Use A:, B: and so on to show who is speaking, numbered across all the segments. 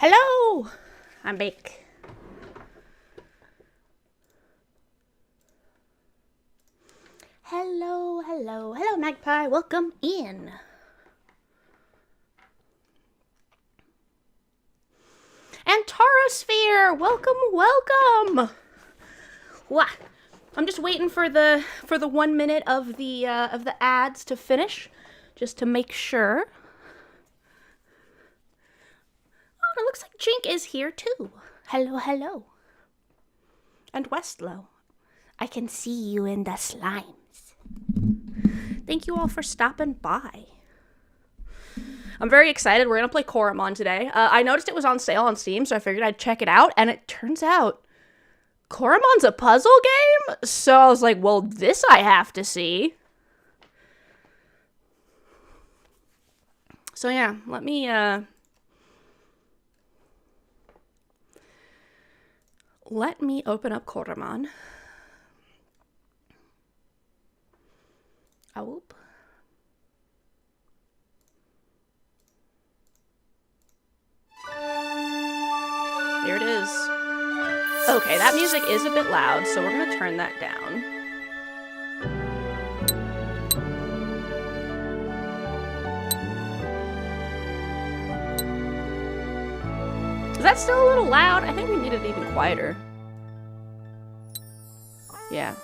A: Hello! I'm back. Hello, Magpie. Welcome in. And Taurosphere, welcome. Wah. I'm just waiting for the 1 minute of the ads to finish, just to make sure. Oh, it looks like Jink is here too. Hello. And Westlow, I can see you in the slimes. Thank you all for stopping by. I'm very excited. We're going to play Coromon today. I noticed it was on sale on Steam, so I figured I'd check it out, and it turns out Coromon's a puzzle game? So I was like, well, this I have to see. So yeah, let me open up Coromon. Oh, whoop. There it is. Okay, that music is a bit loud, so we're gonna turn that down. Is that still a little loud? I think we need it even quieter. Yeah,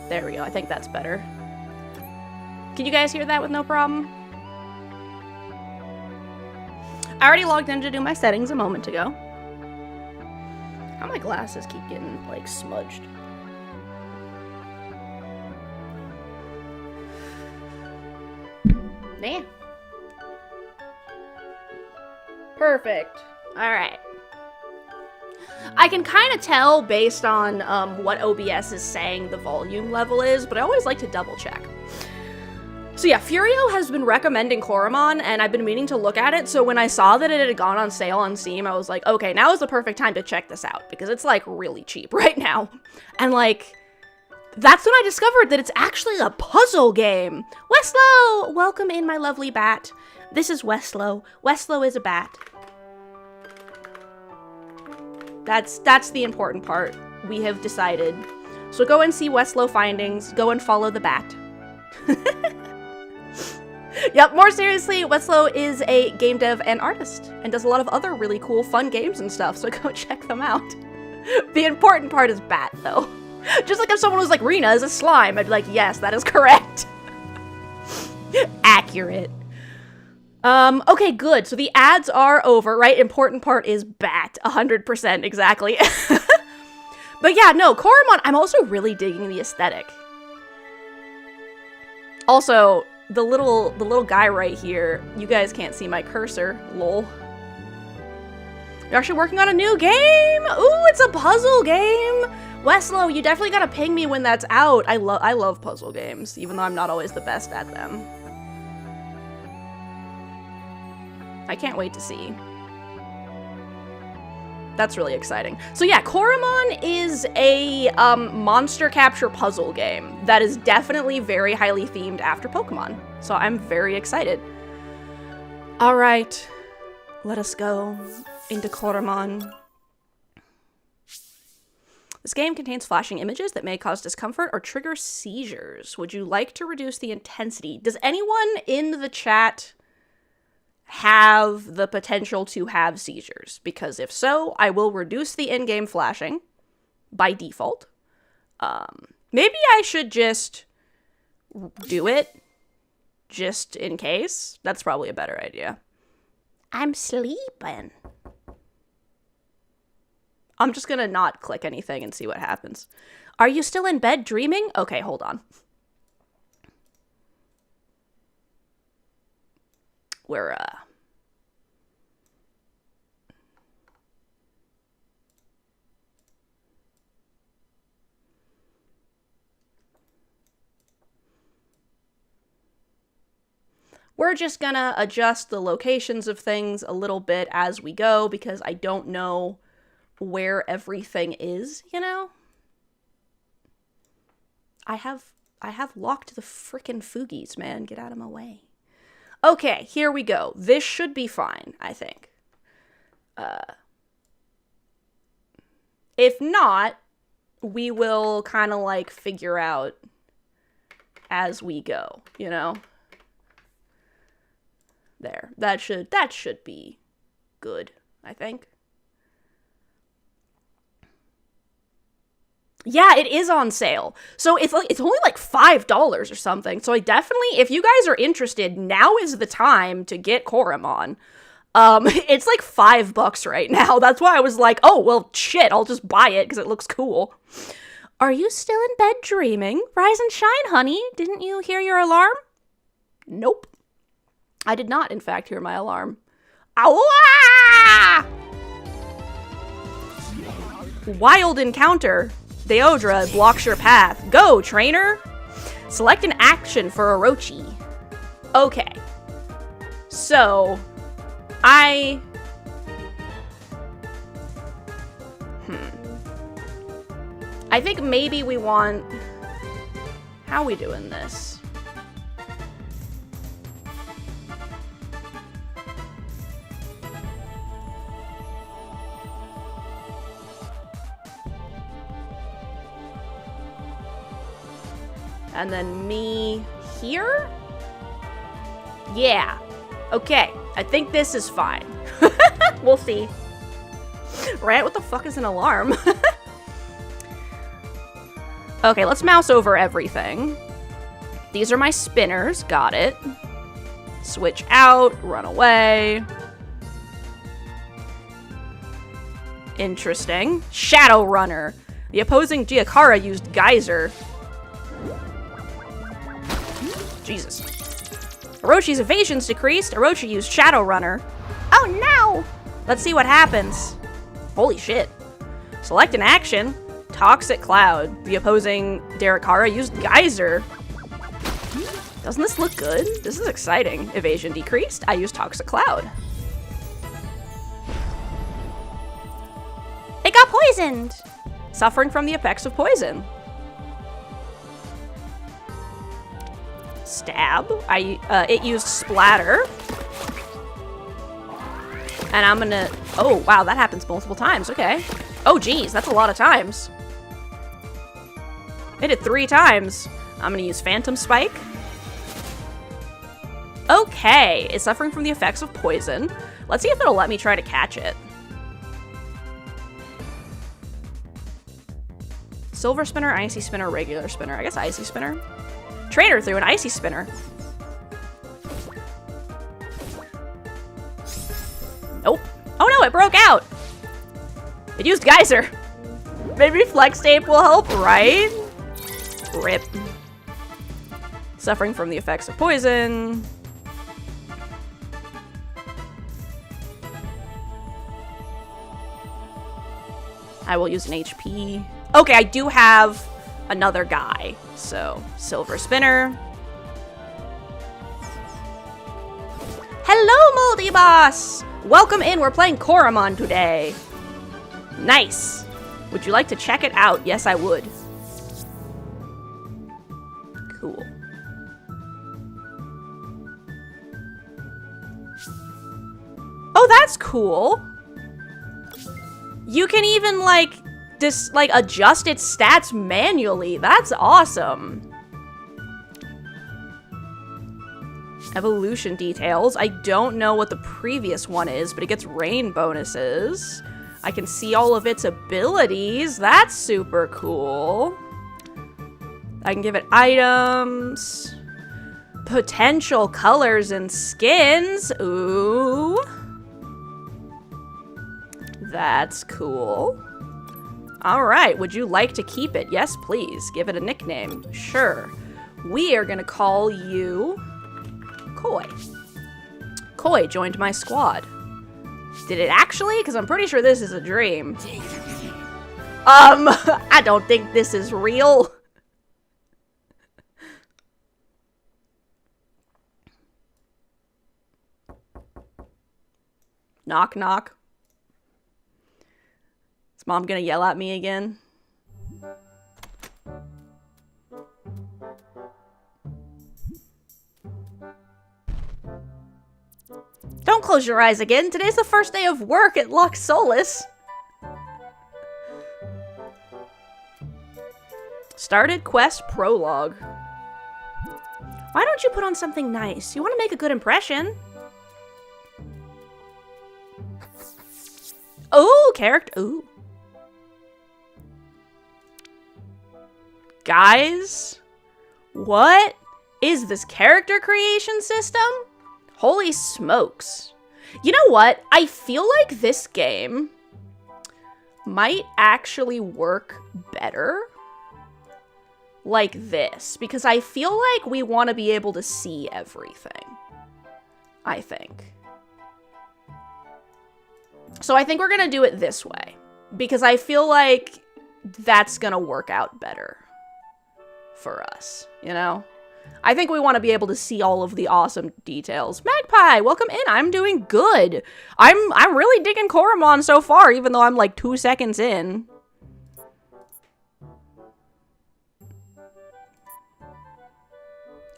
A: there we go. I think that's better. Can you guys hear that with no problem? I already logged in to do my settings a moment ago. How my glasses keep getting, like, smudged. Damn. Perfect. Alright. I can kind of tell based on what OBS is saying the volume level is, but I always like to double check. So yeah, Furio has been recommending Coromon, and I've been meaning to look at it, so when I saw that it had gone on sale on Steam, I was like, okay, now is the perfect time to check this out, because it's, like, really cheap right now. And, like, that's when I discovered that it's actually a puzzle game! Westlow! Welcome in, my lovely bat. This is Westlow. Westlow is a bat. That's the important part. We have decided. So go and see Westlow findings. Go and follow the bat. Yep, more seriously, Westlow is a game dev and artist, and does a lot of other really cool, fun games and stuff, so go check them out. The important part is bat, though. Just like if someone was like, Rena is a slime, I'd be like, yes, that is correct. Accurate. Okay, good. So the ads are over, right? Important part is bat. 100%, exactly. But yeah, no, Coromon, I'm also really digging the aesthetic. Also, the little guy right here, you guys can't see my cursor, lol. You're actually working on a new game? Ooh, it's a puzzle game! Westlow, you definitely gotta ping me when that's out. I love puzzle games, even though I'm not always the best at them. I can't wait to see. That's really exciting. So yeah, Coromon is a monster capture puzzle game that is definitely very highly themed after Pokemon. So I'm very excited. All right, let us go into Coromon. This game contains flashing images that may cause discomfort or trigger seizures. Would you like to reduce the intensity? Does anyone in the chat have the potential to have seizures? Because if so, I will reduce the in-game flashing by default. Maybe I should just do it just in case. That's probably a better idea. I'm sleeping. I'm just gonna not click anything and see what happens. Are you still in bed dreaming? Okay, hold on. We're just gonna adjust the locations of things a little bit as we go, because I don't know where everything is, you know? I have locked the frickin' Foogies, man. Get out of my way. Okay, here we go. This should be fine, I think. If not, we will kind of like figure out as we go, you know? There. That should be good, I think. Yeah, it is on sale. So it's only like $5 or something. So I definitely, if you guys are interested, now is the time to get Coromon. It's like $5 right now. That's why I was like, oh, well, shit, I'll just buy it because it looks cool. Are you still in bed dreaming? Rise and shine, honey. Didn't you hear your alarm? Nope. I did not, in fact, hear my alarm. Ow! Wild encounter. Deodra blocks your path. Go, trainer! Select an action for Orochi. Okay. So, I think maybe we want... How are we doing this? And then me here? Yeah. Okay. I think this is fine. We'll see. Right? What the fuck is an alarm? Okay, let's mouse over everything. These are my spinners. Got it. Switch out. Run away. Interesting. Shadow Runner. The opposing Giakara used Geyser. Jesus. Orochi's evasion's decreased. Orochi used Shadow Runner. Oh no! Let's see what happens. Holy shit. Select an action. Toxic Cloud. The opposing Giakara used Geyser. Doesn't this look good? This is exciting. Evasion decreased. I used Toxic Cloud. It got poisoned! Suffering from the effects of poison. Stab. It used Splatter. And I'm gonna... Oh, wow, that happens multiple times. Okay. Oh, geez, that's a lot of times. Hit it 3 times. I'm gonna use Phantom Spike. Okay, it's suffering from the effects of poison. Let's see if it'll let me try to catch it. Silver Spinner, Icy Spinner, Regular Spinner. I guess Icy Spinner. Trainer threw an Icy Spinner. Nope. Oh no, it broke out! It used Geyser. Maybe Flex Tape will help, right? Rip. Suffering from the effects of poison. I will use an HP. Okay, I do have another guy. So, Silver Spinner. Hello, Moldy Boss! Welcome in, we're playing Coromon today. Nice. Would you like to check it out? Yes, I would. Cool. Oh, that's cool. You can even, like, adjust its stats manually. That's awesome. Evolution details. I don't know what the previous one is, but it gets rain bonuses. I can see all of its abilities. That's super cool. I can give it items. Potential colors and skins. Ooh. That's cool. Alright, would you like to keep it? Yes, please. Give it a nickname. Sure. We are gonna call you... Koi. Koi joined my squad. Did it actually? Because I'm pretty sure this is a dream. I don't think this is real. Knock, knock. Is Mom gonna yell at me again? Don't close your eyes again. Today's the first day of work at Lux Solus. Started quest prologue. Why don't you put on something nice? You want to make a good impression. Oh, character. Ooh. Guys, what is this character creation system? Holy smokes. You know what? I feel like this game might actually work better like this, because I feel like we want to be able to see everything. I think. So I think we're going to do it this way, because I feel like that's going to work out better for us, you know? I think we want to be able to see all of the awesome details. Magpie, welcome in. I'm doing good. I'm really digging Coromon so far, even though I'm like 2 seconds in.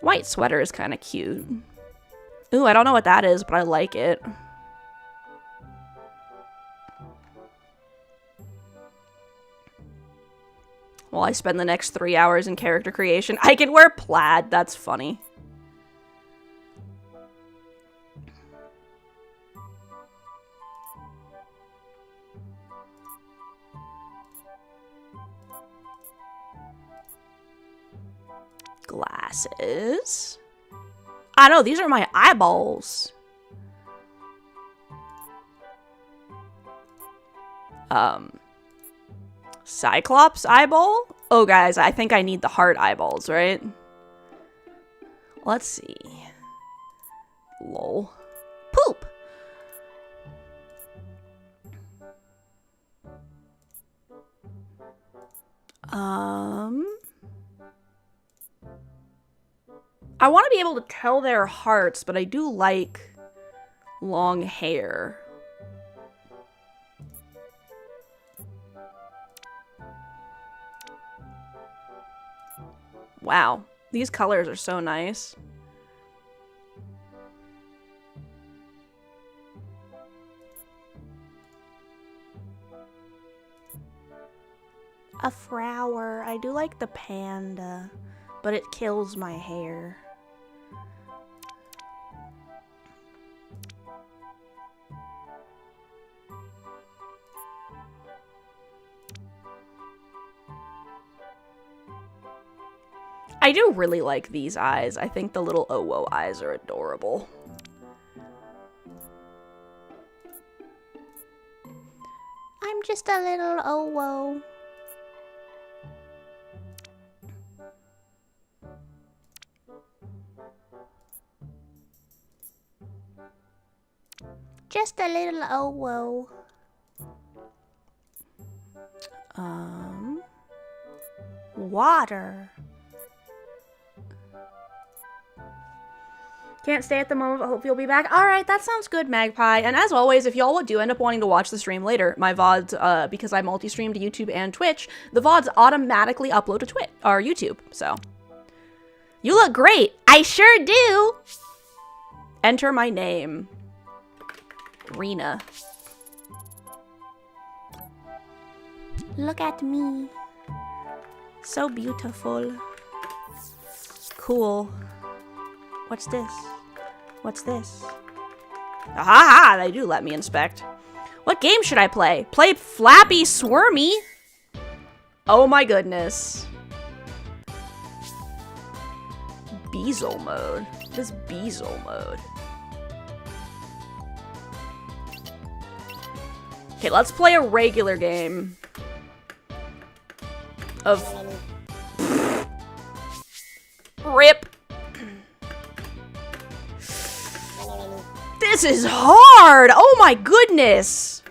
A: White sweater is kind of cute. Ooh, I don't know what that is, but I like it. While I spend the next 3 hours in character creation, I can wear plaid. That's funny. Glasses. I know, these are my eyeballs. Cyclops eyeball? Oh, guys, I think I need the heart eyeballs, right? Let's see. Lol. Poop! I want to be able to tell their hearts, but I do like long hair. Wow, these colors are so nice. A flower. I do like the panda, but it kills my hair. I do really like these eyes. I think the little Owo eyes are adorable. I'm just a little Owo. Just a little Owo. Water. Can't stay at the moment, but hope you'll be back. Alright, that sounds good, Magpie. And as always, if y'all do end up wanting to watch the stream later, my VODs, because I multi-stream to YouTube and Twitch, the VODs automatically upload to Twitch, or YouTube, so. You look great! I sure do! Enter my name. Rena. Look at me. So beautiful. Cool. What's this? What's this? Aha! They do let me inspect. What game should I play? Play Flappy Swarmy? Oh my goodness. Beazle mode. What is Beazle mode? Okay, let's play a regular game. Of... RIP. This is hard! Oh my goodness!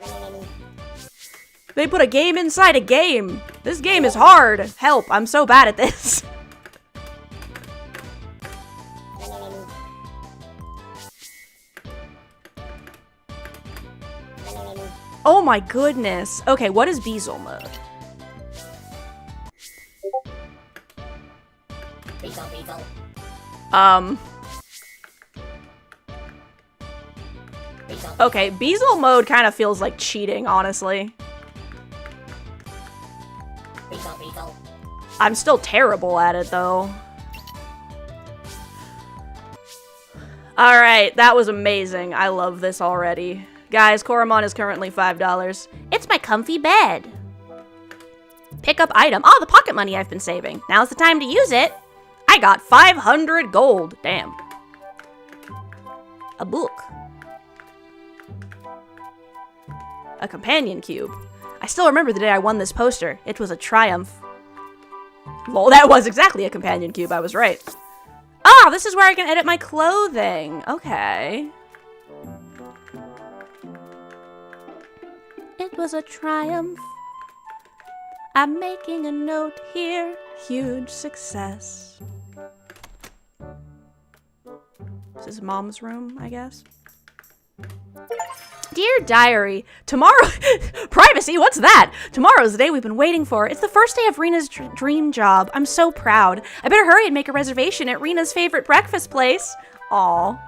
A: They put a game inside a game. This game is hard. Help, I'm so bad at this. Oh my goodness. Okay, what is Beazle mode? Okay, Beazle mode kind of feels like cheating, honestly.
B: Beazle.
A: I'm still terrible at it, though. Alright, that was amazing. I love this already. Guys, Coromon is currently $5. It's my comfy bed. Pick up item. Oh, the pocket money I've been saving. Now's the time to use it. I got 500 gold. Damn. A book. A companion cube. I still remember the day I won this poster. It was a triumph. Lol, that was exactly a companion cube. I was right. Oh, this is where I can edit my clothing. Okay. It was a triumph. I'm making a note here. Huge success. This is Mom's room, I guess. Dear Diary, tomorrow... Privacy, what's that? Tomorrow's the day we've been waiting for. It's the first day of Rena's dream job. I'm so proud. I better hurry and make a reservation at Rena's favorite breakfast place. Aw.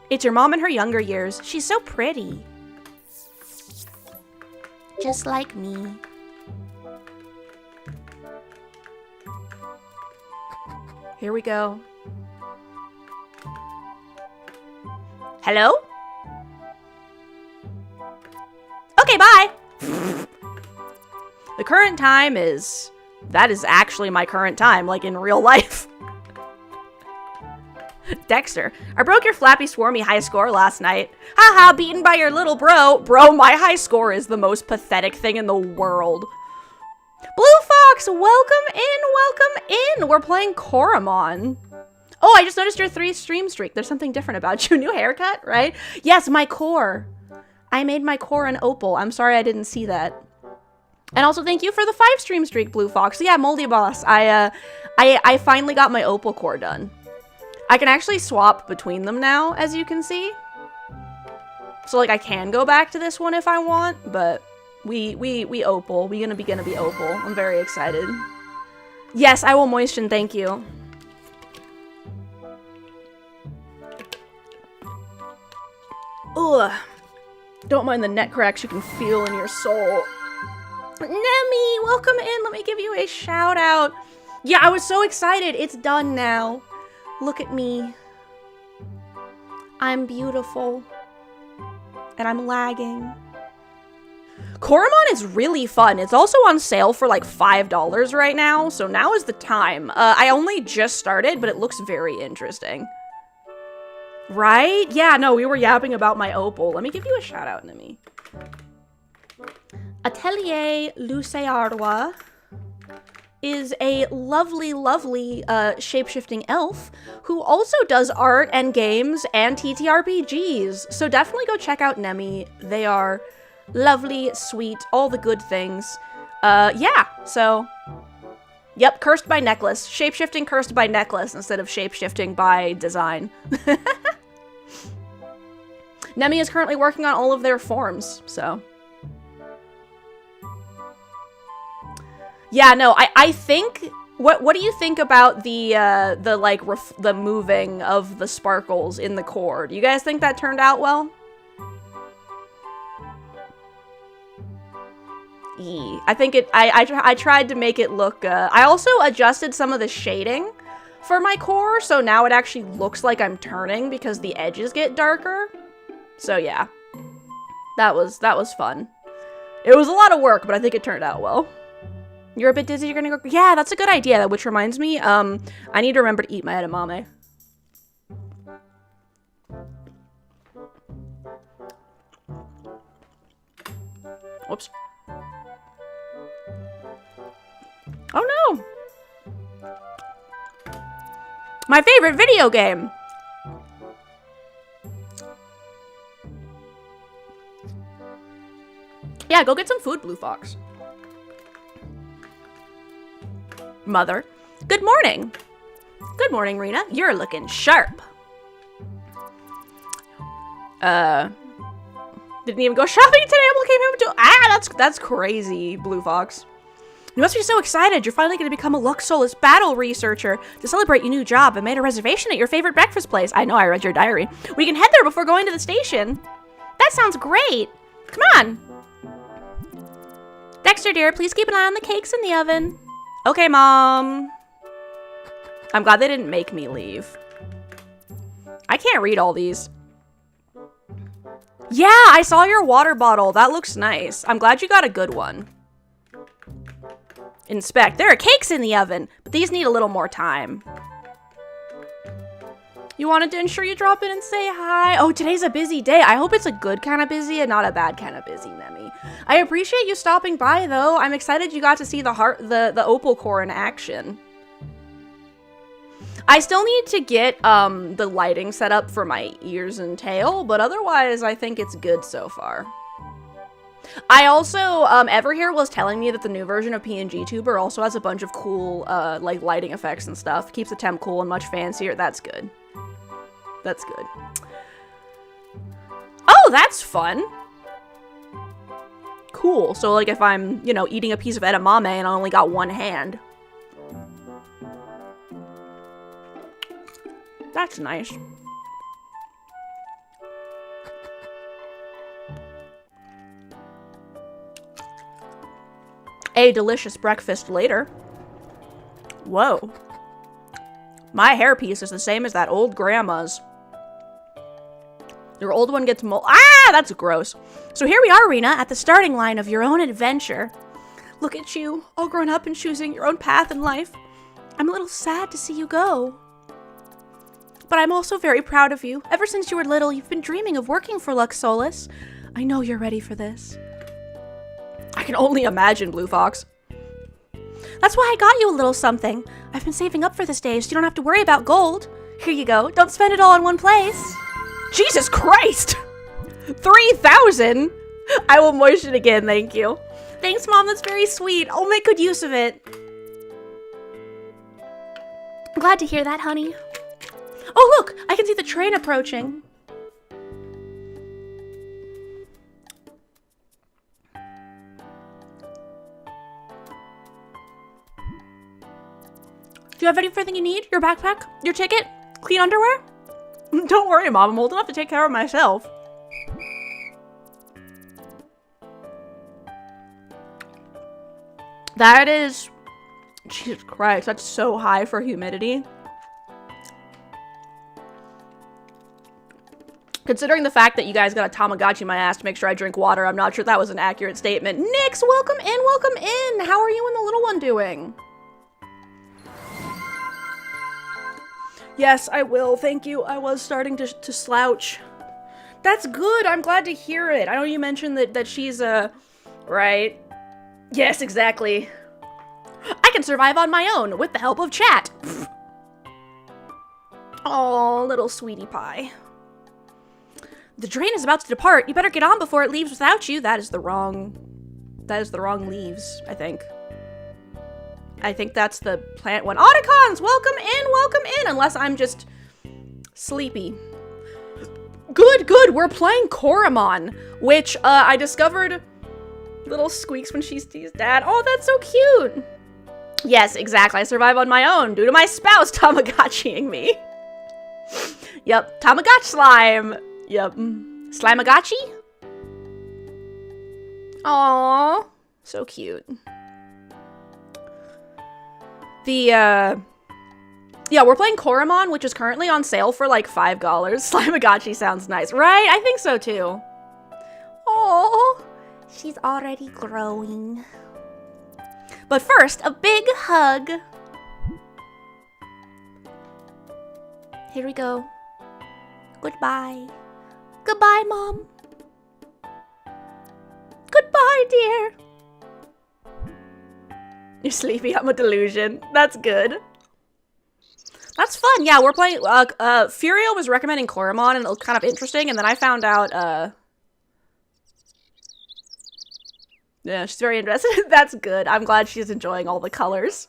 A: It's your mom in her younger years. She's so pretty. Just like me. Here we go. Hello? Okay, bye! The current time is... That is actually my current time, like in real life. Dexter, I broke your flappy swarmy high score last night. Haha, beaten by your little bro. Bro, my high score is the most pathetic thing in the world. Blue Fox, welcome in. We're playing Coromon. Oh, I just noticed your 3 stream streak. There's something different about you. New haircut, right? Yes, my core. I made my core an opal. I'm sorry I didn't see that. And also thank you for the 5 stream streak, Blue Fox. Yeah, Moldy Boss. I finally got my opal core done. I can actually swap between them now, as you can see. So like I can go back to this one if I want, but we opal. We gonna be opal. I'm very excited. Yes, I will moisten, thank you. Ugh. Don't mind the neck cracks you can feel in your soul. Nemi, welcome in. Let me give you a shout out. Yeah, I was so excited. It's done now. Look at me. I'm beautiful. And I'm lagging. Coromon is really fun. It's also on sale for like $5 right now, so now is the time. I only just started, but it looks very interesting. Right? Yeah, no, we were yapping about my opal. Let me give you a shout out, Nemi. Atelier Lucearwa is a lovely, lovely shape-shifting elf who also does art and games and TTRPGs. So definitely go check out Nemi. They are lovely, sweet, all the good things. Yeah, so... Yep, cursed by necklace. Shape-shifting cursed by necklace instead of shape-shifting by design. Nemi is currently working on all of their forms, so... Yeah, no, I think... What do you think about the moving of the sparkles in the core? Do you guys think that turned out well? I think it... I tried to make it look... I also adjusted some of the shading for my core, so now it actually looks like I'm turning because the edges get darker. So yeah, that was fun. It was a lot of work, but I think it turned out well. You're a bit dizzy, you're gonna go... Yeah, that's a good idea, which reminds me, I need to remember to eat my edamame. Whoops. Oh no! My favorite video game! Yeah, go get some food, Blue Fox. Mother. Good morning. Good morning, Rena. You're looking sharp. Didn't even go shopping today. Came home to... Ah, that's crazy, Blue Fox. You must be so excited. You're finally going to become a Luxolus battle researcher. To celebrate your new job, I made a reservation at your favorite breakfast place. I know, I read your diary. We can head there before going to the station. That sounds great. Come on. Dexter, dear, please keep an eye on the cakes in the oven. Okay, Mom. I'm glad they didn't make me leave. I can't read all these. Yeah, I saw your water bottle. That looks nice. I'm glad you got a good one. Inspect. There are cakes in the oven, but these need a little more time. You wanted to ensure you drop in and say hi. Oh, today's a busy day. I hope it's a good kind of busy and not a bad kind of busy, Nemi. I appreciate you stopping by, though. I'm excited you got to see the opal core in action. I still need to get the lighting set up for my ears and tail, but otherwise I think it's good so far. I also, Everhere was telling me that the new version of PNG Tuber also has a bunch of cool, like, lighting effects and stuff. Keeps the temp cool and much fancier. That's good. That's good. Oh, that's fun. Cool. So, like, if I'm, you know, eating a piece of edamame and I only got one hand. That's nice. A delicious breakfast later. Whoa. My hairpiece is the same as that old grandma's. Your old one gets Ah, that's gross. So here we are, Rena, at the starting line of your own adventure. Look at you, all grown up and choosing your own path in life. I'm a little sad to see you go. But I'm also very proud of you. Ever since you were little, you've been dreaming of working for Luxolus. I know you're ready for this. I can only imagine, Blue Fox. That's why I got you a little something. I've been saving up for this day, so you don't have to worry about gold. Here you go. Don't spend it all in one place. Jesus Christ! 3,000? I will moisten again, thank you. Thanks, Mom. That's very sweet. I'll make good use of it. I'm glad to hear that, honey. Oh, look! I can see the train approaching. Do you have everything you need? Your backpack? Your ticket? Clean underwear? Don't worry, Mom. I'm old enough to take care of myself. That is... Jesus Christ, that's so high for humidity. Considering the fact that you guys got a Tamagotchi my ass to make sure I drink water, I'm not sure that was an accurate statement. Nix, welcome in, welcome in! How are you and the little one doing? Yes, I will, thank you. I was starting to slouch. That's good, I'm glad to hear it. I know you mentioned that she's, right? Yes, exactly. I can survive on my own with the help of chat. Oh, little sweetie pie. The train is about to depart. You better get on before it leaves without you. That is the wrong leaves, I think. I think that's the plant one. Otacons, welcome in, unless I'm just sleepy. Good, we're playing Coromon, which, I discovered little squeaks when she sees Dad. Oh, that's so cute. Yes, exactly. I survive on my own due to my spouse Tamagotchiing me. Yep, Tamagotchi slime. Yep. Slimagotchi? Aww. So cute. Yeah, we're playing Coromon, which is currently on sale for like $5. Slimagotchi sounds nice, right? I think so too. Aww. She's already growing. But first, a big hug. Here we go. Goodbye. Goodbye, Mom. Goodbye, dear. You're sleepy. I'm a delusion. That's good. That's fun. Yeah, we're playing, Furio was recommending Coromon and it looked kind of interesting, and then I found out, yeah, she's very interested. That's good. I'm glad she's enjoying all the colors.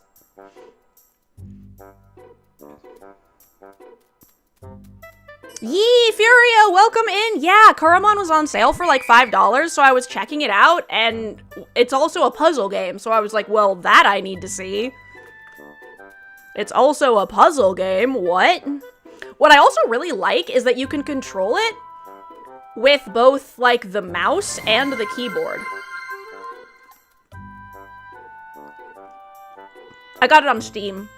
A: Yee, Furia, welcome in. Yeah, Coromon was on sale for like $5, so I was checking it out, and it's also a puzzle game, so I was like, well, that I need to see. It's also a puzzle game, what? What I also really like is that you can control it with both, like, the mouse and the keyboard. I got it on Steam.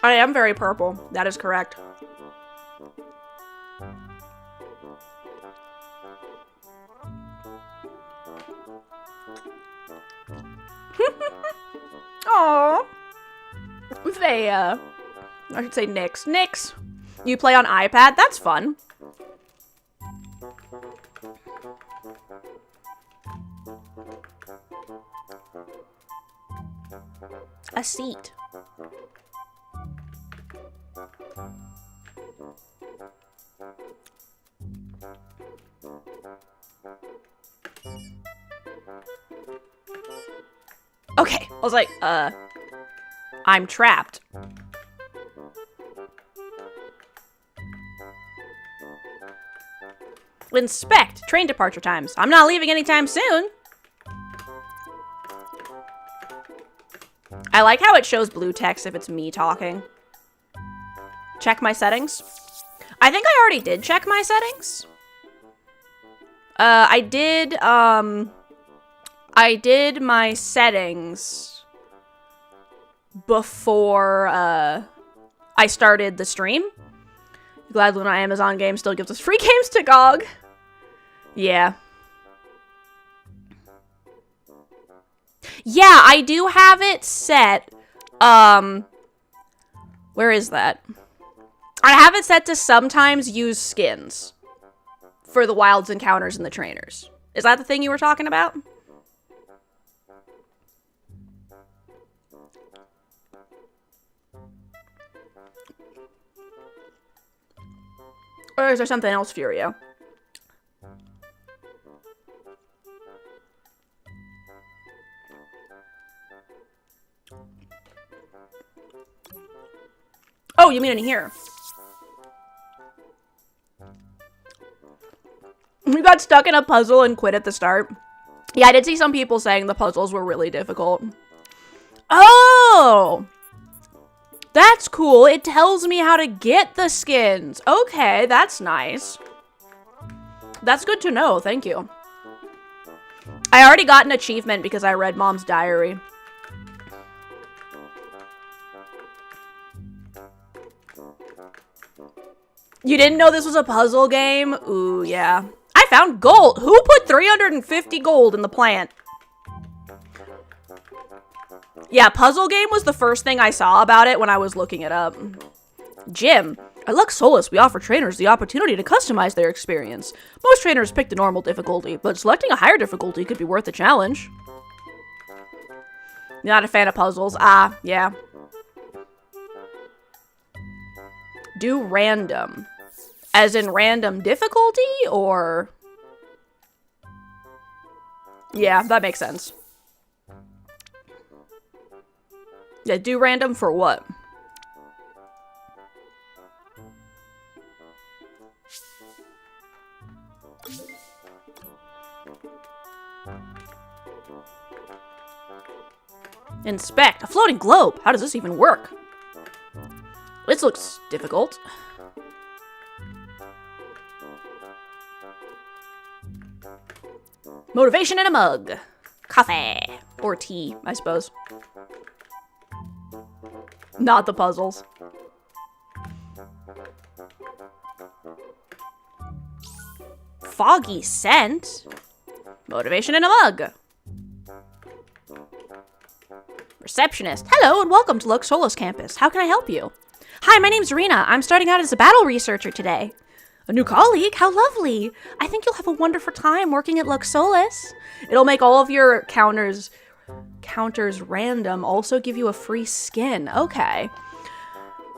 A: I am very purple, that is correct. Aww. Thea. I should say Nyx. Nyx, you play on iPad? That's fun. A seat. Okay, I was like, I'm trapped. Inspect. Train departure times. I'm not leaving anytime soon. I like how it shows blue text if it's me talking. Check my settings. I think I already did check my settings. I did my settings before, I started the stream. Glad Luna Amazon game still gives us free games to GOG. Yeah. Yeah, I do have it set, where is that? I have it set to sometimes use skins for the wilds, encounters, and the trainers. Is that the thing you were talking about? Or is there something else, Furio? Oh, you mean in here? We got stuck in a puzzle and quit at the start. Yeah, I did see some people saying the puzzles were really difficult. Oh! That's cool. It tells me how to get the skins. Okay, that's nice. That's good to know. Thank you. I already got an achievement because I read Mom's diary. You didn't know this was a puzzle game? Ooh, yeah. I found gold. Who put 350 gold in the plant? Yeah, puzzle game was the first thing I saw about it when I was looking it up. Gym. At Lux Solus, we offer trainers the opportunity to customize their experience. Most trainers pick the normal difficulty, but selecting a higher difficulty could be worth the challenge. You're not a fan of puzzles? Ah, yeah. Do random. As in random difficulty, or? Yeah, that makes sense. Yeah, do random for what? Inspect. A floating globe. How does this even work? This looks difficult. Motivation in a mug. Coffee. Or tea, I suppose. Not the puzzles. Foggy scent. Motivation in a mug. Receptionist. Hello and welcome to Lux Solus campus. How can I help you? Hi, my name's Rena. I'm starting out as a battle researcher today. A new colleague? How lovely. I think you'll have a wonderful time working at Lux Solus. It'll make all of your counters random, also give you a free skin. Okay.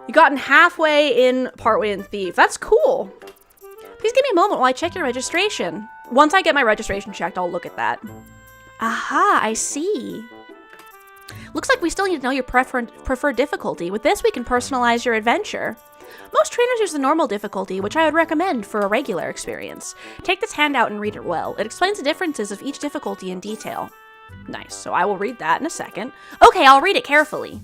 A: You gotten halfway in, partway in Thief. That's cool. Please give me a moment while I check your registration. Once I get my registration checked, I'll look at that. Aha, I see. Looks like we still need to know your preferred difficulty. With this, we can personalize your adventure. Most trainers use the normal difficulty, which I would recommend for a regular experience. Take this handout and read it well. It explains the differences of each difficulty in detail. Nice, so I will read that in a second. Okay, I'll read it carefully.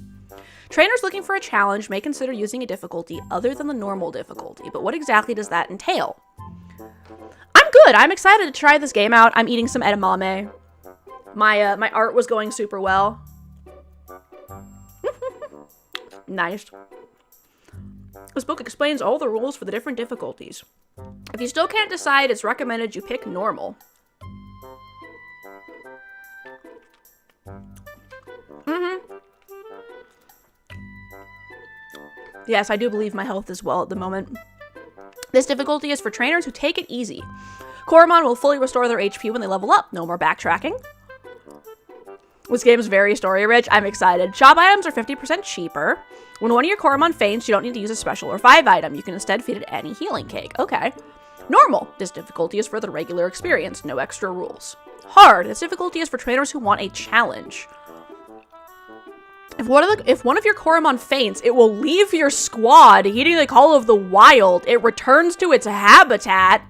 A: Trainers looking for a challenge may consider using a difficulty other than the normal difficulty, but what exactly does that entail? I'm good. I'm excited to try this game out. I'm eating some edamame. My art was going super well. Nice. This book explains all the rules for the different difficulties. If you still can't decide, it's recommended you pick normal. Yes, I do believe my health is well at the moment. This difficulty is for trainers who take it easy. Coromon will fully restore their HP when they level up. No more backtracking. This game is very story-rich. I'm excited. Shop items are 50% cheaper. When one of your Coromon faints, you don't need to use a special revive item. You can instead feed it any healing cake. Okay. Normal. This difficulty is for the regular experience. No extra rules. Hard. This difficulty is for trainers who want a challenge. If one of your Coromon faints, it will leave your squad, heeding the call of the wild. It returns to its habitat.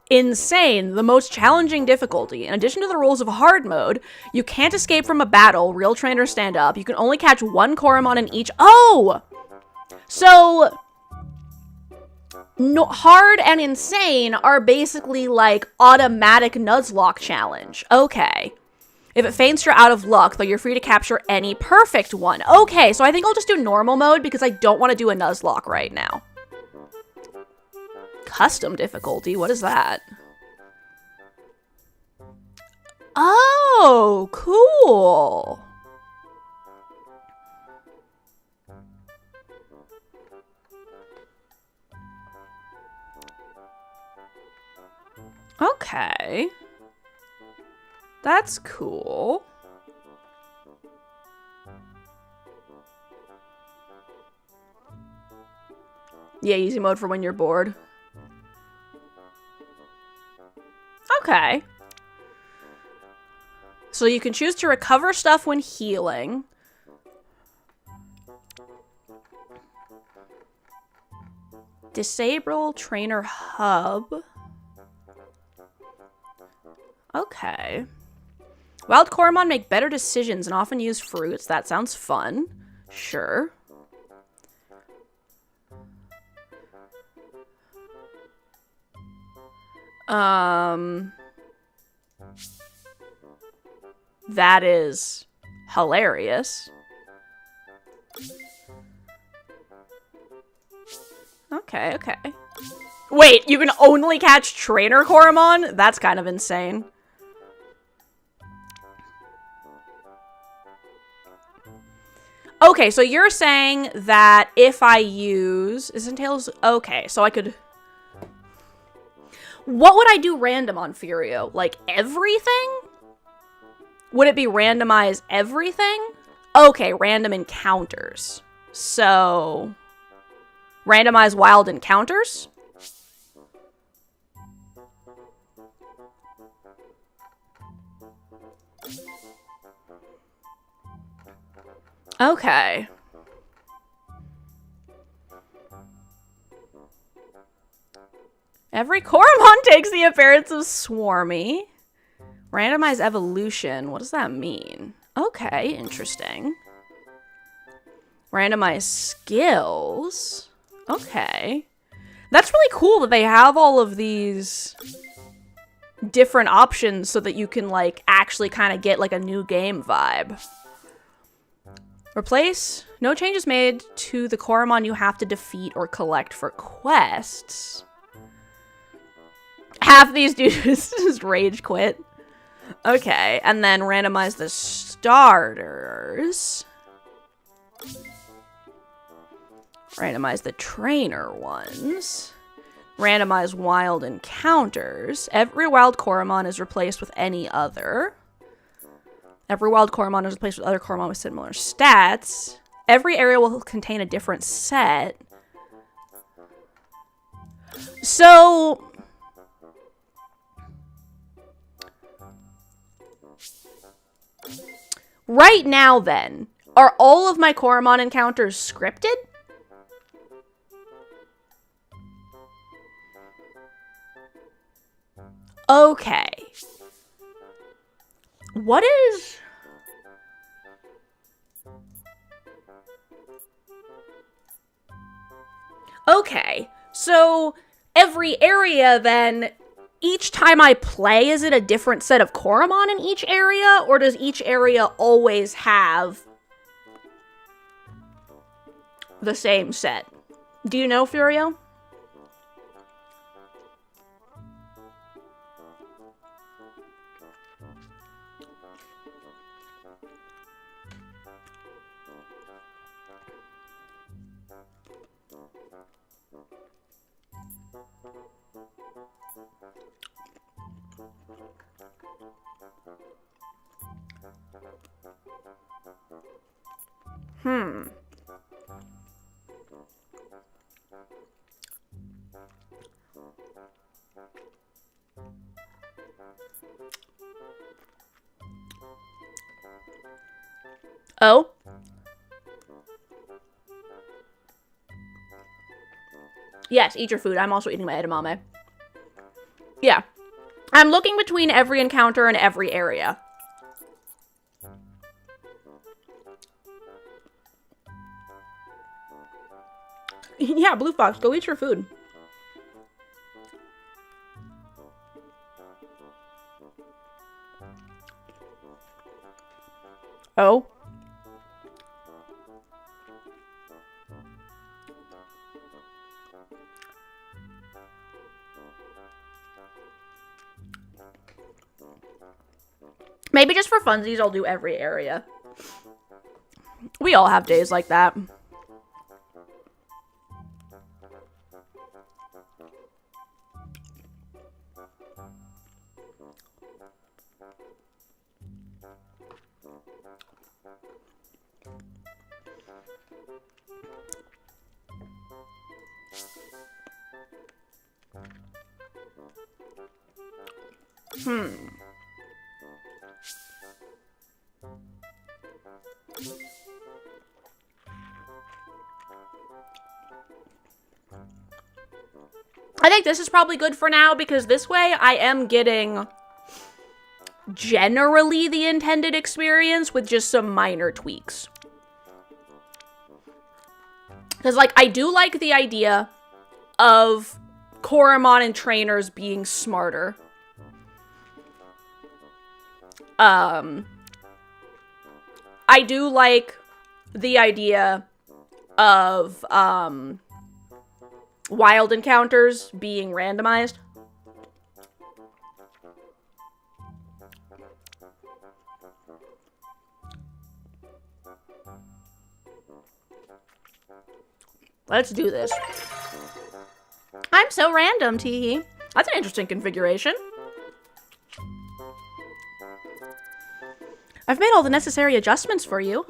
A: Insane. The most challenging difficulty. In addition to the rules of hard mode, you can't escape from a battle. Real trainers stand up. You can only catch one Coromon in each. Oh! So, no, hard and insane are basically like automatic Nuzlok challenge. Okay. If it faints, you're out of luck, though you're free to capture any perfect one. Okay, so I think I'll just do normal mode because I don't want to do a Nuzlocke right now. Custom difficulty? What is that? Oh, cool. Okay. That's cool. Yeah, easy mode for when you're bored. Okay. So you can choose to recover stuff when healing. Disable trainer hub. Okay. Wild Coromon make better decisions and often use fruits. That sounds fun. Sure. That is hilarious. Okay, okay. Wait, you can only catch trainer Coromon? That's kind of insane. Okay, so you're saying that if I use... This entails... Okay, so I could... What would I do random on Furio? Like, everything? Would it be randomize everything? Okay, random encounters. So... Randomize wild encounters? Okay. Every Coromon takes the appearance of Swarmy. Randomize evolution. What does that mean? Okay, interesting. Randomize skills. Okay. That's really cool that they have all of these different options so that you can, like, actually kind of get, like, a new game vibe. Replace. No changes made to the Coromon you have to defeat or collect for quests. Half these dudes just rage quit. Okay, and then randomize the starters. Randomize the trainer ones. Randomize wild encounters. Every wild Coromon is replaced with any other. Every wild Coromon is replaced with other Coromon with similar stats. Every area will contain a different set. So... Right now, then, are all of my Coromon encounters scripted? Okay. What is... Okay, so every area then, each time I play, is it a different set of Coromon in each area? Or does each area always have the same set? Do you know, Furio? Oh? Yes, eat your food. I'm also eating my edamame. Yeah. I'm looking between every encounter and every area. Yeah, Blue Fox, go eat your food. Oh? Maybe just for funsies, I'll do every area. We all have days like that. I think this is probably good for now, because this way I am getting generally the intended experience with just some minor tweaks. Because, like, I do like the idea of Coromon and trainers being smarter. I do like the idea of, wild encounters being randomized. Let's do this. I'm so random, teehee. That's an interesting configuration. I've made all the necessary adjustments for you.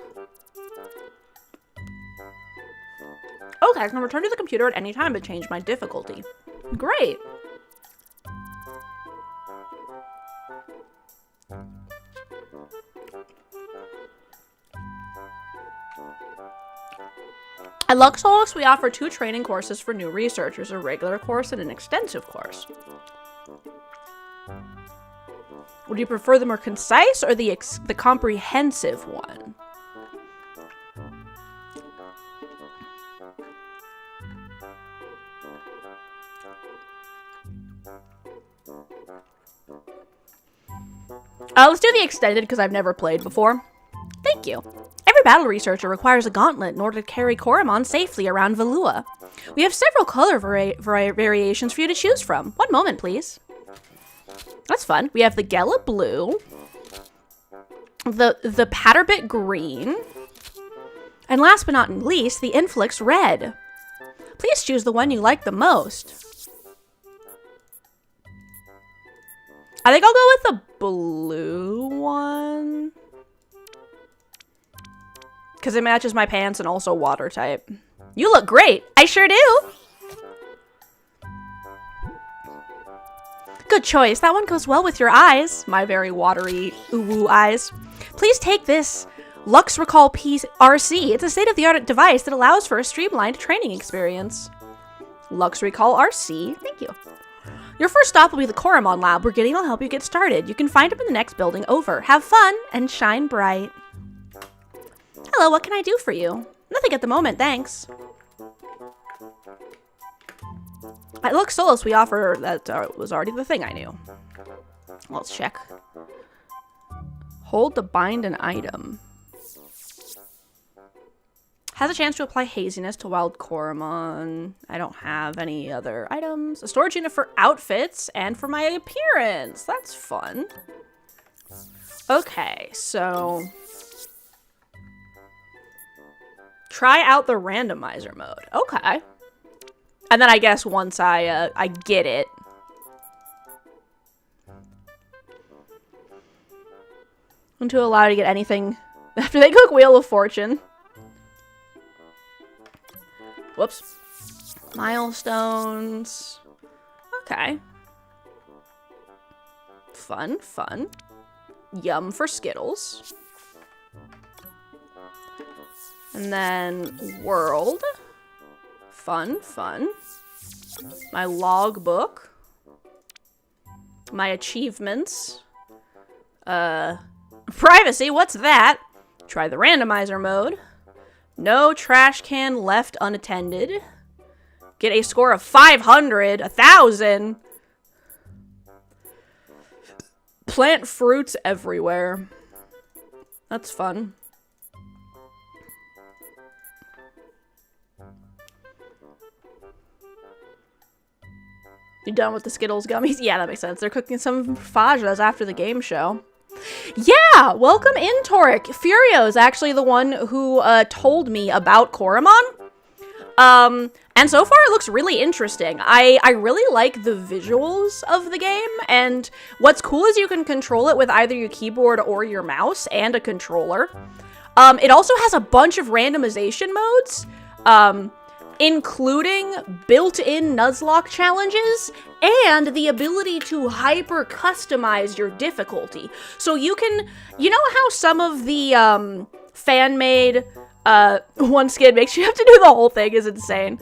A: Okay, I can return to the computer at any time to change my difficulty. Great. At Luxolix, we offer 2 training courses for new researchers, a regular course and an extensive course. Would you prefer the more concise or the comprehensive one? Let's do the extended because I've never played before. Thank you. Every battle researcher requires a gauntlet in order to carry Coromon safely around Valua. We have several color variations for you to choose from. One moment, please. That's fun. We have the Gela blue, the Patterbit green, and last but not least, the Inflix red. Please choose the one you like the most. I think I'll go with the blue one. Because it matches my pants and also water type. You look great. I sure do. Good choice. That one goes well with your eyes. My very watery ooh eyes. Please take this Lux Recall PRC. It's a state-of-the-art device that allows for a streamlined training experience. Lux Recall RC. Thank you. Your first stop will be the Coromon lab, where Gideon will help you get started. You can find him in the next building over. Have fun and shine bright. Hello, what can I do for you? Nothing at the moment, thanks. At Lux Solus, we offer... That was already the thing I knew. Let's check. Hold to bind an item. Has a chance to apply haziness to wild Coromon. I don't have any other items. A storage unit for outfits and for my appearance. That's fun. Okay, so... try out the randomizer mode. Okay. And then I guess once I get it... I'm to allow to get anything after they click Wheel of Fortune. Whoops. Milestones. Okay. Fun, fun. Yum for Skittles. And then world. Fun, fun. My logbook. My achievements. Privacy, what's that? Try the randomizer mode. No trash can left unattended. Get a score of 500, 1,000. Plant fruits everywhere. That's fun. You done with the Skittles gummies? Yeah, that makes sense. They're cooking some fajas after the game show. Yeah! Welcome in, Toric. Furio is actually the one who told me about Coromon. And so far it looks really interesting. I really like the visuals of the game, and what's cool is you can control it with either your keyboard or your mouse and a controller. It also has a bunch of randomization modes, including built-in Nuzlok challenges and the ability to hyper-customize your difficulty. So you can, you know how some of the fan-made one skin makes you have to do the whole thing is insane.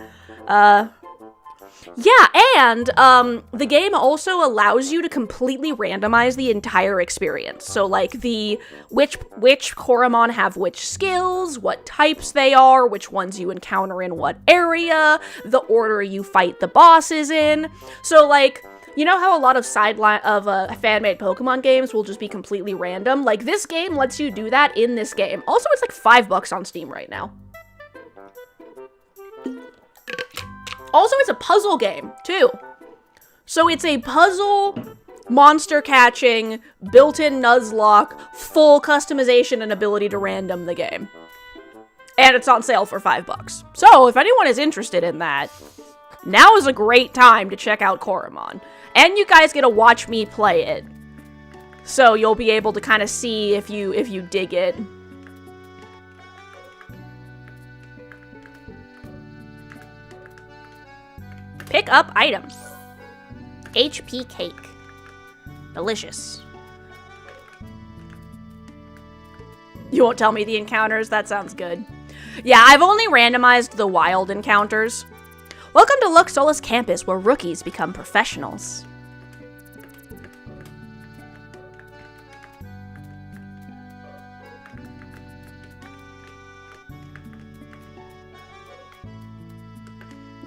A: Yeah, and the game also allows you to completely randomize the entire experience. So, like, which Coromon have which skills, what types they are, which ones you encounter in what area, the order you fight the bosses in. So, like, you know how a lot of fan-made Pokemon games will just be completely random? Like, this game lets you do that in this game. Also, it's like $5 on Steam right now. Also, it's a puzzle game, too. So it's a puzzle, monster catching, built-in Nuzlocke, full customization and ability to random the game. And it's on sale for $5. So if anyone is interested in that, now is a great time to check out Coromon. And you guys get to watch me play it. So you'll be able to kind of see if you dig it. Pick up item. HP cake. Delicious. You won't tell me the encounters? That sounds good. Yeah, I've only randomized the wild encounters. Welcome to Lux Solus campus, where rookies become professionals.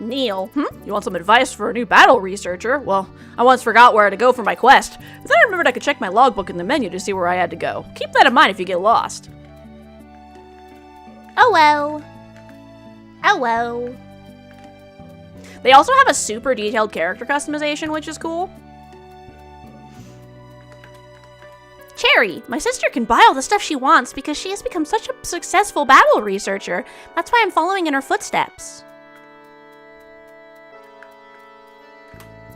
A: Neil, you want some advice for a new battle researcher? Well, I once forgot where to go for my quest, but then I remembered I could check my logbook in the menu to see where I had to go. Keep that in mind if you get lost. Oh well. Oh well. They also have a super detailed character customization, which is cool. Cherry, my sister can buy all the stuff she wants because she has become such a successful battle researcher. That's why I'm following in her footsteps.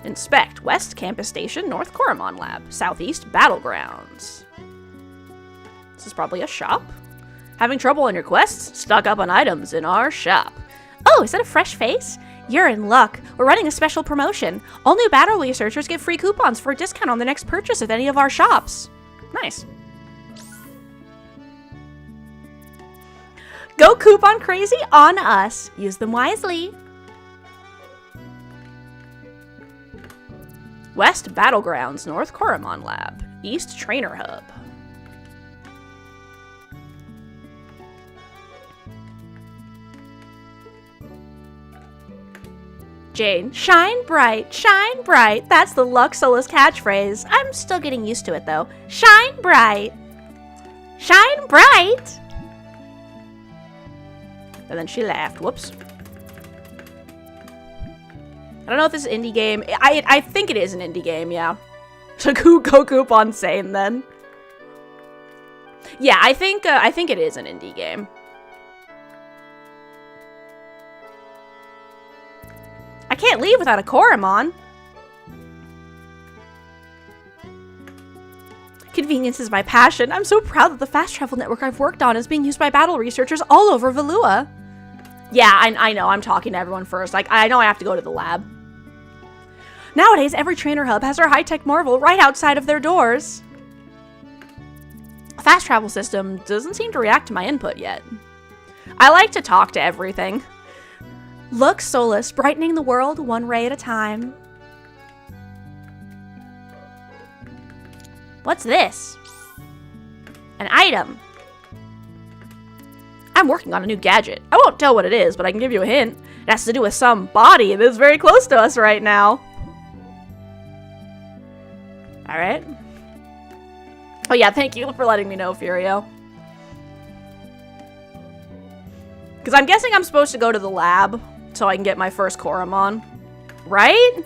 A: Inspect. West Campus Station, North Coromon Lab. Southeast Battlegrounds. This is probably a shop. Having trouble on your quests? Stock up on items in our shop. Oh, is that a fresh face? You're in luck. We're running a special promotion. All new battle researchers get free coupons for a discount on their next purchase at any of our shops. Nice. Go coupon crazy on us. Use them wisely. West Battlegrounds, North Coromon Lab, East Trainer Hub. Jane, shine bright, that's the Luxola's catchphrase. I'm still getting used to it though. Shine bright. Shine bright. And then she laughed. Whoops. I don't know if this is an indie game. I think it is an indie game, yeah. So go coupon sane then. Yeah, I think it is an indie game. I can't leave without a Coromon. Convenience is my passion. I'm so proud that the fast travel network I've worked on is being used by battle researchers all over Valua. Yeah, I know. I'm talking to everyone first. Like, I know I have to go to the lab. Nowadays, every trainer hub has our high-tech marvel right outside of their doors. The fast travel system doesn't seem to react to my input yet. I like to talk to everything. Look, Solus, brightening the world one ray at a time. What's this? An item. I'm working on a new gadget. I won't tell what it is, but I can give you a hint. It has to do with some body that is very close to us right now. Alright. Oh yeah, thank you for letting me know, Furio. Because I'm guessing I'm supposed to go to the lab so I can get my first Coromon. Right?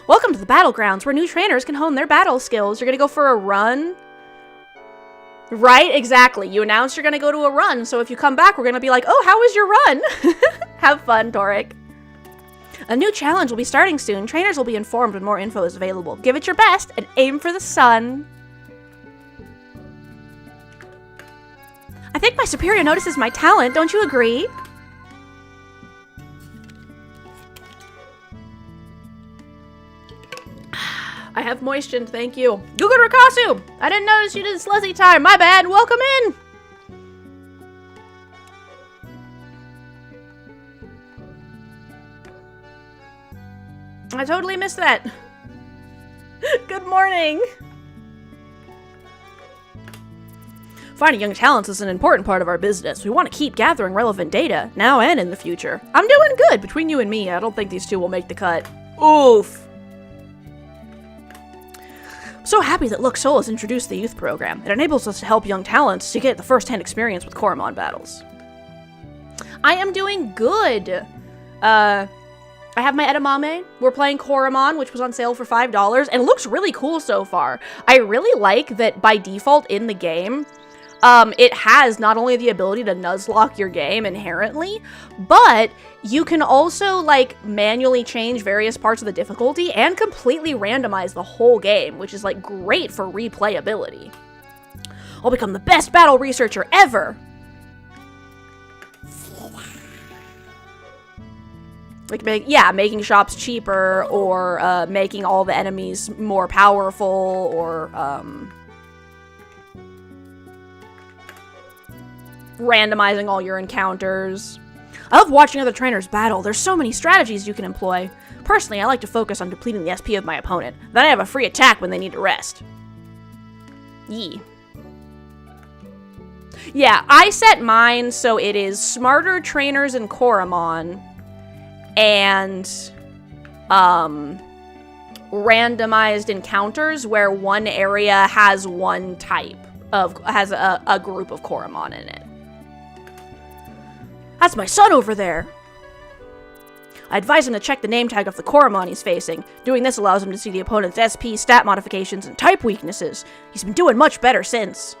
A: Welcome to the battlegrounds where new trainers can hone their battle skills. You're gonna go for a run? Right? Exactly. You announced you're gonna go to a run, so if you come back, we're gonna be like, oh, how was your run? Have fun, Toric. A new challenge will be starting soon. Trainers will be informed when more info is available. Give it your best and aim for the sun. I think my superior notices my talent, don't you agree? I have moistened, thank you. Gugu Rakasu! I didn't notice you did Sluzzy time, my bad, welcome in! I totally missed that. Good morning! Finding young talents is an important part of our business. We want to keep gathering relevant data, now and in the future. I'm doing good, between you and me. I don't think these two will make the cut. Oof! So happy that Luxol has introduced the youth program. It enables us to help young talents to get the first-hand experience with Coromon battles. I am doing good. I have my edamame. We're playing Coromon, which was on sale for $5, and it looks really cool so far. I really like that by default in the game, it has not only the ability to Nuzlok your game inherently, but you can also, like, manually change various parts of the difficulty and completely randomize the whole game, which is, like, great for replayability. I'll become the best battle researcher ever! Like, making shops cheaper, or, making all the enemies more powerful, or, randomizing all your encounters. I love watching other trainers battle. There's so many strategies you can employ. Personally, I like to focus on depleting the SP of my opponent. Then I have a free attack when they need to rest. Yee. Yeah, I set mine so it is smarter trainers in Coromon and randomized encounters where one area has one type of, has a group of Coromon in it. That's my son over there! I advise him to check the name tag of the Coromon he's facing. Doing this allows him to see the opponent's SP, stat modifications, and type weaknesses. He's been doing much better since.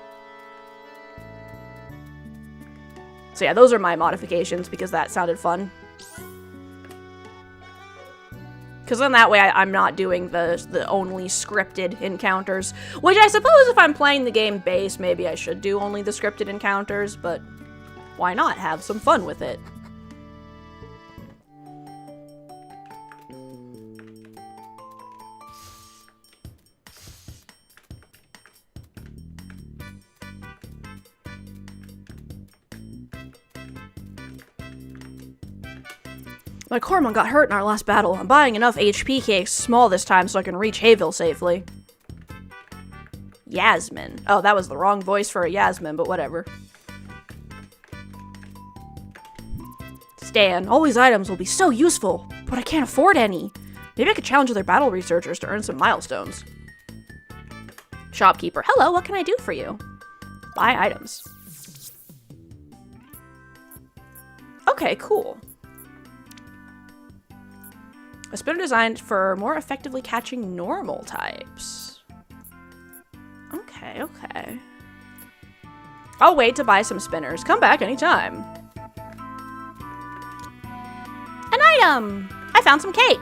A: So yeah, those are my modifications because that sounded fun. Because then that way I'm not doing the only scripted encounters. Which I suppose if I'm playing the game base, maybe I should do only the scripted encounters, but why not have some fun with it? My Coromon got hurt in our last battle. I'm buying enough HP cakes small this time so I can reach Hayville safely. Yasmin. Oh, that was the wrong voice for a Yasmin, but whatever. Stan, all these items will be so useful, but I can't afford any. Maybe I could challenge other battle researchers to earn some milestones. Shopkeeper, hello, what can I do for you? Buy items. Okay, cool. A spinner designed for more effectively catching normal types. Okay, okay. I'll wait to buy some spinners. Come back anytime. An item! I found some cake!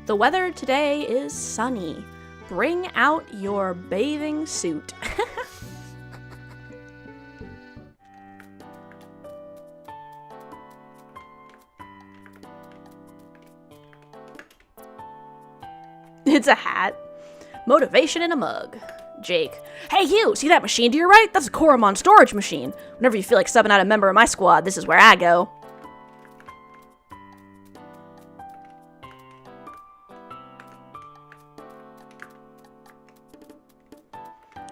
A: The weather today is sunny. Bring out your bathing suit. It's a hat. Motivation in a mug. Jake. Hey you, see that machine to your right? That's a Coromon storage machine. Whenever you feel like subbing out a member of my squad, this is where I go.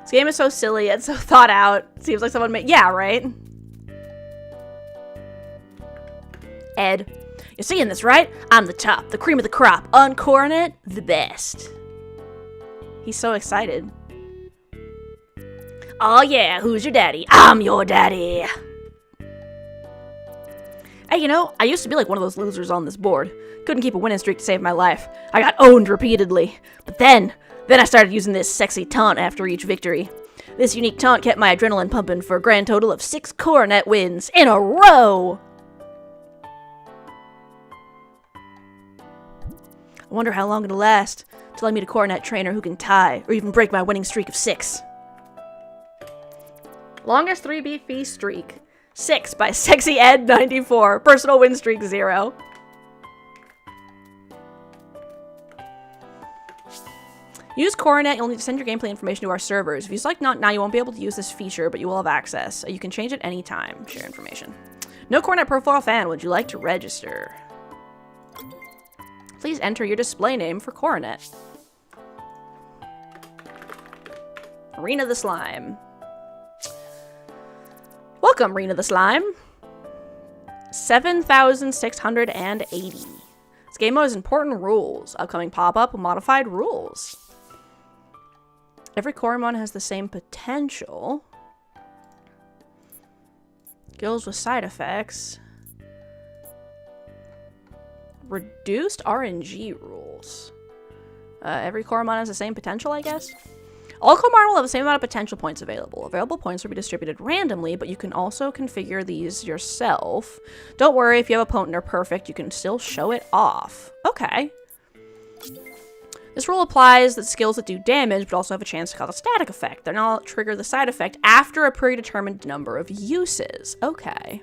A: This game is so silly and so thought out. Seems like someone made— yeah, right? Ed. You're seeing this, right? I'm the top, the cream of the crop. Uncoronet, the best. He's so excited. Oh yeah, who's your daddy? I'm your daddy. Hey, you know, I used to be like one of those losers on this board. Couldn't keep a winning streak to save my life. I got owned repeatedly. But then I started using this sexy taunt after each victory. This unique taunt kept my adrenaline pumping for a grand total of 6 Coronet wins in a row! I wonder how long it'll last till I meet a Coronet trainer who can tie or even break my winning streak of 6. Longest 3B streak. 6 by Sexy Ed 94. Personal win streak 0. Use Coronet, you'll need to send your gameplay information to our servers. If you select not now, you won't be able to use this feature, but you will have access. You can change it anytime. Share information. No Coronet profile fan, would you like to register? Please enter your display name for Coronet. Arena the Slime. Welcome, Arena the Slime. 7,680. This game mode has important rules. Upcoming pop-up, modified rules. Every Coromon has the same potential. Skills with side effects. Reduced RNG rules. Every Coromon has the same potential, I guess? All Coromon will have the same amount of potential points available. Available points will be distributed randomly, but you can also configure these yourself. Don't worry, if you have a potent or perfect, you can still show it off. Okay. This rule applies that skills that do damage, but also have a chance to cause a static effect. They'll not trigger the side effect after a predetermined number of uses. Okay.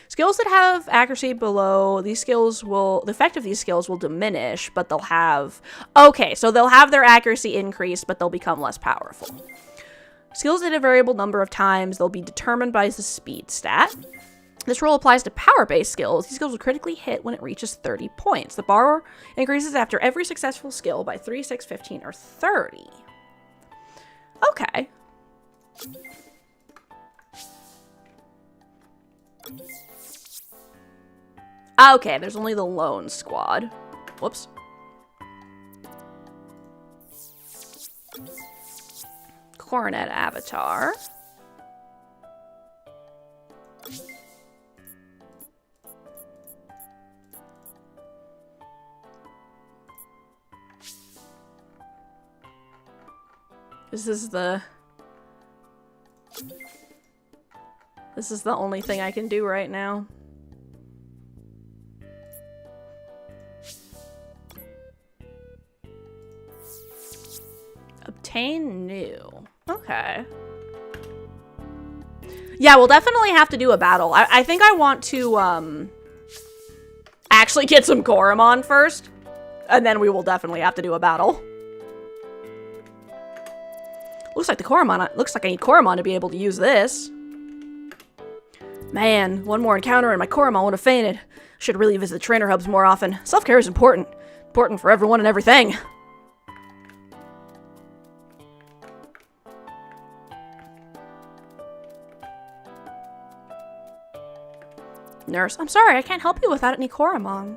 A: Skills that have accuracy below these skills will— the effect of these skills will diminish, but they'll have— okay, so they'll have their accuracy increase, but they'll become less powerful. Skills that a variable number of times, they'll be determined by the speed stat. This rule applies to power-based skills. These skills will critically hit when it reaches 30 points. The bar increases after every successful skill by 3, 6, 15, or 30. Okay. Okay, there's only the lone squad. Whoops. Coronet avatar. This is the only thing I can do right now. Obtain new. Okay. Yeah, we'll definitely have to do a battle. I think I want to actually get some Coromon first, and then we will definitely have to do a battle. Looks like I need Coromon to be able to use this. Man, one more encounter and my Coromon would have fainted. Should really visit the trainer hubs more often. Self-care is important. Important for everyone and everything. Nurse, I'm sorry, I can't help you without any Coromon.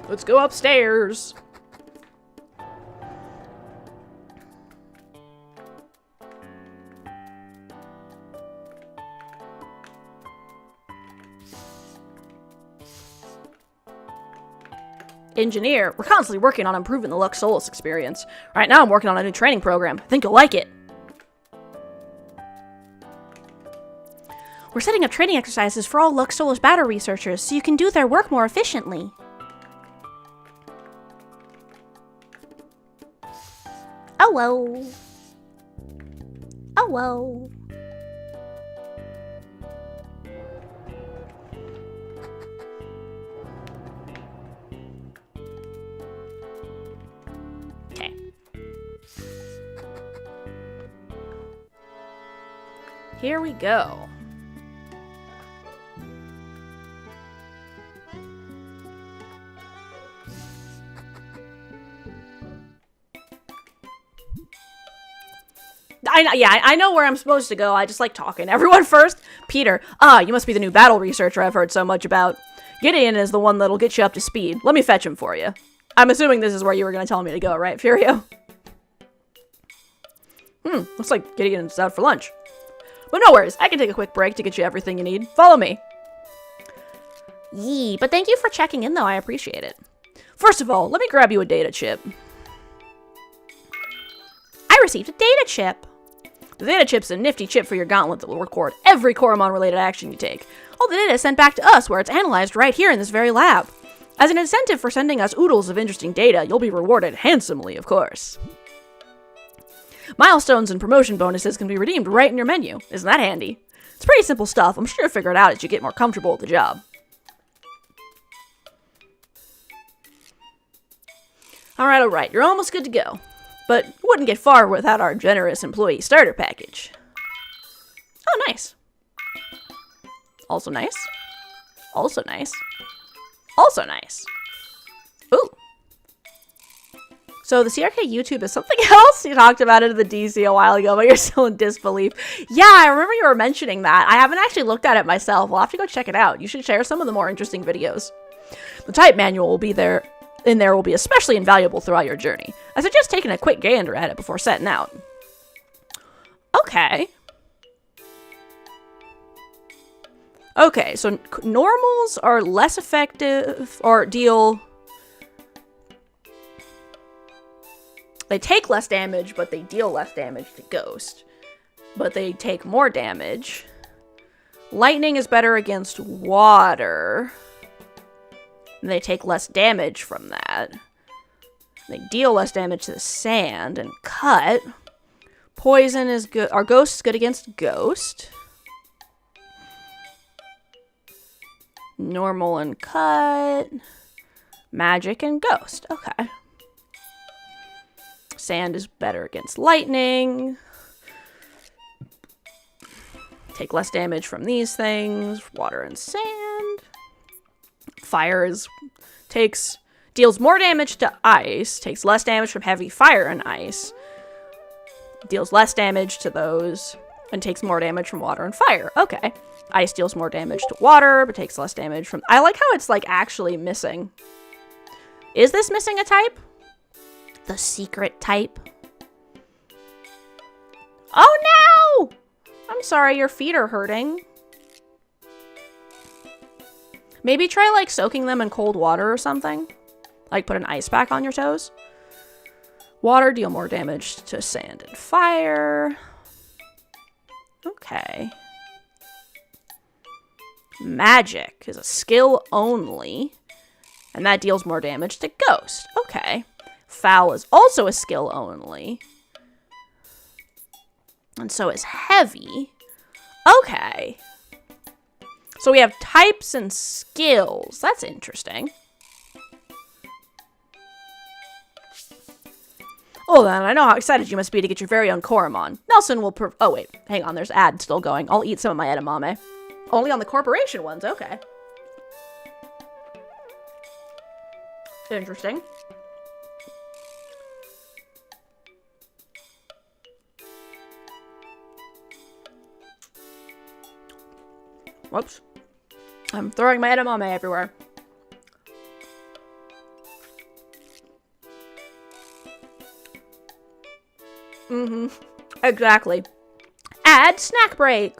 A: Let's go upstairs. Engineer, we're constantly working on improving the Lux Solus experience. Right now I'm working on a new training program. I think you'll like it. We're setting up training exercises for all Lux Solus battle researchers so you can do their work more efficiently. Oh, whoa. Oh, whoa. Okay. Here we go. I know where I'm supposed to go. I just like talking. Everyone first. Peter. You must be the new battle researcher I've heard so much about. Gideon is the one that'll get you up to speed. Let me fetch him for you. I'm assuming this is where you were going to tell me to go, right, Furio? Looks like Gideon's out for lunch. But no worries. I can take a quick break to get you everything you need. Follow me. Yee, but thank you for checking in, though. I appreciate it. First of all, let me grab you a data chip. I received a data chip. The data chip's a nifty chip for your gauntlet that will record every Coromon-related action you take. All the data is sent back to us, where it's analyzed right here in this very lab. As an incentive for sending us oodles of interesting data, you'll be rewarded handsomely, of course. Milestones and promotion bonuses can be redeemed right in your menu. Isn't that handy? It's pretty simple stuff. I'm sure you'll figure it out as you get more comfortable with the job. Alright. You're almost good to go. But you wouldn't get far without our generous employee starter package. Oh, nice. Also nice. Also nice. Also nice. Ooh. So the CRK YouTube is something else? You talked about it in the DC a while ago, but you're still in disbelief. Yeah, I remember you were mentioning that. I haven't actually looked at it myself. We'll have to go check it out. You should share some of the more interesting videos. The type manual will be there. In there will be especially invaluable throughout your journey. I suggest taking a quick gander at it before setting out. Okay. Okay, so normals are less effective or deal... They take less damage, but they deal less damage to Ghost. But they take more damage. Lightning is better against water. And they take less damage from that. They deal less damage to the sand and cut. Poison is good. Our Ghost is good against Ghost. Normal and cut. Magic and Ghost. Okay. Sand is better against lightning. Take less damage from these things. Water and sand. Fire deals more damage to ice, takes less damage from heavy fire and ice, deals less damage to those, and takes more damage from water and fire. Okay. Ice deals more damage to water, but takes less damage from... I like how it's, like, actually missing. Is this missing a type? The secret type. Oh, no! I'm sorry, your feet are hurting. Maybe try, like, soaking them in cold water or something. Like, put an ice pack on your toes. Water, deal more damage to sand and fire. Okay. Magic is a skill only. And that deals more damage to Ghost. Okay. Foul is also a skill only. And so is heavy. Okay. So we have types and skills. That's interesting. Oh, then I know how excited you must be to get your very own Coromon. Nelson will oh, wait. Hang on. There's ad still going. I'll eat some of my edamame. Only on the corporation ones. Okay. Interesting. Whoops. I'm throwing my edamame everywhere. Mm-hmm. Exactly. Add snack break.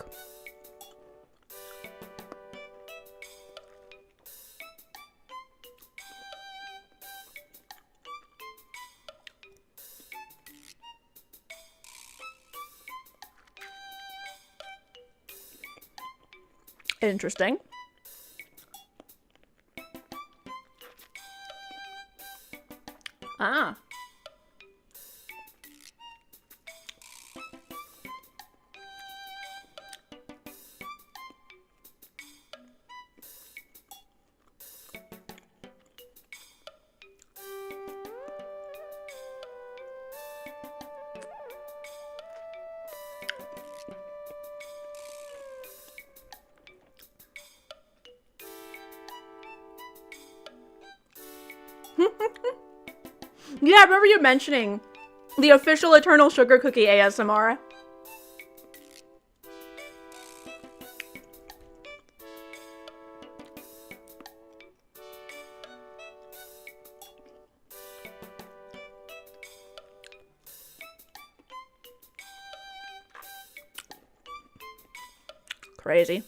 A: Interesting. Ah. Yeah, I remember you mentioning the official Eternal Sugar Cookie ASMR. Crazy.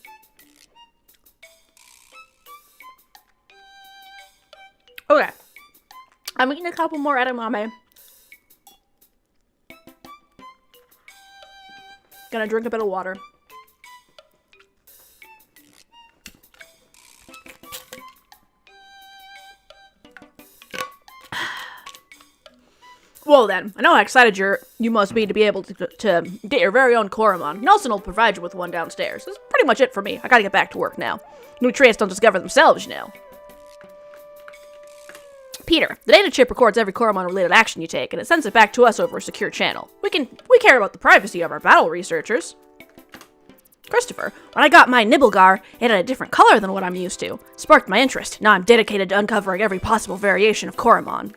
A: Okay. I'm eating a couple more edamame. Gonna drink a bit of water. Well then, I know how excited you must be to be able to get your very own Coromon. Nelson will provide you with one downstairs. That's pretty much it for me. I gotta get back to work now. New traits don't discover themselves, you know. Peter, the data chip records every Coromon-related action you take, and it sends it back to us over a secure channel. We care about the privacy of our battle researchers. Christopher, when I got my Nibblegar, it had a different color than what I'm used to. Sparked my interest. Now I'm dedicated to uncovering every possible variation of Coromon.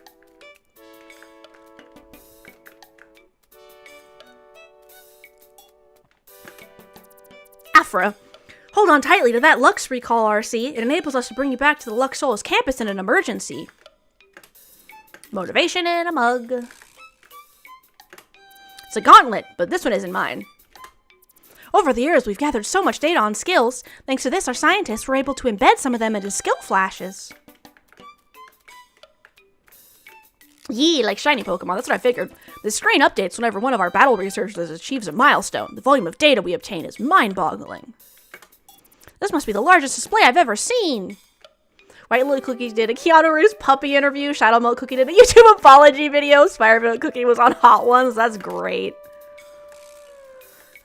A: Afra, hold on tightly to that Lux recall, RC. It enables us to bring you back to the Lux Solus campus in an emergency. Motivation in a mug. It's a gauntlet, but this one isn't mine. Over the years, we've gathered so much data on skills. Thanks to this, our scientists were able to embed some of them into skill flashes. Yee, like shiny Pokemon, that's what I figured. The screen updates whenever one of our battle researchers achieves a milestone. The volume of data we obtain is mind-boggling. This must be the largest display I've ever seen. White Lily Cookies did a Keanu Reeves puppy interview. Shadow Milk Cookie did a YouTube apology video. Spireville Cookie was on Hot Ones. That's great.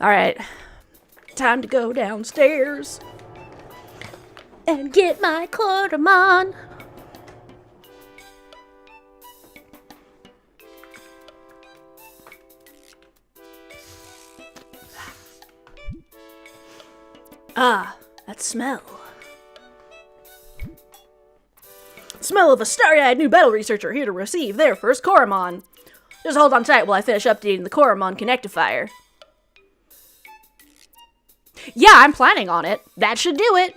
A: Alright. Time to go downstairs and get my Coromon. Ah, that smell. Smell of a starry-eyed new battle researcher here to receive their first Coromon. Just hold on tight while I finish updating the Coromon Connectifier. Yeah, I'm planning on it. That should do it.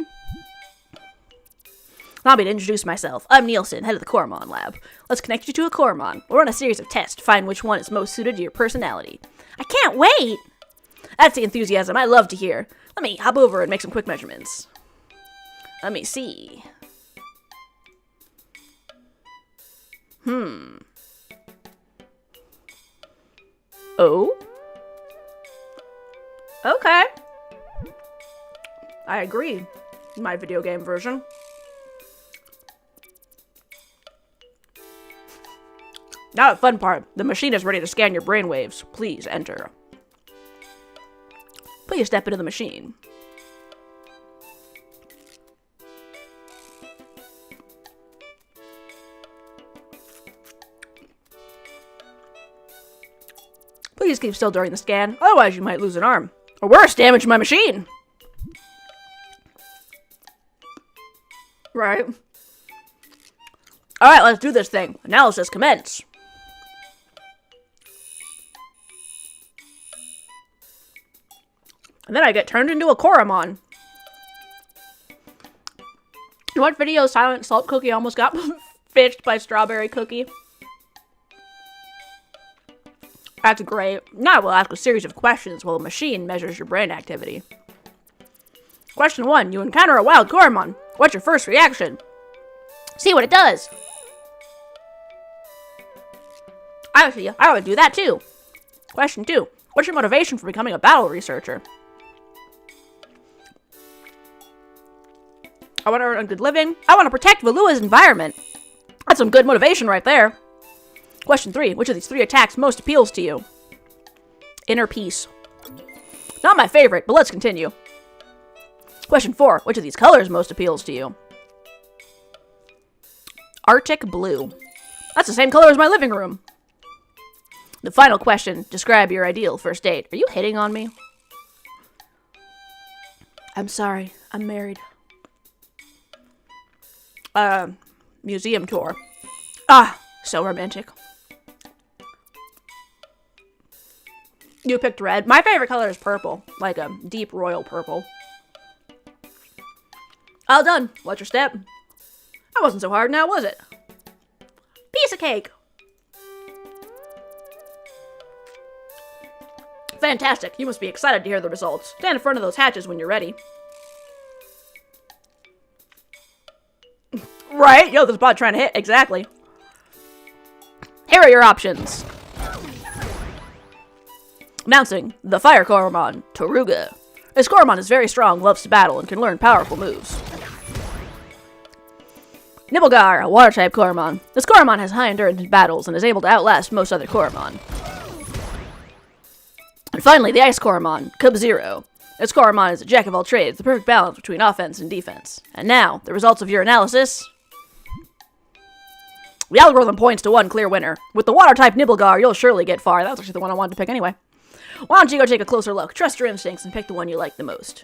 A: Allow me to introduce myself. I'm Nielsen, head of the Coromon lab. Let's connect you to a Coromon. We'll run a series of tests to find which one is most suited to your personality. I can't wait! That's the enthusiasm I love to hear. Let me hop over and make some quick measurements. Let me see. Oh? Okay. I agree. My video game version. Now the fun part. The machine is ready to scan your brainwaves. Please enter. Please step into the machine. Please keep still during the scan, otherwise you might lose an arm. Or worse, damage my machine! Right. Alright, let's do this thing. Analysis commence. And then I get turned into a Coromon. What video Silent Salt Cookie almost got fished by Strawberry Cookie? That's great. Now I will ask a series of questions while the machine measures your brain activity. Question 1. You encounter a wild Coromon. What's your first reaction? See what it does. I would do that too. Question 2. What's your motivation for becoming a battle researcher? I want to earn a good living. I want to protect Valua's environment. That's some good motivation right there. Question 3. Which of these 3 attacks most appeals to you? Inner peace. Not my favorite, but let's continue. Question 4. Which of these colors most appeals to you? Arctic blue. That's the same color as my living room. The final question. Describe your ideal first date. Are you hitting on me? I'm sorry. I'm married. Museum tour. Ah, so romantic. You picked red. My favorite color is purple. Like a deep royal purple. All done. What's your step? That wasn't so hard now, was it? Piece of cake. Fantastic. You must be excited to hear the results. Stand in front of those hatches when you're ready. Right? Yo, this bot trying to hit. Exactly. Here are your options. Announcing the Fire Coromon, Taruga. This Coromon is very strong, loves to battle, and can learn powerful moves. Nibelgar, a water-type Coromon. This Coromon has high endurance in battles and is able to outlast most other Coromon. And finally, the Ice Coromon, Cub-Zero. This Coromon is a jack of all trades, the perfect balance between offense and defense. And now, the results of your analysis. The algorithm points to one clear winner. With the water-type Nibelgar, you'll surely get far. That was actually the one I wanted to pick anyway. Why don't you go take a closer look? Trust your instincts and pick the one you like the most.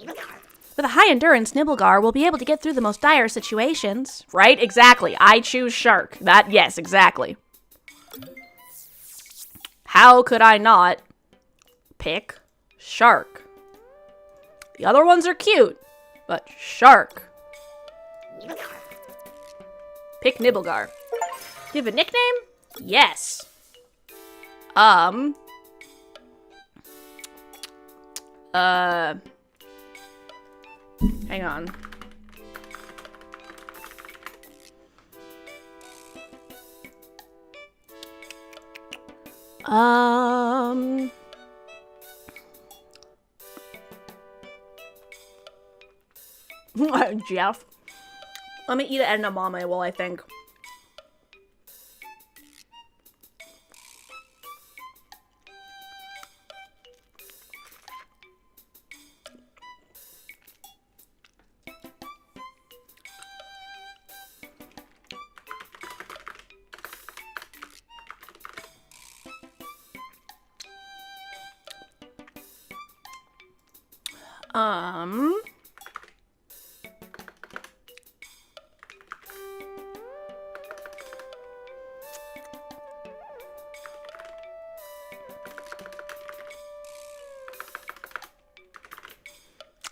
A: With a high endurance, Nibelgar will be able to get through the most dire situations. Right? Exactly. I choose Shark. Yes, exactly. How could I not pick Shark? The other ones are cute, but Shark. Pick Nibelgar. Do you have a nickname? Yes. Hang on. Jeff. Let me eat an edamame while I think.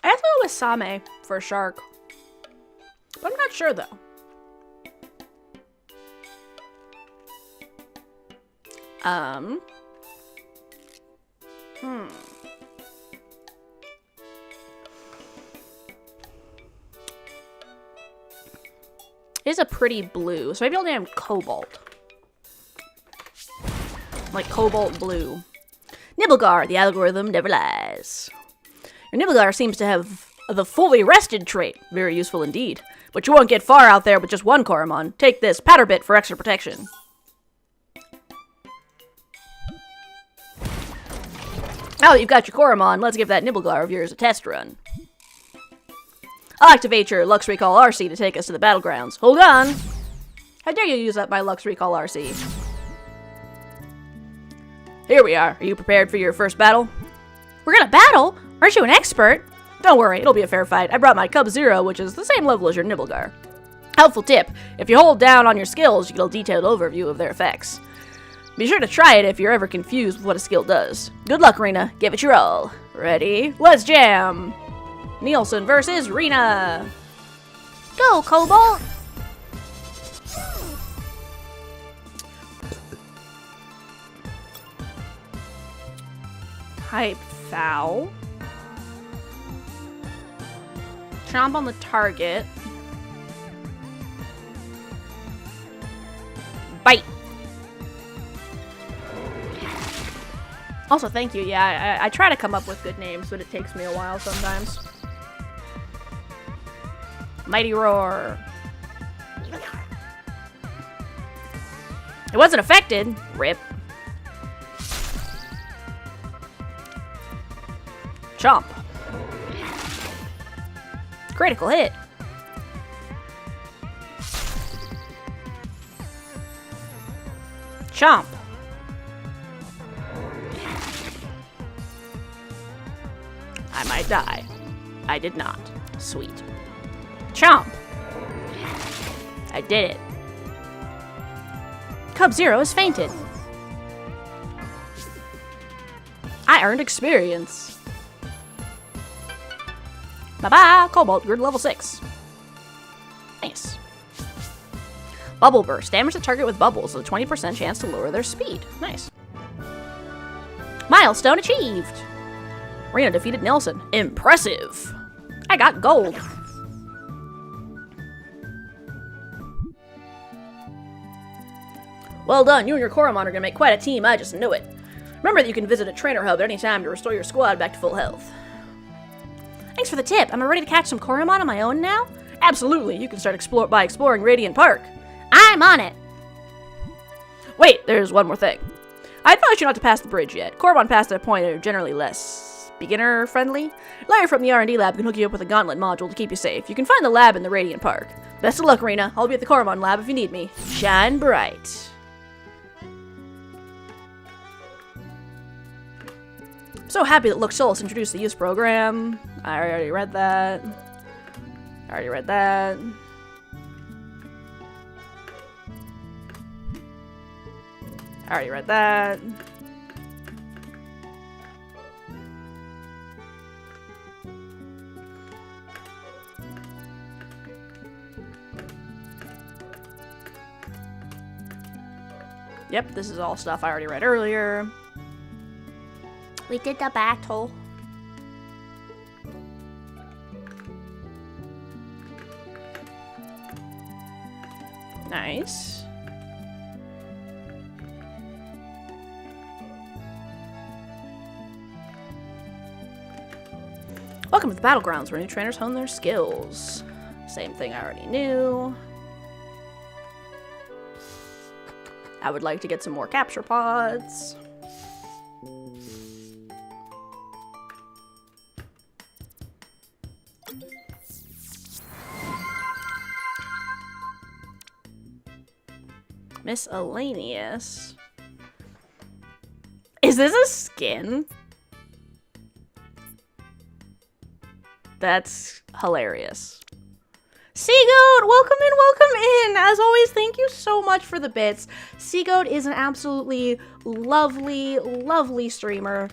A: I have to go with Same for Shark. But I'm not sure though. It is a pretty blue, so maybe I'll name him Cobalt. Like Cobalt Blue. Nibelgar, the algorithm never lies. Your Nibelgar seems to have the fully rested trait. Very useful indeed. But you won't get far out there with just one Coromon. Take this Patterbit for extra protection. Now that you've got your Coromon, let's give that Nibelgar of yours a test run. I'll activate your Lux Recall RC to take us to the battlegrounds. Hold on! How dare you use up my Lux Recall RC? Here we are. Are you prepared for your first battle? We're gonna battle? Aren't you an expert? Don't worry, it'll be a fair fight. I brought my Cub Zero, which is the same level as your Nibelgar. Helpful tip, if you hold down on your skills, you get a detailed overview of their effects. Be sure to try it if you're ever confused with what a skill does. Good luck, Rena. Give it your all. Ready? Let's jam! Nielsen versus Rena. Go, Cobalt! Type foul. Chomp on the target. Bite. Also, thank you. Yeah, I try to come up with good names, but it takes me a while sometimes. Mighty Roar. It wasn't affected. Rip. Chomp. Critical hit. Chomp. I might die. I did not. Sweet. Chomp. I did it. Cub Zero has fainted. I earned experience. Bye-bye, Cobalt, you're level 6. Nice. Bubble Burst. Damage the target with bubbles with a 20% chance to lower their speed. Nice. Milestone achieved. Rena defeated Nelson. Impressive. I got gold. Well done. You and your Coromon are going to make quite a team. I just knew it. Remember that you can visit a trainer hub at any time to restore your squad back to full health. Thanks for the tip. Am I ready to catch some Coromon on my own now? Absolutely. You can start exploring Radiant Park. I'm on it. Wait, there's one more thing. I advise you not to pass the bridge yet. Coromon past that point are generally less beginner-friendly. Larry from the R&D lab can hook you up with a gauntlet module to keep you safe. You can find the lab in the Radiant Park. Best of luck, Rena. I'll be at the Coromon lab if you need me. Shine bright. I'm so happy that Look Solus introduced the youth program. I already read that. I already read that. I already read that. Yep, this is all stuff I already read earlier. We did the battle. Nice. Welcome to the Battlegrounds, where new trainers hone their skills. Same thing I already knew. I would like to get some more capture pods. Miscellaneous. Is this a skin? That's hilarious. Seagoat, welcome in, welcome in. As always, thank you so much for the bits. Seagoat is an absolutely lovely, lovely streamer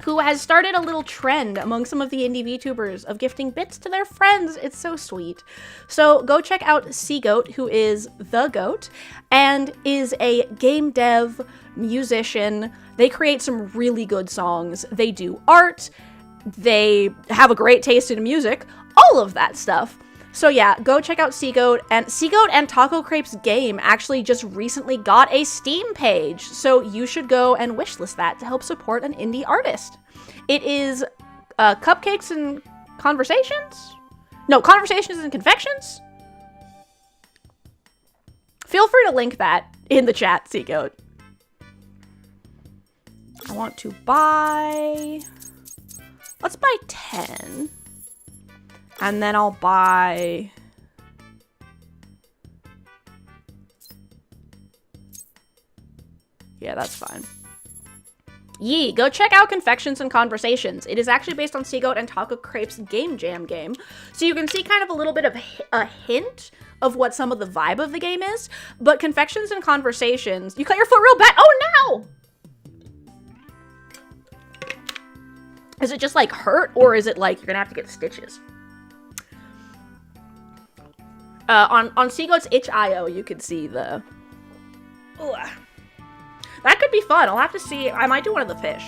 A: who has started a little trend among some of the indie VTubers of gifting bits to their friends. It's so sweet. So go check out Seagoat, who is the goat and is a game dev, musician. They create some really good songs. They do art. They have a great taste in music. All of that stuff. So yeah, go check out Seagoat, and Taco Crepes Game actually just recently got a Steam page, so you should go and wishlist that to help support an indie artist. It is Cupcakes and Conversations? No, Conversations and Confections? Feel free to link that in the chat, Seagoat. I want to buy... Let's buy 10. And then I'll buy... Yeah, that's fine. Yee, go check out Confections and Conversations. It is actually based on Seagoat and Taco Crepe's Game Jam game. So you can see kind of a little bit of a hint of what some of the vibe of the game is. But Confections and Conversations... You cut your foot real bad? Oh, no! Is it just, like, hurt? Or is it, like, you're gonna have to get stitches? On Seagoat's itch.io, you can see the... Ugh. That could be fun. I'll have to see. I might do one of the fish.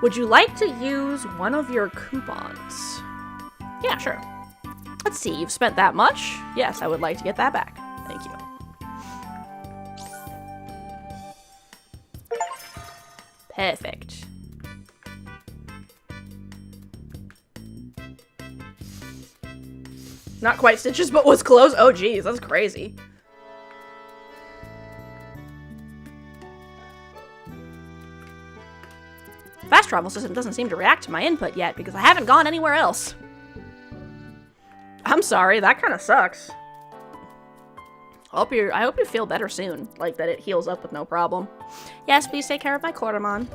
A: Would you like to use one of your coupons? Yeah, sure. Let's see. You've spent that much? Yes, I would like to get that back. Thank you. Perfect. Not quite stitches, but was close. Oh, geez. That's crazy. Fast travel system doesn't seem to react to my input yet because I haven't gone anywhere else. I'm sorry, that kind of sucks. I hope you feel better soon, like that it heals up with no problem. Yes, please take care of my Coromon.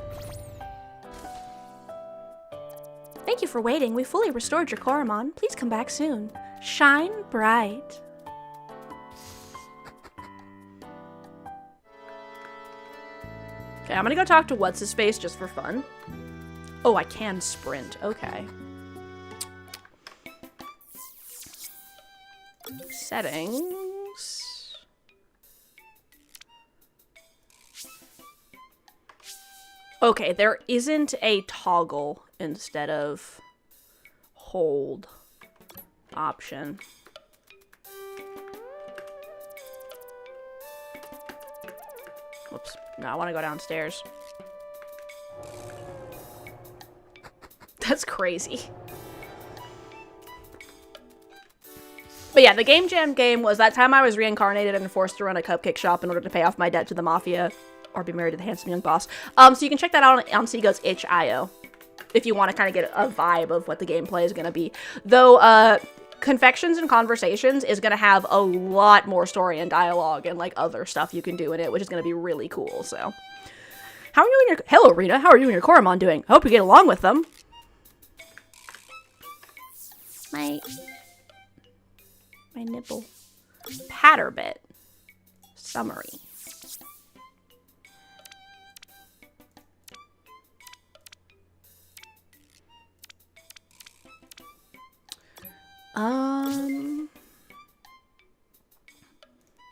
A: Thank you for waiting. We fully restored your Coromon. Please come back soon. Shine bright. Okay, I'm gonna go talk to What's-His-Face just for fun. Oh, I can sprint. Okay. Settings. Okay, there isn't a toggle instead of hold option. Whoops. No, I want to go downstairs. That's crazy. But yeah, the Game Jam game was that time I was reincarnated and forced to run a cupcake shop in order to pay off my debt to the mafia or be married to the handsome young boss. So you can check that out on Seagoat's itch.io if you want to kind of get a vibe of what the gameplay is going to be. Though, Confections and Conversations is going to have a lot more story and dialogue and, like, other stuff you can do in it, which is going to be really cool, so. How are you and your- Hello, Rita. How are you and your Coromon doing? I hope you get along with them. My nipple. Patterbit. Summary.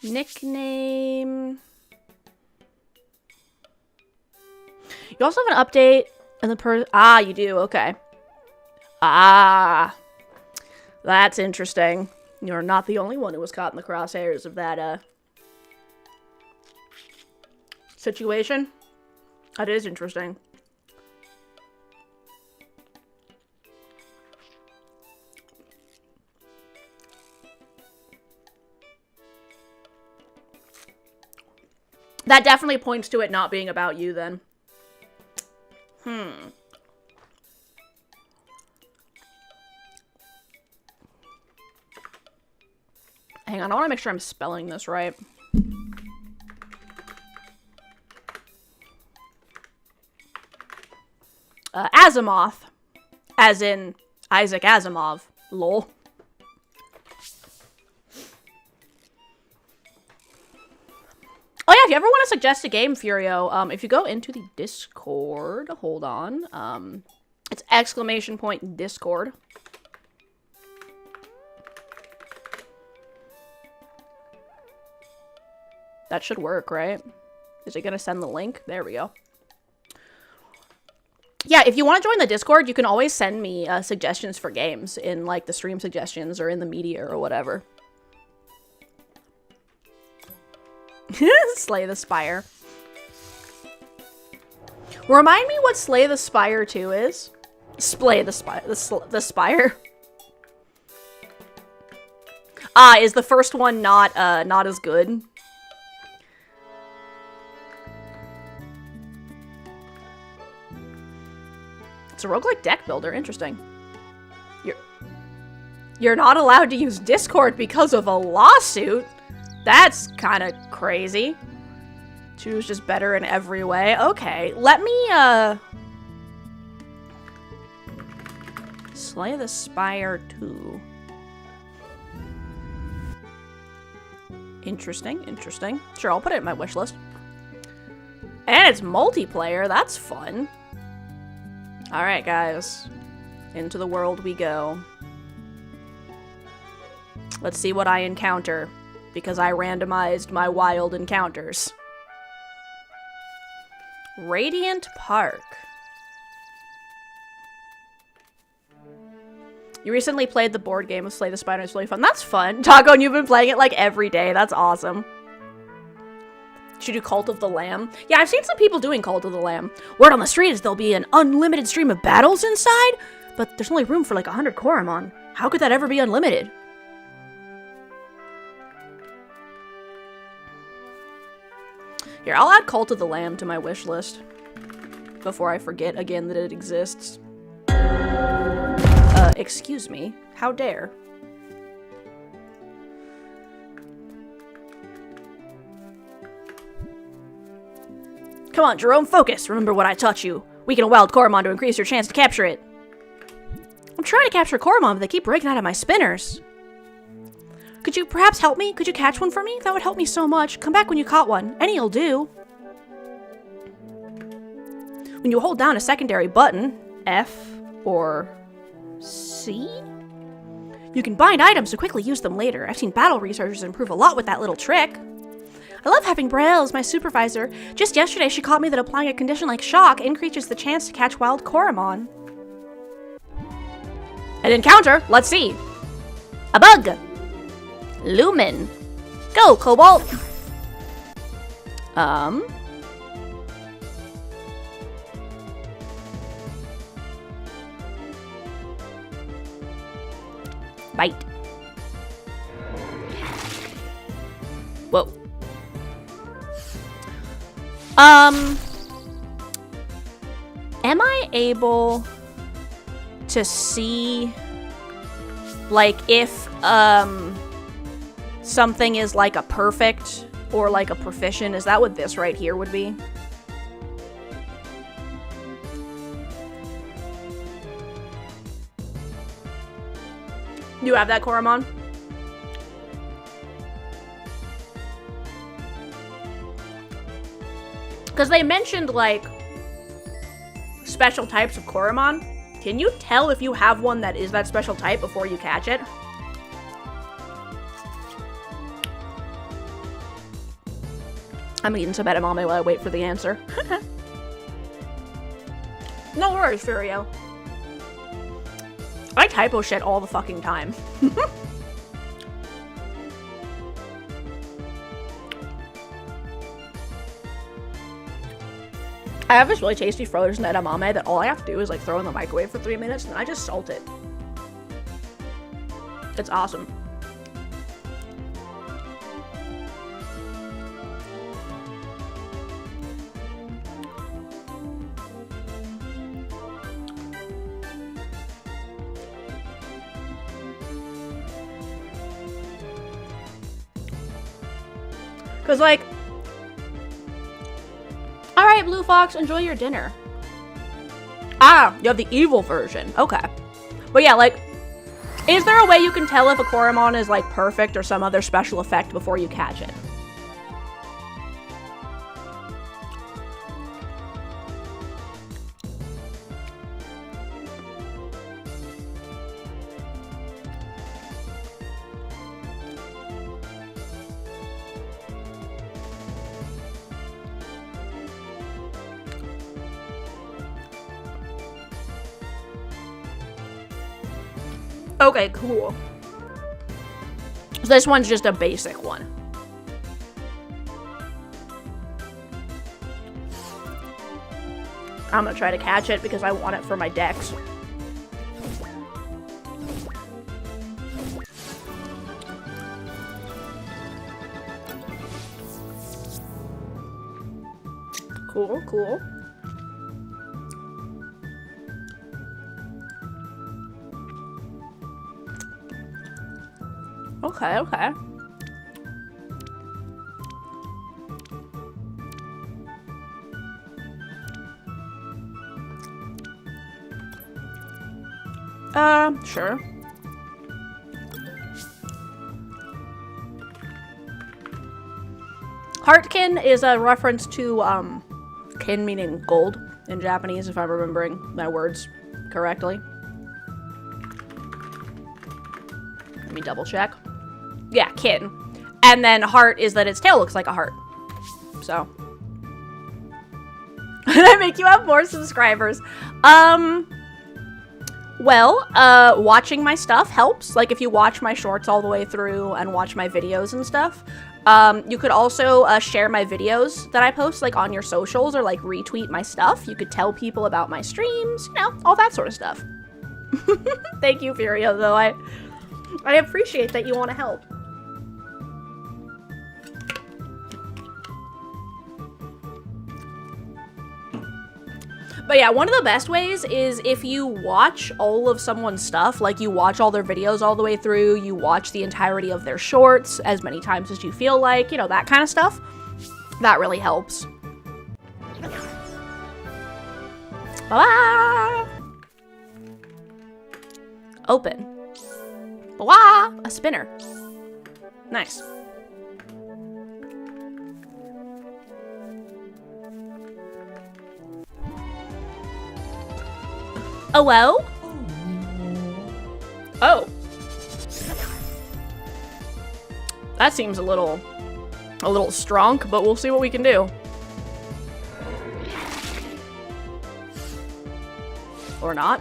A: Nickname. You also have an update in the you do, okay. That's interesting. You're not the only one who was caught in the crosshairs of that, situation. That is interesting. That definitely points to it not being about you, then. Hang on, I want to make sure I'm spelling this right. Asimov. As in Isaac Asimov. Lol. Oh yeah, if you ever want to suggest a game, Furio, if you go into the Discord, hold on, it's ! Discord. That should work, right? Is it gonna send the link? There we go. Yeah, if you want to join the Discord, you can always send me suggestions for games in, like, the stream suggestions or in the media or whatever. Slay the Spire. Remind me what Slay the Spire 2 is? Splay the Spire. The Spire. Is the first one not as good? It's a roguelike deck builder. Interesting. You're not allowed to use Discord because of a lawsuit? That's kind of crazy. She was just better in every way. Okay, let me, Slay the Spire 2. Interesting, interesting. Sure, I'll put it in my wish list. And it's multiplayer, that's fun. Alright, guys. Into the world we go. Let's see what I encounter, because I randomized my wild encounters. Radiant Park. You recently played the board game of Slay the Spire. It's really fun. That's fun. Taco, and you've been playing it like every day. That's awesome. Should do Cult of the Lamb. Yeah, I've seen some people doing Cult of the Lamb. Word on the street is there'll be an unlimited stream of battles inside, but there's only room for like 100 Coromon. How could that ever be unlimited? Here, I'll add Cult of the Lamb to my wish list before I forget again that it exists. Excuse me. How dare? Come on, Jerome, focus. Remember what I taught you. Weaken a wild Coromon to increase your chance to capture it. I'm trying to capture Coromon, but they keep breaking out of my spinners. Could you perhaps help me? Could you catch one for me? That would help me so much. Come back when you caught one. Any'll do. When you hold down a secondary button, F or C, you can bind items to quickly use them later. I've seen battle researchers improve a lot with that little trick. I love having Braille as my supervisor. Just yesterday, she taught me that applying a condition like shock increases the chance to catch wild Coromon. An encounter. Let's see. A bug. Lumen. Go, Cobalt. Bite. Whoa. Am I able to see, like, if, something is like a perfect or like a proficient? Is that what this right here would be? You have that, Coromon? Because they mentioned, like, special types of Coromon. Can you tell if you have one that is that special type before you catch it? I'm eating some edamame while I wait for the answer. No worries, Furio. I typo shit all the fucking time. I have this really tasty frozen edamame that all I have to do is like throw in the microwave for 3 minutes and then I just salt it. It's awesome. Cause like, alright, Blue Fox, enjoy your dinner. Ah, you have the evil version. Okay. But yeah, like, is there a way you can tell if a Coromon is like perfect or some other special effect before you catch it? Okay, cool. So this one's just a basic one. I'm gonna try to catch it because I want it for my decks. Cool, cool. Okay, okay. Sure. Heartkin is a reference to, kin meaning gold in Japanese, if I'm remembering my words correctly. Let me double check. Yeah, kin. And then heart is that its tail looks like a heart. So. Did I make you have more subscribers? Well, watching my stuff helps. Like, if you watch my shorts all the way through and watch my videos and stuff. You could also share my videos that I post, like, on your socials or, like, retweet my stuff. You could tell people about my streams, you know, all that sort of stuff. Thank you, Furio, though. I appreciate that you want to help. But yeah, one of the best ways is if you watch all of someone's stuff, like you watch all their videos all the way through, you watch the entirety of their shorts as many times as you feel like, you know, that kind of stuff. That really helps. Ba-ba! Open. Ba-ba! A spinner. Nice. Oh, well? Oh. That seems a little strong, but we'll see what we can do. Or not.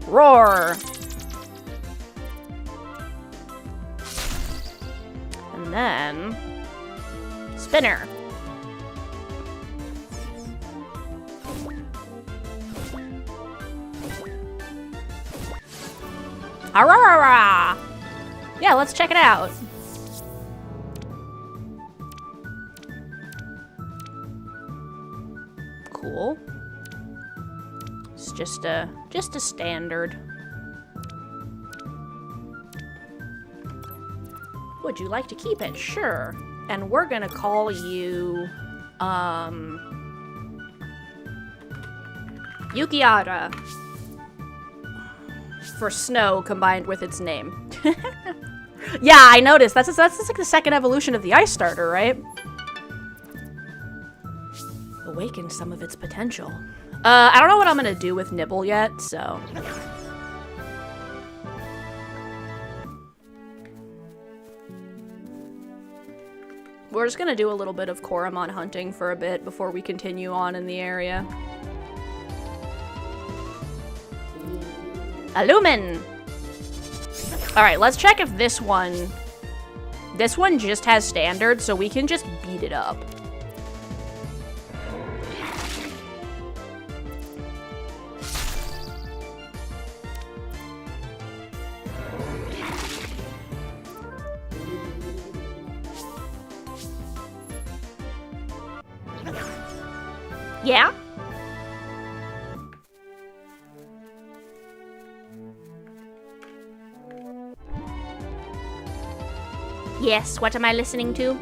A: Roar! And then... spinner. Arrarara! Yeah, let's check it out. Cool. It's just a standard. Would you like to keep it? Sure. And we're gonna call you, Yukiara. For snow combined with its name. Yeah, I noticed. That's like the second evolution of the ice starter, right? Awaken some of its potential. I don't know what I'm gonna do with Nibble yet, so... we're just gonna do a little bit of Coromon hunting for a bit before we continue on in the area. Illumin! Alright, let's check if this one... this one just has standard, so we can just beat it up. Yeah? Yes, what am I listening to?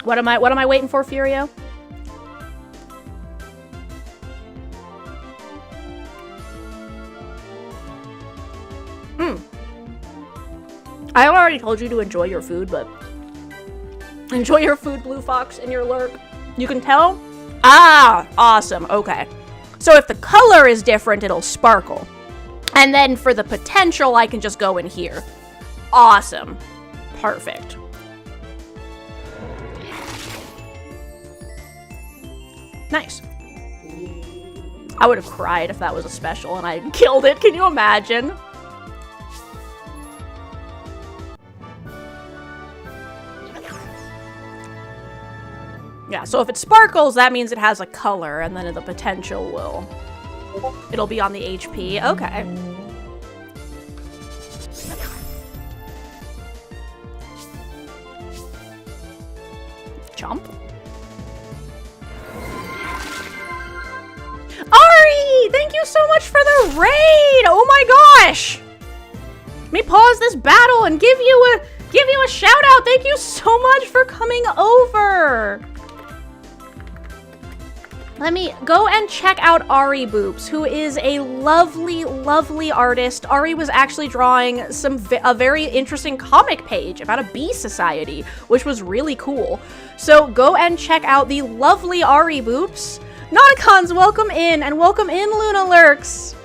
A: What am I waiting for, Furio? I already told you to enjoy your food, but enjoy your food, Blue Fox, and your lurk. You can tell? Ah, awesome. Okay. So if the color is different, it'll sparkle. And then for the potential, I can just go in here. Awesome. Perfect. Nice. I would have cried if that was a special and I killed it. Can you imagine? Yeah, so if it sparkles, that means it has a color, and then the potential will... it'll be on the HP. Okay. Chomp. Ari! Thank you so much for the raid! Oh my gosh! Let me pause this battle and give you a shout out. Thank you so much for coming over. Let me go and check out Ari Boops, who is a lovely, lovely artist. Ari was actually drawing a very interesting comic page about a bee society, which was really cool. So go and check out the lovely Ari Boops. Nauticons, welcome in, and welcome in, Luna Lurks.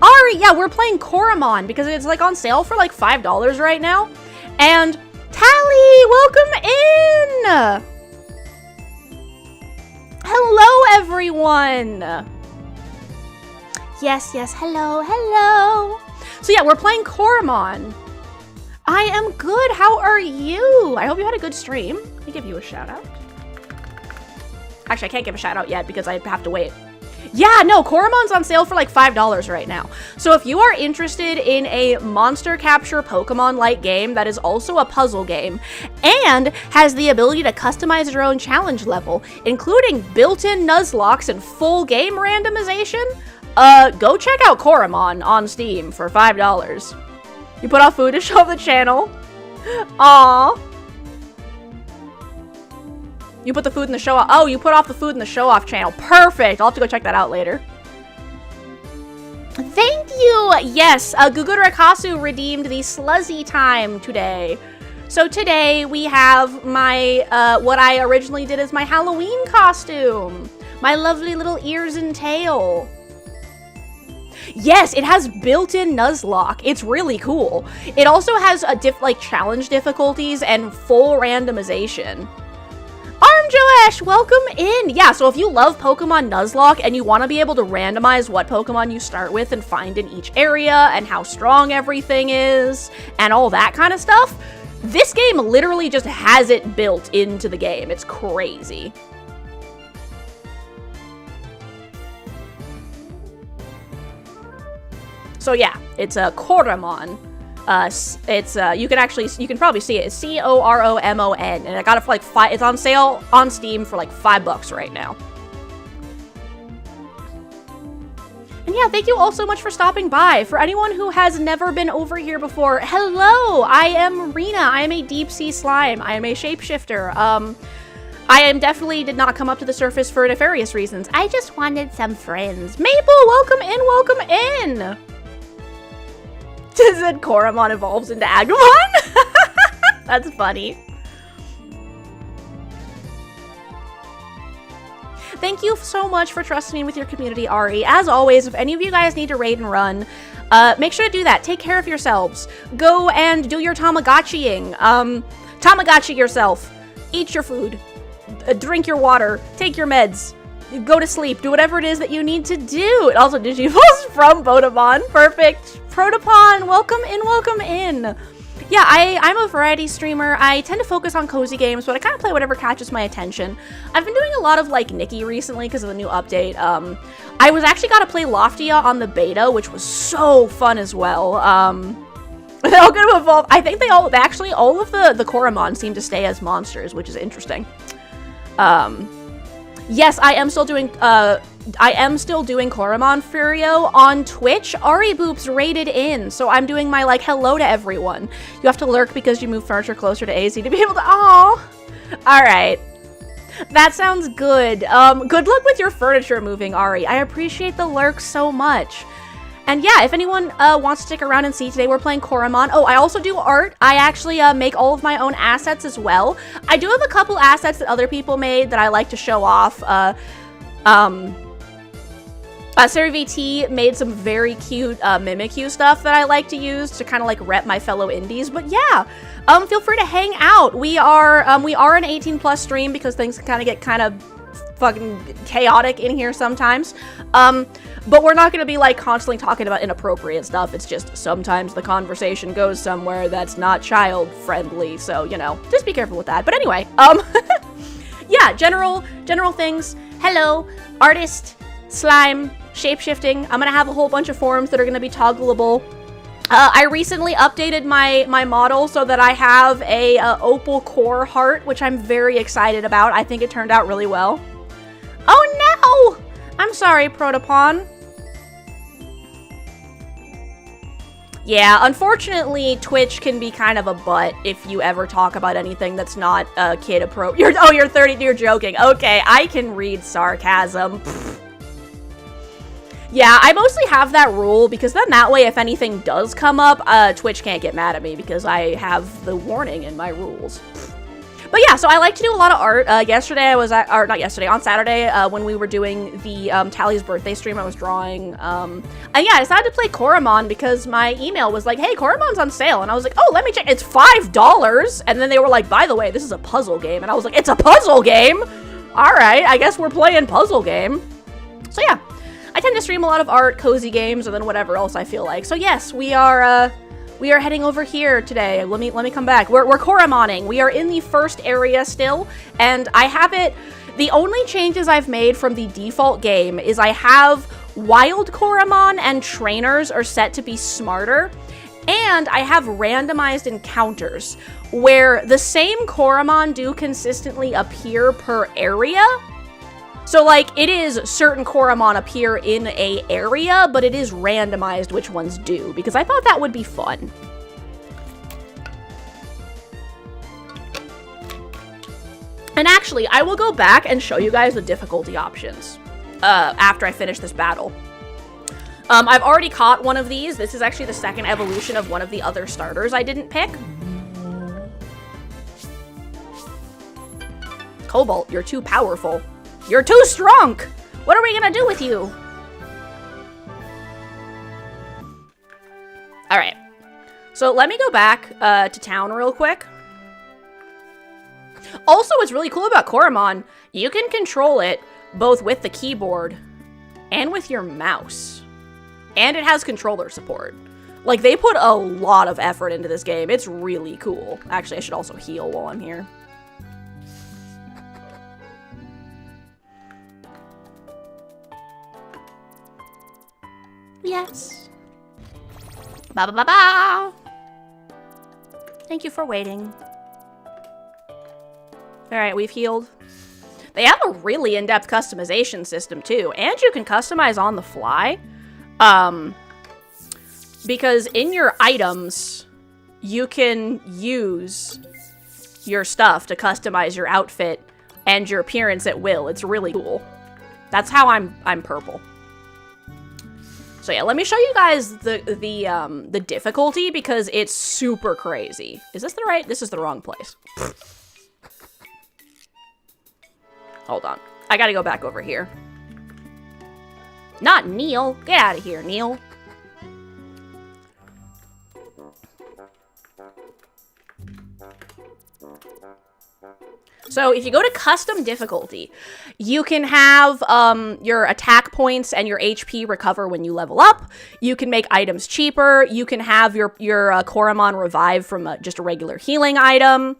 A: Ari, yeah, we're playing Coromon because it's like on sale for like $5 right now. And Tally, welcome in. Hello, everyone. Yes, hello. So yeah, we're playing Coromon. I am good. How are you? I hope you had a good stream. Let me give you a shout out. Actually, I can't give a shout out yet because I have to wait. Yeah, no, Coromon's on sale for like $5 right now. So if you are interested in a monster capture Pokemon-like game that is also a puzzle game and has the ability to customize your own challenge level, including built-in Nuzloks and full game randomization, go check out Coromon on Steam for $5. You put off food to show the channel. Aww. You put the food in the show off. Oh, you put off the food in the show off channel. Perfect. I'll have to go check that out later. Thank you. Yes, Gugura Kasu redeemed the Sluzzy time today. So today we have my, what I originally did as my Halloween costume. My lovely little ears and tail. Yes, it has built-in Nuzlocke. It's really cool. It also has a challenge difficulties and full randomization. Armjoash, welcome in! Yeah, so if you love Pokemon Nuzlocke and you want to be able to randomize what Pokemon you start with and find in each area and how strong everything is and all that kind of stuff, this game literally just has it built into the game. It's crazy. So yeah, it's a Coromon. You can probably see it. It's Coromon, and I got it for like it's on sale on Steam for like $5 right now. And yeah, thank you all so much for stopping by. For anyone who has never been over here before, hello, I am Rena. I am a deep sea slime. I am a shapeshifter. I definitely did not come up to the surface for nefarious reasons. I just wanted some friends. Maple, welcome in, welcome in. Said Coromon evolves into Agumon? That's funny. Thank you so much for trusting me with your community, Ari. As always, if any of you guys need to raid and run, make sure to do that. Take care of yourselves. Go and do your Tamagotchi-ing. Tamagotchi yourself. Eat your food. Drink your water. Take your meds. Go to sleep. Do whatever it is that you need to do. And also, Digivol's from Bodamon. Perfect. Protopon, welcome in, welcome in. Yeah, I'm a variety streamer. I tend to focus on cozy games, but I kind of play whatever catches my attention. I've been doing a lot of, like, Nikki recently because of the new update. I was actually got to play Loftia on the beta, which was so fun as well. They're all going to evolve. I think all of the Coromon seem to stay as monsters, which is interesting. Yes, I am still doing Coromon Furio on Twitch. Ari Boops raided in, so I'm doing my, like, hello to everyone. You have to lurk because you move furniture closer to AZ to be able to, aw. Alright. That sounds good. Good luck with your furniture moving, Ari. I appreciate the lurk so much. And yeah, if anyone wants to stick around and see, today we're playing Coromon. Oh, I also do art. I actually make all of my own assets as well. I do have a couple assets that other people made that I like to show off. Sarah VT made some very cute Mimikyu stuff that I like to use to kind of like rep my fellow indies. But yeah, feel free to hang out. We are an 18+ stream because things can kind of get kind of fucking chaotic in here sometimes. But we're not going to be like constantly talking about inappropriate stuff. It's just sometimes the conversation goes somewhere that's not child friendly. So, you know, just be careful with that. But anyway, yeah, general things. Hello, artist, slime, shapeshifting. I'm going to have a whole bunch of forms that are going to be toggleable. I recently updated my model so that I have a opal core heart, which I'm very excited about. I think it turned out really well. Oh no! I'm sorry, Protopon. Yeah, unfortunately, Twitch can be kind of a butt if you ever talk about anything that's not kid appropriate. You're 30, you're joking. Okay, I can read sarcasm. Pfft. Yeah, I mostly have that rule because then that way if anything does come up, Twitch can't get mad at me because I have the warning in my rules. But yeah, so I like to do a lot of art. Yesterday I was at, or not yesterday, on Saturday when we were doing the Tally's birthday stream, I was drawing. And yeah, I decided to play Coromon because my email was like, hey, Coromon's on sale. And I was like, oh, let me check. It's $5. And then they were like, by the way, this is a puzzle game. And I was like, it's a puzzle game? All right, I guess we're playing puzzle game. So yeah. I tend to stream a lot of art, cozy games, and then whatever else I feel like. So yes, we are heading over here today. Let me come back. We're Coromoning. We are in the first area still, and I have it. The only changes I've made from the default game is I have wild Coromon and trainers are set to be smarter, and I have randomized encounters where the same Coromon do consistently appear per area. So, like, it is certain Coromon appear in a area, but it is randomized which ones do, because I thought that would be fun. And actually, I will go back and show you guys the difficulty options after I finish this battle. I've already caught one of these. This is actually the second evolution of one of the other starters I didn't pick. Cobalt, you're too powerful. You're too strong! What are we gonna do with you? Alright. So let me go back to town real quick. Also, what's really cool about Coromon, you can control it both with the keyboard and with your mouse. And it has controller support. Like, they put a lot of effort into this game. It's really cool. Actually, I should also heal while I'm here. Yes. Ba ba ba ba. Thank you for waiting. Alright, we've healed. They have a really in-depth customization system too, and you can customize on the fly. Because in your items, you can use your stuff to customize your outfit and your appearance at will. It's really cool. That's how I'm purple. So yeah, let me show you guys the difficulty because it's super crazy. Is this the right? This is the wrong place. Hold on. I gotta go back over here. Not Neil. Get out of here, Neil. So if you go to custom difficulty, you can have your attack points and your HP recover when you level up. You can make items cheaper. You can have your Coromon revive from just a regular healing item.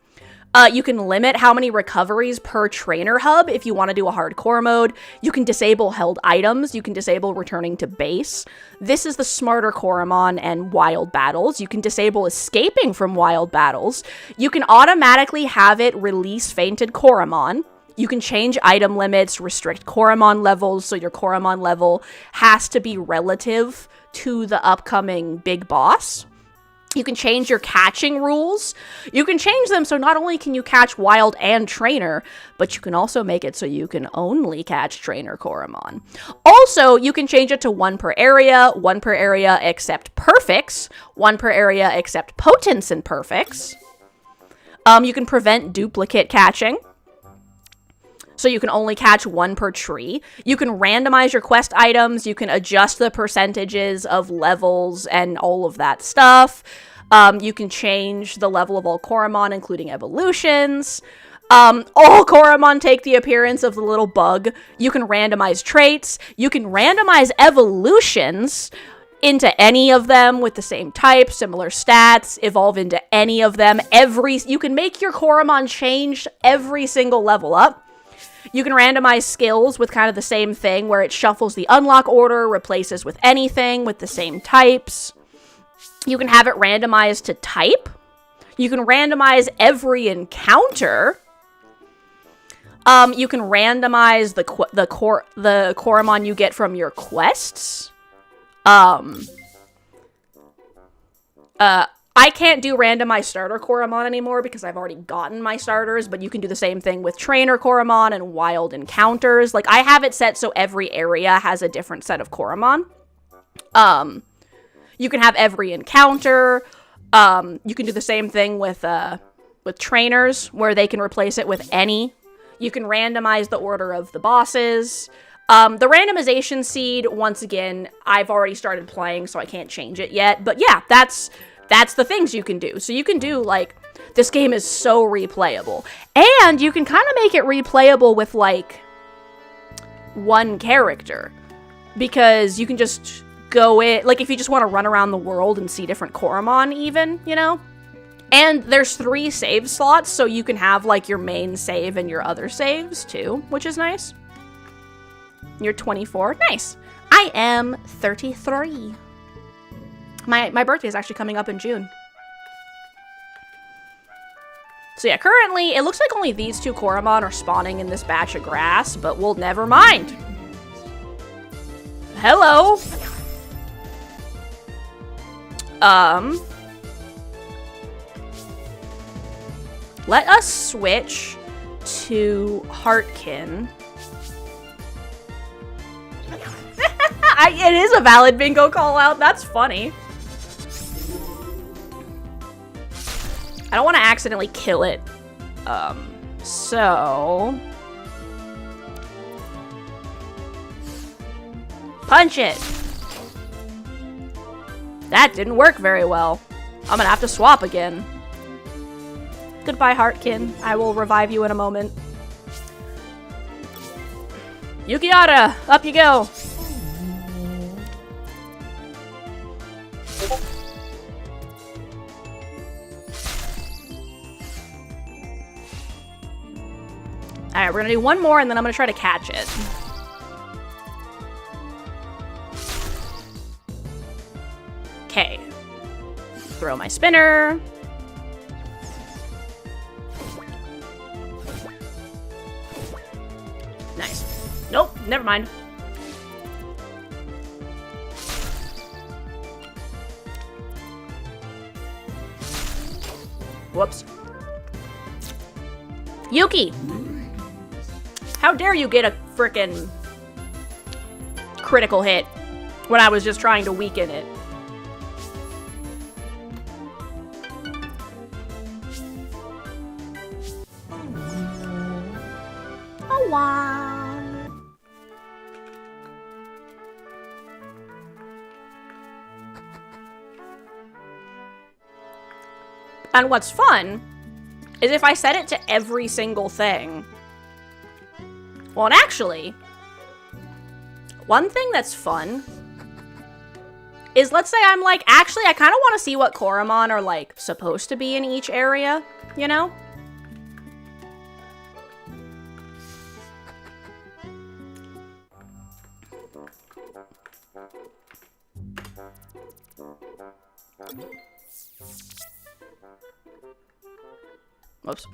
A: You can limit how many recoveries per trainer hub if you want to do a hardcore mode. You can disable held items. You can disable returning to base. This is the smarter Coromon and wild battles. You can disable escaping from wild battles. You can automatically have it release fainted Coromon. You can change item limits, restrict Coromon levels, so your Coromon level has to be relative to the upcoming big boss. You can change your catching rules. You can change them so not only can you catch wild and trainer, but you can also make it so you can only catch trainer Coromon. Also, you can change it to 1 per area except perfects, 1 per area except potents and perfects. You can prevent duplicate catching. So you can only catch 1 per tree. You can randomize your quest items. You can adjust the percentages of levels and all of that stuff. You can change the level of all Coromon, including evolutions. All Coromon take the appearance of the little bug. You can randomize traits. You can randomize evolutions into any of them with the same type, similar stats, evolve into any of them. You can make your Coromon change every single level up. You can randomize skills with kind of the same thing, where it shuffles the unlock order, replaces with anything with the same types. You can have it randomized to type. You can randomize every encounter. You can randomize the Coromon you get from your quests. I can't do randomized starter Coromon anymore because I've already gotten my starters, but you can do the same thing with trainer Coromon and wild encounters. Like, I have it set so every area has a different set of Coromon. You can have every encounter. You can do the same thing with trainers, where they can replace it with any. You can randomize the order of the bosses. The randomization seed, once again, I've already started playing, so I can't change it yet. But yeah, that's the things you can do. So you can do, like, this game is so replayable. And you can kind of make it replayable with, like, one character. Because you can just go in, like, if you just want to run around the world and see different Coromon even, you know? And there's 3 save slots, so you can have, like, your main save and your other saves, too, which is nice. You're 24. Nice. I am 33. My birthday is actually coming up in June. So yeah, currently, it looks like only these 2 Coromon are spawning in this batch of grass, but we'll never mind. Hello. Let us switch to Heartkin. It is a valid bingo call out. That's funny. I don't want to accidentally kill it. So... punch it! That didn't work very well. I'm gonna have to swap again. Goodbye, Heartkin. I will revive you in a moment. Yukiata! Up you go! Alright, we're gonna do one more and then I'm gonna try to catch it. Okay. Throw my spinner. Nice. Nope, never mind. Whoops. Yuki! How dare you get a frickin' critical hit when I was just trying to weaken it? Oh, wow. And what's fun is if I set it to every single thing. Well, and actually, one thing that's fun is, let's say I'm like, actually, I kind of want to see what Coromon are, like, supposed to be in each area, you know? Whoops.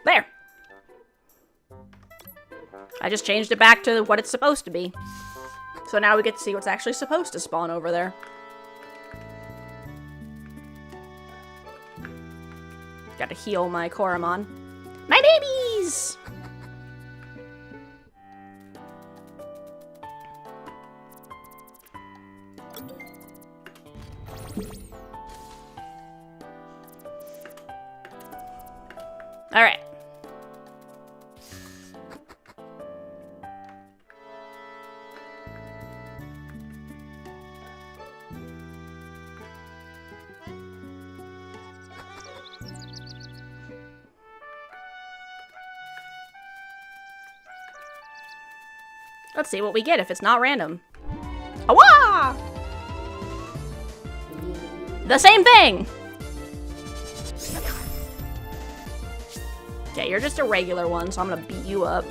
A: There. I just changed it back to what it's supposed to be. So now we get to see what's actually supposed to spawn over there. Gotta heal my Coromon. My babies! Alright. Let's see what we get if it's not random. Awa! The same thing! Okay, you're just a regular one, so I'm gonna beat you up.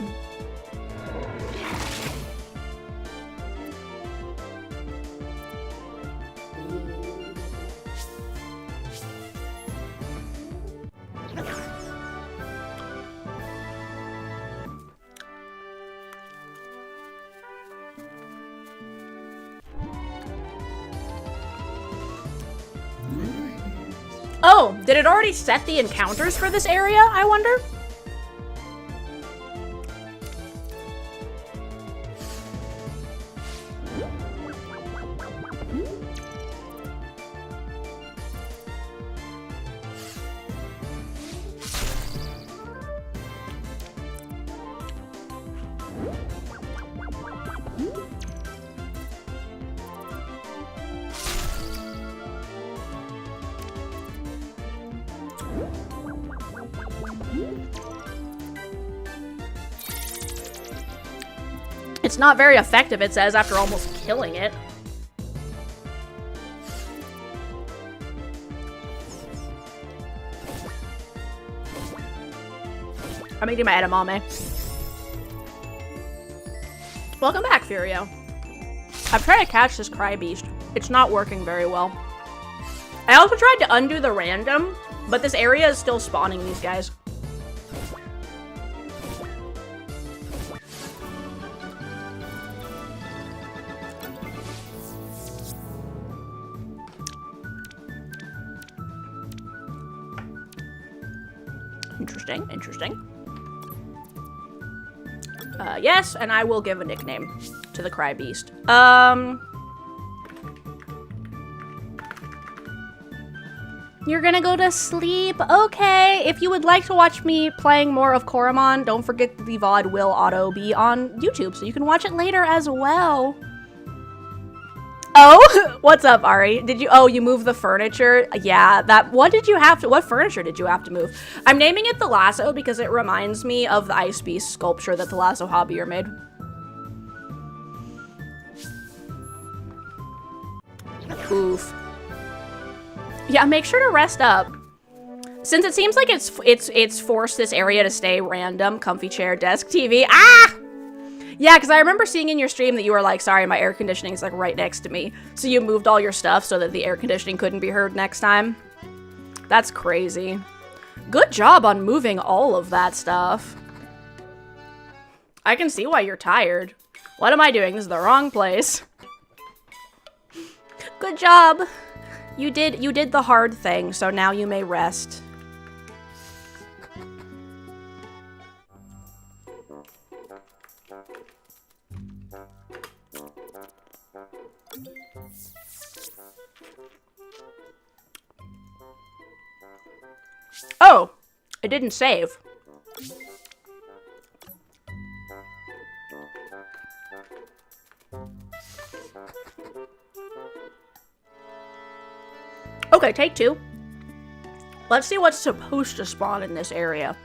A: Oh, did it already set the encounters for this area, I wonder? It's not very effective, it says, after almost killing it. I'm eating my edamame. Welcome back, Furio. I'm trying to catch this cry beast. It's not working very well. I also tried to undo the random, but this area is still spawning these guys. Interesting, interesting. Yes, and I will give a nickname to the cry beast. You're gonna go to sleep? Okay. If you would like to watch me playing more of Coromon, don't forget the VOD will auto be on YouTube, so you can watch it later as well. Oh, what's up, Ari? You moved the furniture? Yeah, what furniture did you have to move? I'm naming it the lasso because it reminds me of the Ice Beast sculpture that the Lasso Hobbyer made. Oof. Yeah, make sure to rest up. Since it seems like it's forced this area to stay random, comfy chair, desk, TV. Ah! Yeah, because I remember seeing in your stream that you were like, sorry, my air conditioning is like right next to me. So you moved all your stuff so that the air conditioning couldn't be heard next time. That's crazy. Good job on moving all of that stuff. I can see why you're tired. What am I doing? This is the wrong place. Good job. You did the hard thing, so now you may rest. Oh, it didn't save. Okay, take two. Let's see what's supposed to spawn in this area.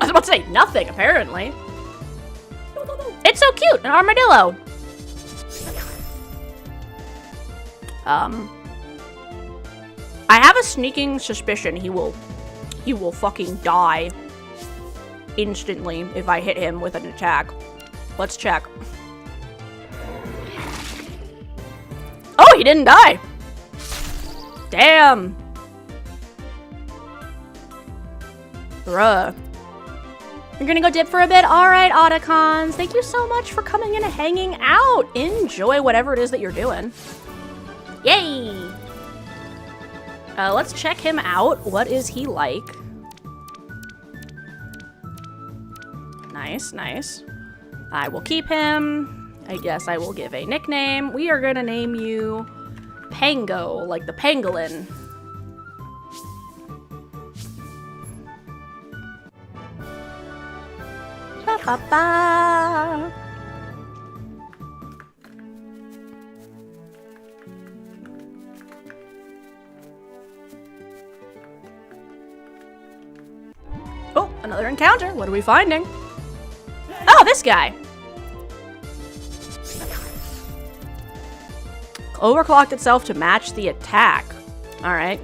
A: I was about to say nothing, apparently. It's so cute, an armadillo. I have a sneaking suspicion he will fucking die instantly if I hit him with an attack. Let's check. Oh, he didn't die. Damn. Bruh. You're gonna go dip for a bit? Alright, Otacons. Thank you so much for coming in and hanging out. Enjoy whatever it is that you're doing. Yay! Let's check him out. What is he like? Nice, nice. I will keep him. I guess I will give a nickname. We are gonna name you Pango, like the pangolin. Ba-ba-ba. Oh, another encounter. What are we finding? Oh, this guy. Overclocked itself to match the attack. All right.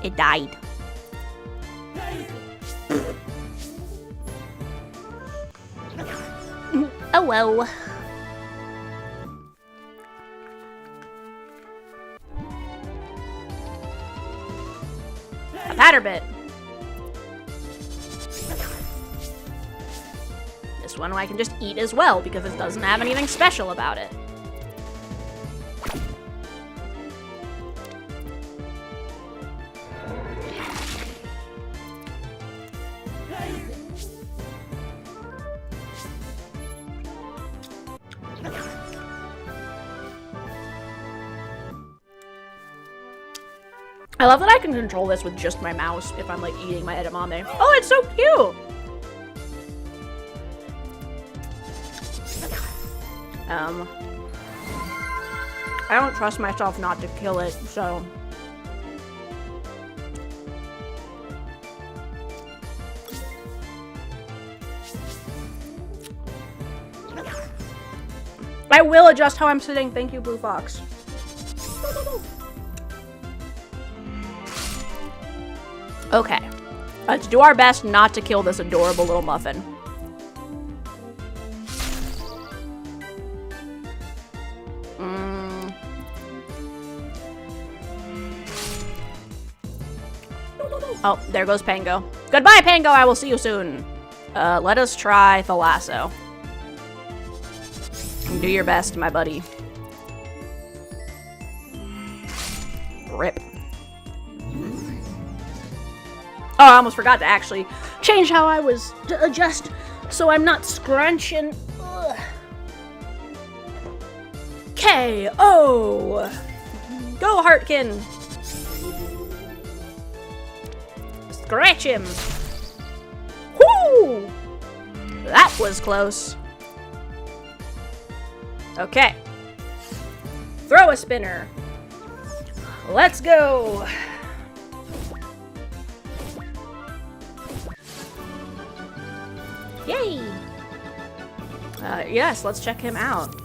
A: It died. Oh well. A Patterbit. This one I can just eat as well because it doesn't have anything special about it. I love that I can control this with just my mouse if I'm like eating my edamame. Oh, it's so cute! I don't trust myself not to kill it, so. I will adjust how I'm sitting. Thank you, Blue Fox. Okay. Let's do our best not to kill this adorable little muffin. Oh, there goes Pango. Goodbye, Pango. I will see you soon. Let us try the lasso. Do your best, my buddy. Rip. Oh, I almost forgot to actually change how I was to adjust so I'm not scrunching. Ugh. K.O. Go, Heartkin. Scratch him. Whoo! That was close. Okay. Throw a spinner. Let's go. Yay! Yes, let's check him out.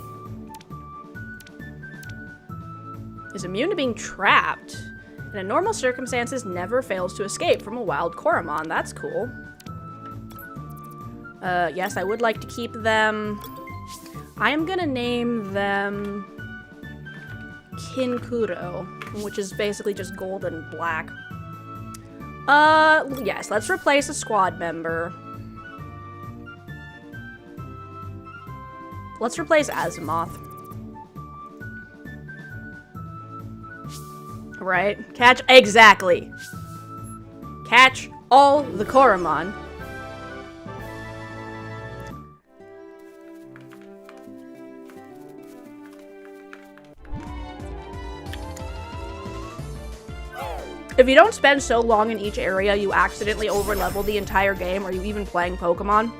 A: Is immune to being trapped. And in normal circumstances, never fails to escape from a wild Coromon. That's cool. Yes, I would like to keep them. I am gonna name them Kinkuro, which is basically just gold and black. Yes, let's replace a squad member. Let's replace Azimuth. Right? Catch, exactly. Catch all the Coromon. If you don't spend so long in each area, you accidentally overlevel the entire game. Are you even playing Pokemon?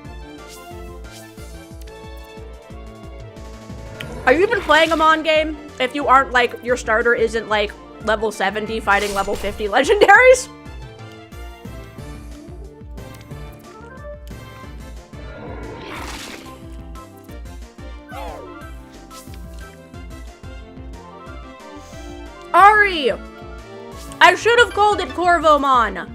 A: Are you even playing a Mon game? If you aren't, like, your starter isn't, like, level 70 fighting level 50 legendaries? Ari! I should have called it Coromon.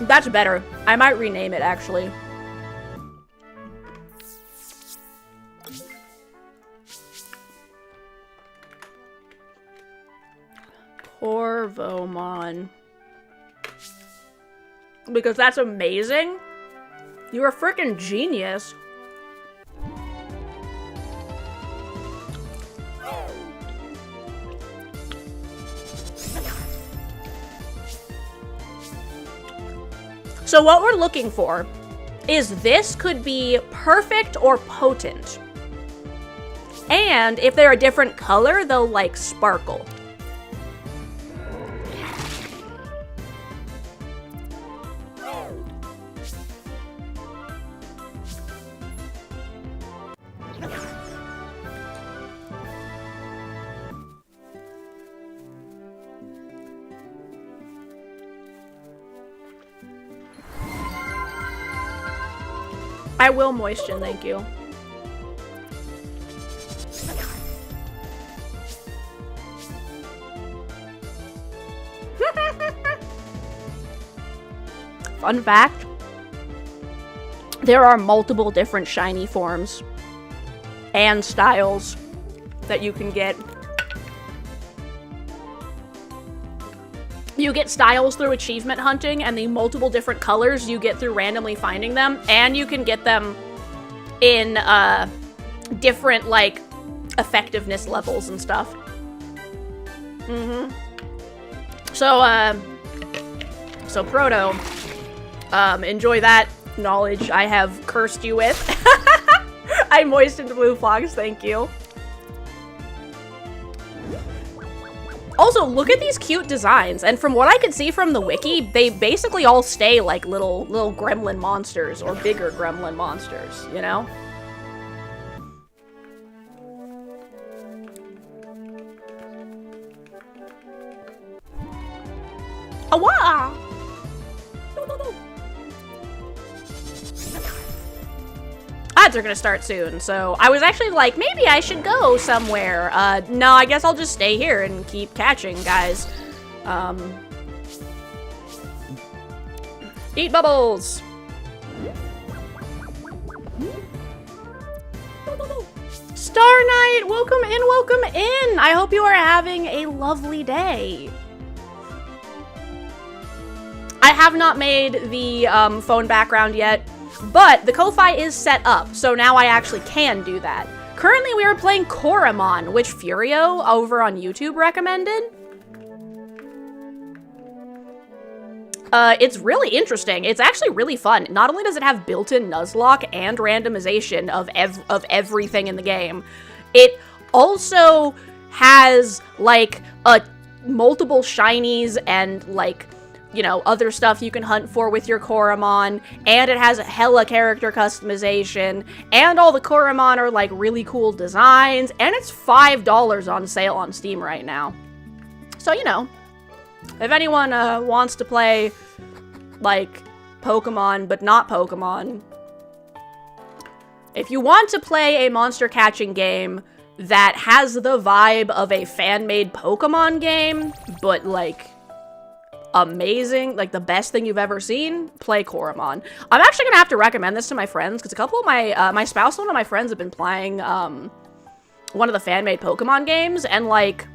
A: That's better. I might rename it, actually. Coromon. Because that's amazing. You're a freaking genius. So what we're looking for is this could be perfect or potent. And if they're a different color, they'll like sparkle. I will moisten, thank you. Fun fact, there are multiple different shiny forms and styles that you can get. You get styles through achievement hunting, and the multiple different colors you get through randomly finding them, and you can get them in different, like, effectiveness levels and stuff. So Proto, enjoy that knowledge I have cursed you with. I moistened Blue Fox, thank you. Also, look at these cute designs, and from what I can see from the wiki, they basically all stay like little gremlin monsters, or bigger gremlin monsters, you know? Awa! Ads are gonna start soon, so I was actually like, maybe I should go somewhere. No, I guess I'll just stay here and keep catching, guys. Eat bubbles! Star Knight, welcome in, welcome in! I hope you are having a lovely day. I have not made the phone background yet, but the Ko-Fi is set up, so now I actually can do that. Currently, we are playing Coromon, which Furio over on YouTube recommended. It's really interesting. It's actually really fun. Not only does it have built-in Nuzlok and randomization of everything in the game, it also has, like, multiple shinies and, like, you know, other stuff you can hunt for with your Coromon, and it has hella character customization, and all the Coromon are, like, really cool designs, and it's $5 on sale on Steam right now. So, you know, if anyone wants to play, like, Pokemon, but not Pokemon, if you want to play a monster catching game that has the vibe of a fan-made Pokemon game, but, like, amazing, like the best thing you've ever seen, play Coromon. I'm actually gonna have to recommend this to my friends, because a couple of my spouse and one of my friends have been playing one of the fan-made Pokemon games, and like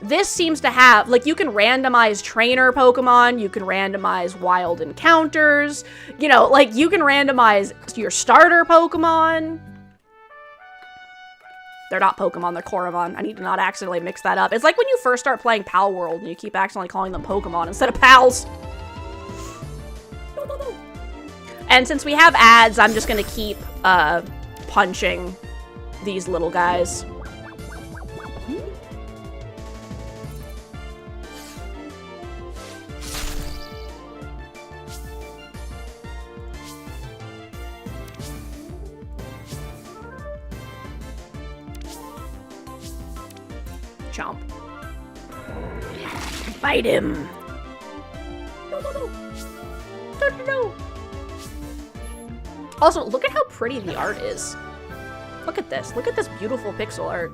A: this seems to have, like, you can randomize trainer Pokemon, you can randomize wild encounters, you know, like you can randomize your starter Pokemon. They're not Pokemon, they're Coromon. I need to not accidentally mix that up. It's like when you first start playing Pal World and you keep accidentally calling them Pokemon instead of pals. And since we have ads, I'm just gonna keep punching these little guys. Chomp. Bite him. No. Also, look at how pretty the art is. Look at this. Look at this beautiful pixel art.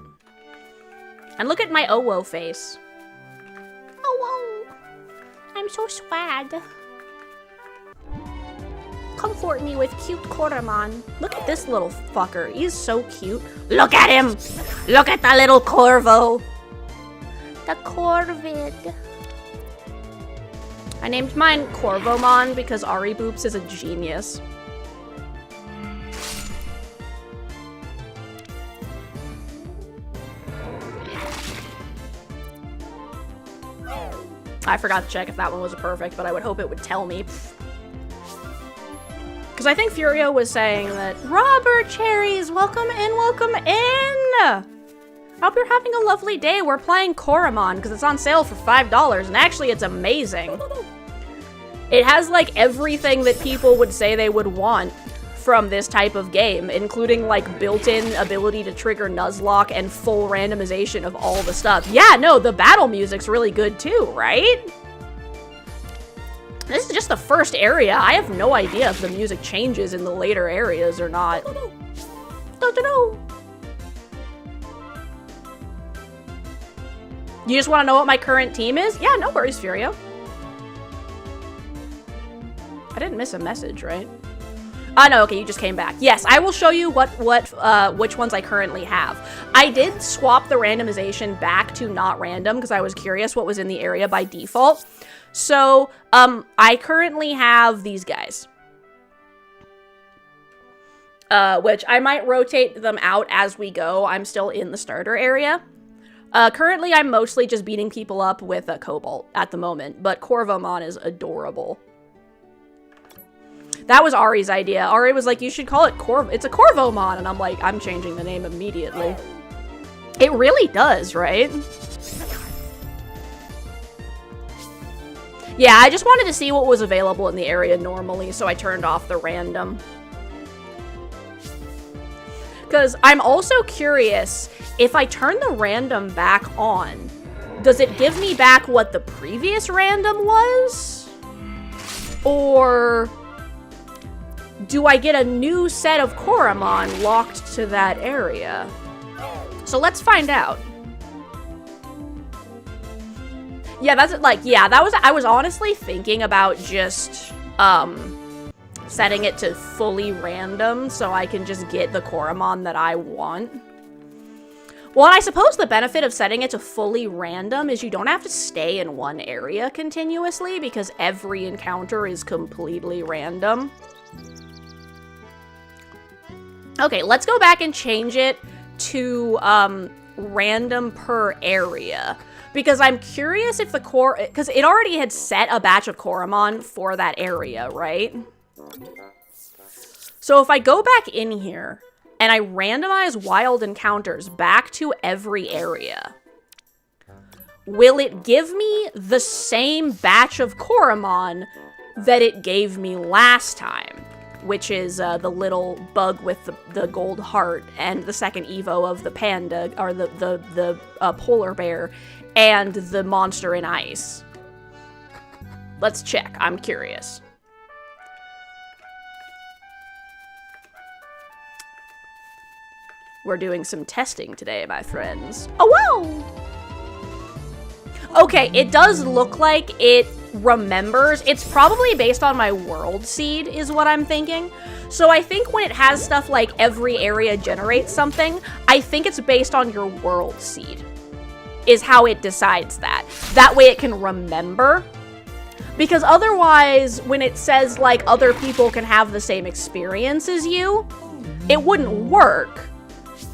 A: And look at my Owo face. Owo. I'm so sad. Comfort me with cute Coromon. Look at this little fucker. He's so cute. Look at him. Look at the little Corvo. The Corvid. I named mine Corvomon because Ari Boops is a genius. I forgot to check if that one was a perfect, but I would hope it would tell me. Because I think Furio was saying that, Robert Cherries, welcome in, welcome in! I hope you're having a lovely day. We're playing Coromon because it's on sale for $5, and actually it's amazing. It has, like, everything that people would say they would want from this type of game, including, like, built-in ability to trigger Nuzlocke and full randomization of all the stuff. Yeah, no, the battle music's really good too, right? This is just the first area. I have no idea if the music changes in the later areas or not. Don't know. You just want to know what my current team is? Yeah, no worries, Furio. I didn't miss a message, right? No, okay, you just came back. Yes, I will show you which ones I currently have. I did swap the randomization back to not random because I was curious what was in the area by default. So, I currently have these guys. Which I might rotate them out as we go. I'm still in the starter area. Currently, I'm mostly just beating people up with a Cobalt at the moment, but Coromon is adorable. That was Ari's idea. Ari was like, you should call it it's a Coromon, and I'm like, I'm changing the name immediately. It really does, right? Yeah, I just wanted to see what was available in the area normally, so I turned off the random. Because I'm also curious, if I turn the random back on, does it give me back what the previous random was? Or do I get a new set of Coromon locked to that area? So let's find out. Yeah, that's like, yeah, I was honestly thinking about just, setting it to fully random so I can just get the Coromon that I want. Well, and I suppose the benefit of setting it to fully random is you don't have to stay in one area continuously because every encounter is completely random. Okay, let's go back and change it to random per area. Because I'm curious if because it already had set a batch of Coromon for that area, right? So if I go back in here and I randomize wild encounters back to every area, will it give me the same batch of Coromon that it gave me last time? Which is the little bug with the gold heart and the second Evo of the panda, or the polar bear, and the monster in ice. Let's check. I'm curious. We're doing some testing today, my friends. Oh, whoa! Okay, it does look like it remembers. It's probably based on my world seed, is what I'm thinking. So I think when it has stuff like every area generates something, I think it's based on your world seed, is how it decides that. That way it can remember. Because otherwise, when it says, like, other people can have the same experience as you, it wouldn't work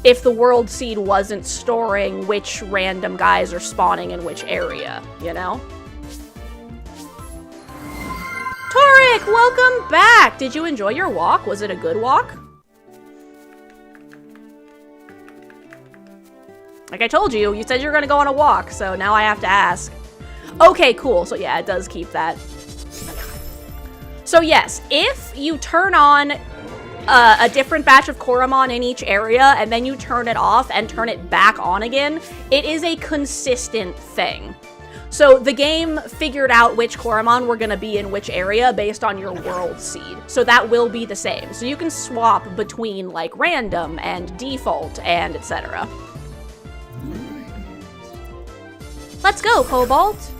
A: if the world seed wasn't storing which random guys are spawning in which area, you know? Torik, welcome back! Did you enjoy your walk? Was it a good walk? Like I told you, you said you were gonna go on a walk, so now I have to ask. Okay, cool. So yeah, it does keep that. So yes, if you turn on a different batch of Coromon in each area, and then you turn it off and turn it back on again, it is a consistent thing. So the game figured out which Coromon were gonna be in which area based on your world seed. So that will be the same. So you can swap between, like, random and default and etc. Let's go, Cobalt!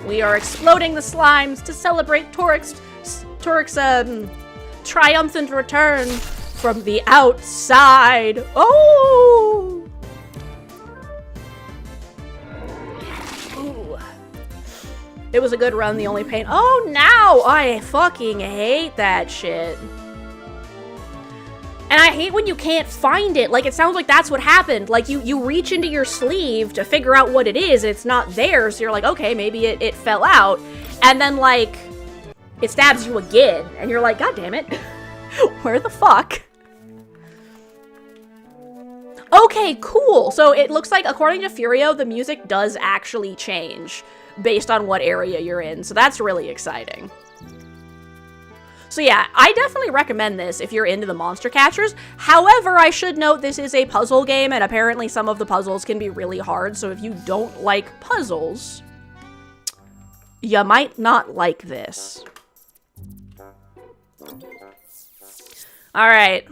A: We are exploding the slimes to celebrate Torik's triumphant return from the outside. Oh! Ooh. It was a good run, the only pain. Oh, now I fucking hate that shit. And I hate when you can't find it. Like, it sounds like that's what happened. Like, you reach into your sleeve to figure out what it is, and it's not there, so you're like, okay, maybe it fell out. And then, like, it stabs you again, and you're like, God damn it. Where the fuck? Okay, cool. So it looks like, according to Furio, the music does actually change based on what area you're in, so that's really exciting. So yeah, I definitely recommend this if you're into the monster catchers. However, I should note this is a puzzle game, and apparently some of the puzzles can be really hard, so if you don't like puzzles, you might not like this. Alright.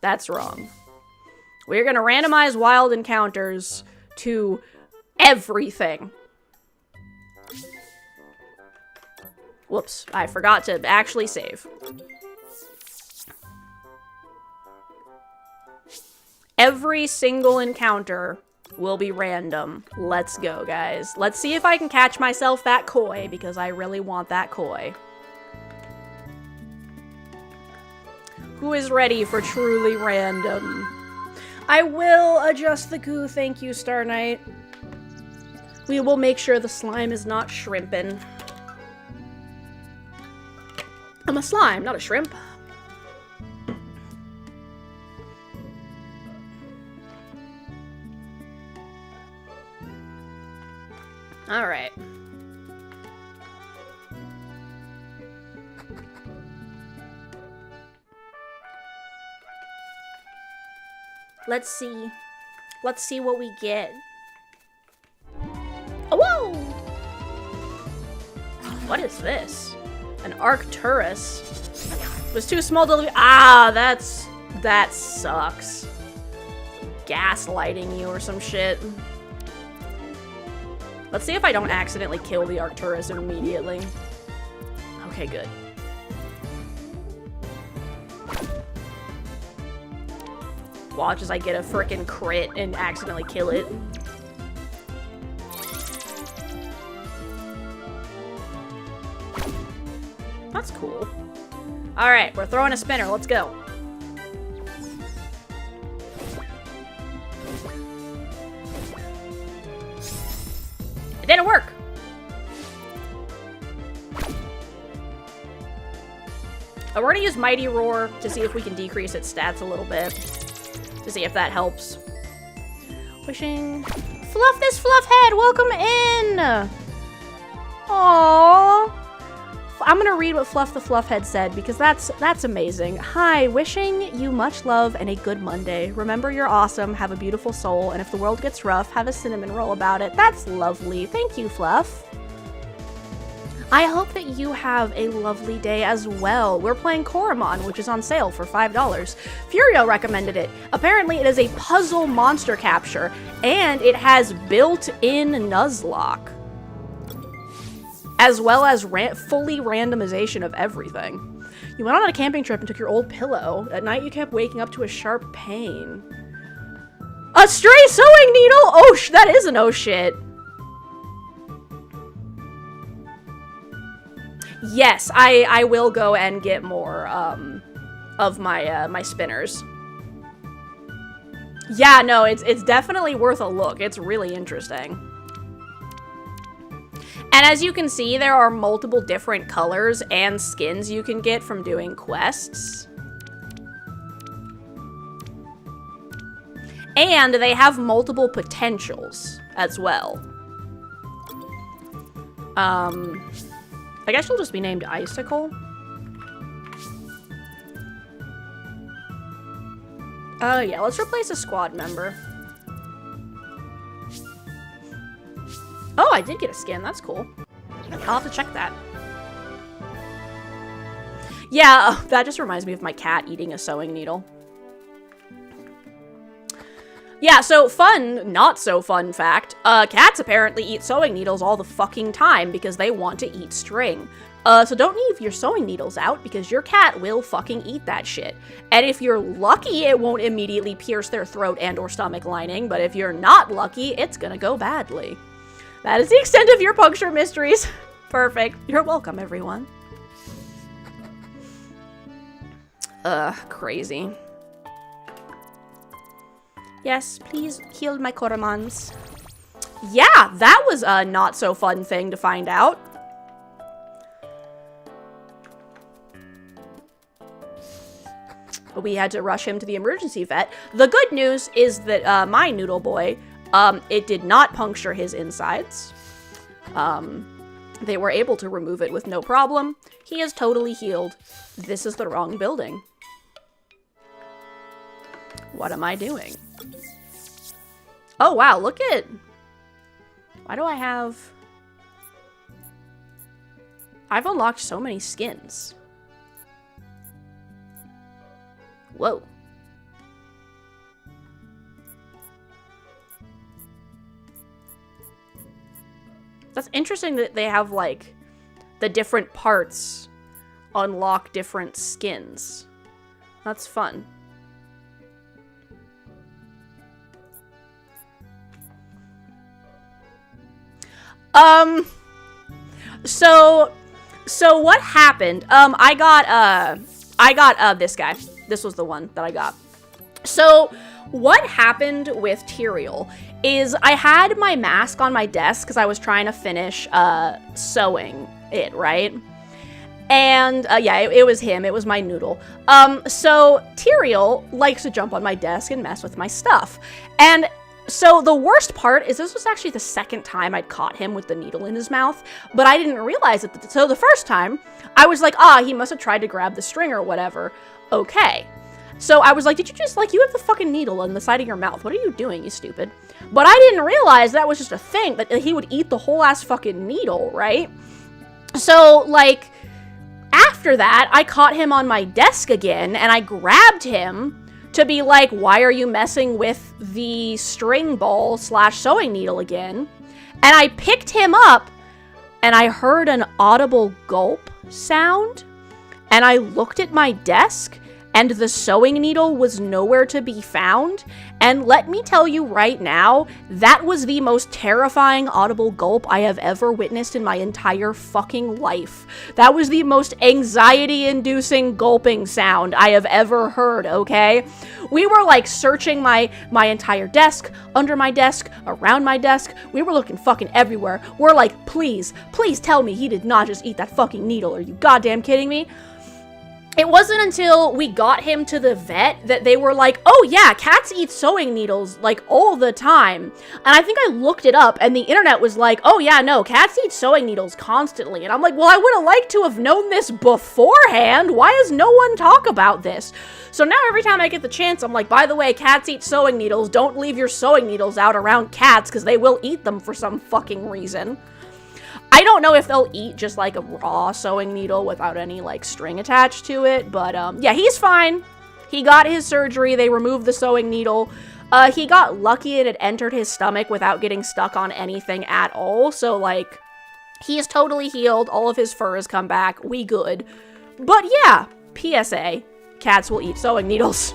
A: That's wrong. We're gonna randomize wild encounters to everything. Whoops, I forgot to actually save. Every single encounter will be random. Let's go, guys. Let's see if I can catch myself that koi, because I really want that koi. Who is ready for truly random? I will adjust the goo, thank you, Star Knight. We will make sure the slime is not shrimpin'. I'm a slime, not a shrimp. Alright. Let's see. Let's see what we get. Oh, whoa! What is this? An Arcturus. It was too small to... Ah, that sucks. Gaslighting you or some shit. Let's see if I don't accidentally kill the Arcturus immediately. Okay, good. Watch as I get a frickin' crit and accidentally kill it. That's cool. Alright, we're throwing a spinner. Let's go. It didn't work! We're gonna use Mighty Roar to see if we can decrease its stats a little bit. To see if that helps. Wishing... Fluff this Fluffhead! Welcome in! Aww. I'm gonna read what Fluff the Fluffhead said because that's amazing. Hi, wishing you much love and a good Monday. Remember you're awesome, have a beautiful soul, and if the world gets rough, have a cinnamon roll about it. That's lovely. Thank you, Fluff. I hope that you have a lovely day as well. We're playing Coromon, which is on sale for $5. Furio recommended it. Apparently it is a puzzle monster capture, and it has built-in Nuzlok. As well as fully randomization of everything. You went on a camping trip and took your old pillow. At night you kept waking up to a sharp pain. A stray sewing needle? Oh, that is an oh shit. Yes, I will go and get more of my my spinners. Yeah, no, it's definitely worth a look. It's really interesting. And as you can see, there are multiple different colors and skins you can get from doing quests. And they have multiple potentials as well. I guess she'll just be named Icicle. Yeah, let's replace a squad member. Oh, I did get a skin. That's cool. I'll have to check that. Yeah, that just reminds me of my cat eating a sewing needle. Yeah, so fun, not so fun fact, cats apparently eat sewing needles all the fucking time because they want to eat string. So don't leave your sewing needles out because your cat will fucking eat that shit. And if you're lucky, it won't immediately pierce their throat and or stomach lining, but if you're not lucky, it's gonna go badly. That is the extent of your puncture mysteries. Perfect. You're welcome, everyone. Crazy. Yes, please heal my Coromons. Yeah, that was a not so fun thing to find out. We had to rush him to the emergency vet. The good news is that my noodle boy, it did not puncture his insides. They were able to remove it with no problem. He is totally healed. This is the wrong building. What am I doing? Oh, wow, look at... Why do I have... I've unlocked so many skins. Whoa. That's interesting that they have, like, the different parts unlock different skins. That's fun. So what happened? I got this guy. This was the one that I got. So what happened with Tyrael is I had my mask on my desk because I was trying to finish sewing it, right? And yeah, it was him. It was my noodle. So Tyrael likes to jump on my desk and mess with my stuff. And so the worst part is this was actually the second time I'd caught him with the needle in his mouth, but I didn't realize it. So the first time, I was like, he must have tried to grab the string or whatever. Okay. So I was like, did you just, like, you have the fucking needle on the side of your mouth. What are you doing, you stupid? But I didn't realize that was just a thing, that he would eat the whole ass fucking needle, right? So, like, after that, I caught him on my desk again, and I grabbed him to be like, why are you messing with the string ball / sewing needle again? And I picked him up, and I heard an audible gulp sound, and I looked at my desk, and the sewing needle was nowhere to be found. And let me tell you right now, that was the most terrifying audible gulp I have ever witnessed in my entire fucking life. That was the most anxiety-inducing gulping sound I have ever heard, okay? We were, like, searching my entire desk, under my desk, around my desk. We were looking fucking everywhere. We're like, please tell me he did not just eat that fucking needle. Are you goddamn kidding me? It wasn't until we got him to the vet that they were like, oh yeah, cats eat sewing needles, like, all the time. And I think I looked it up, and the internet was like, oh yeah, no, cats eat sewing needles constantly. And I'm like, well, I would have liked to have known this beforehand. Why does no one talk about this? So now every time I get the chance, I'm like, by the way, cats eat sewing needles. Don't leave your sewing needles out around cats, because they will eat them for some fucking reason. I don't know if they'll eat just, like, a raw sewing needle without any, like, string attached to it, but, yeah, he's fine. He got his surgery. They removed the sewing needle. He got lucky and it entered his stomach without getting stuck on anything at all, so, like, he is totally healed. All of his fur has come back. We good. But, yeah, PSA, cats will eat sewing needles.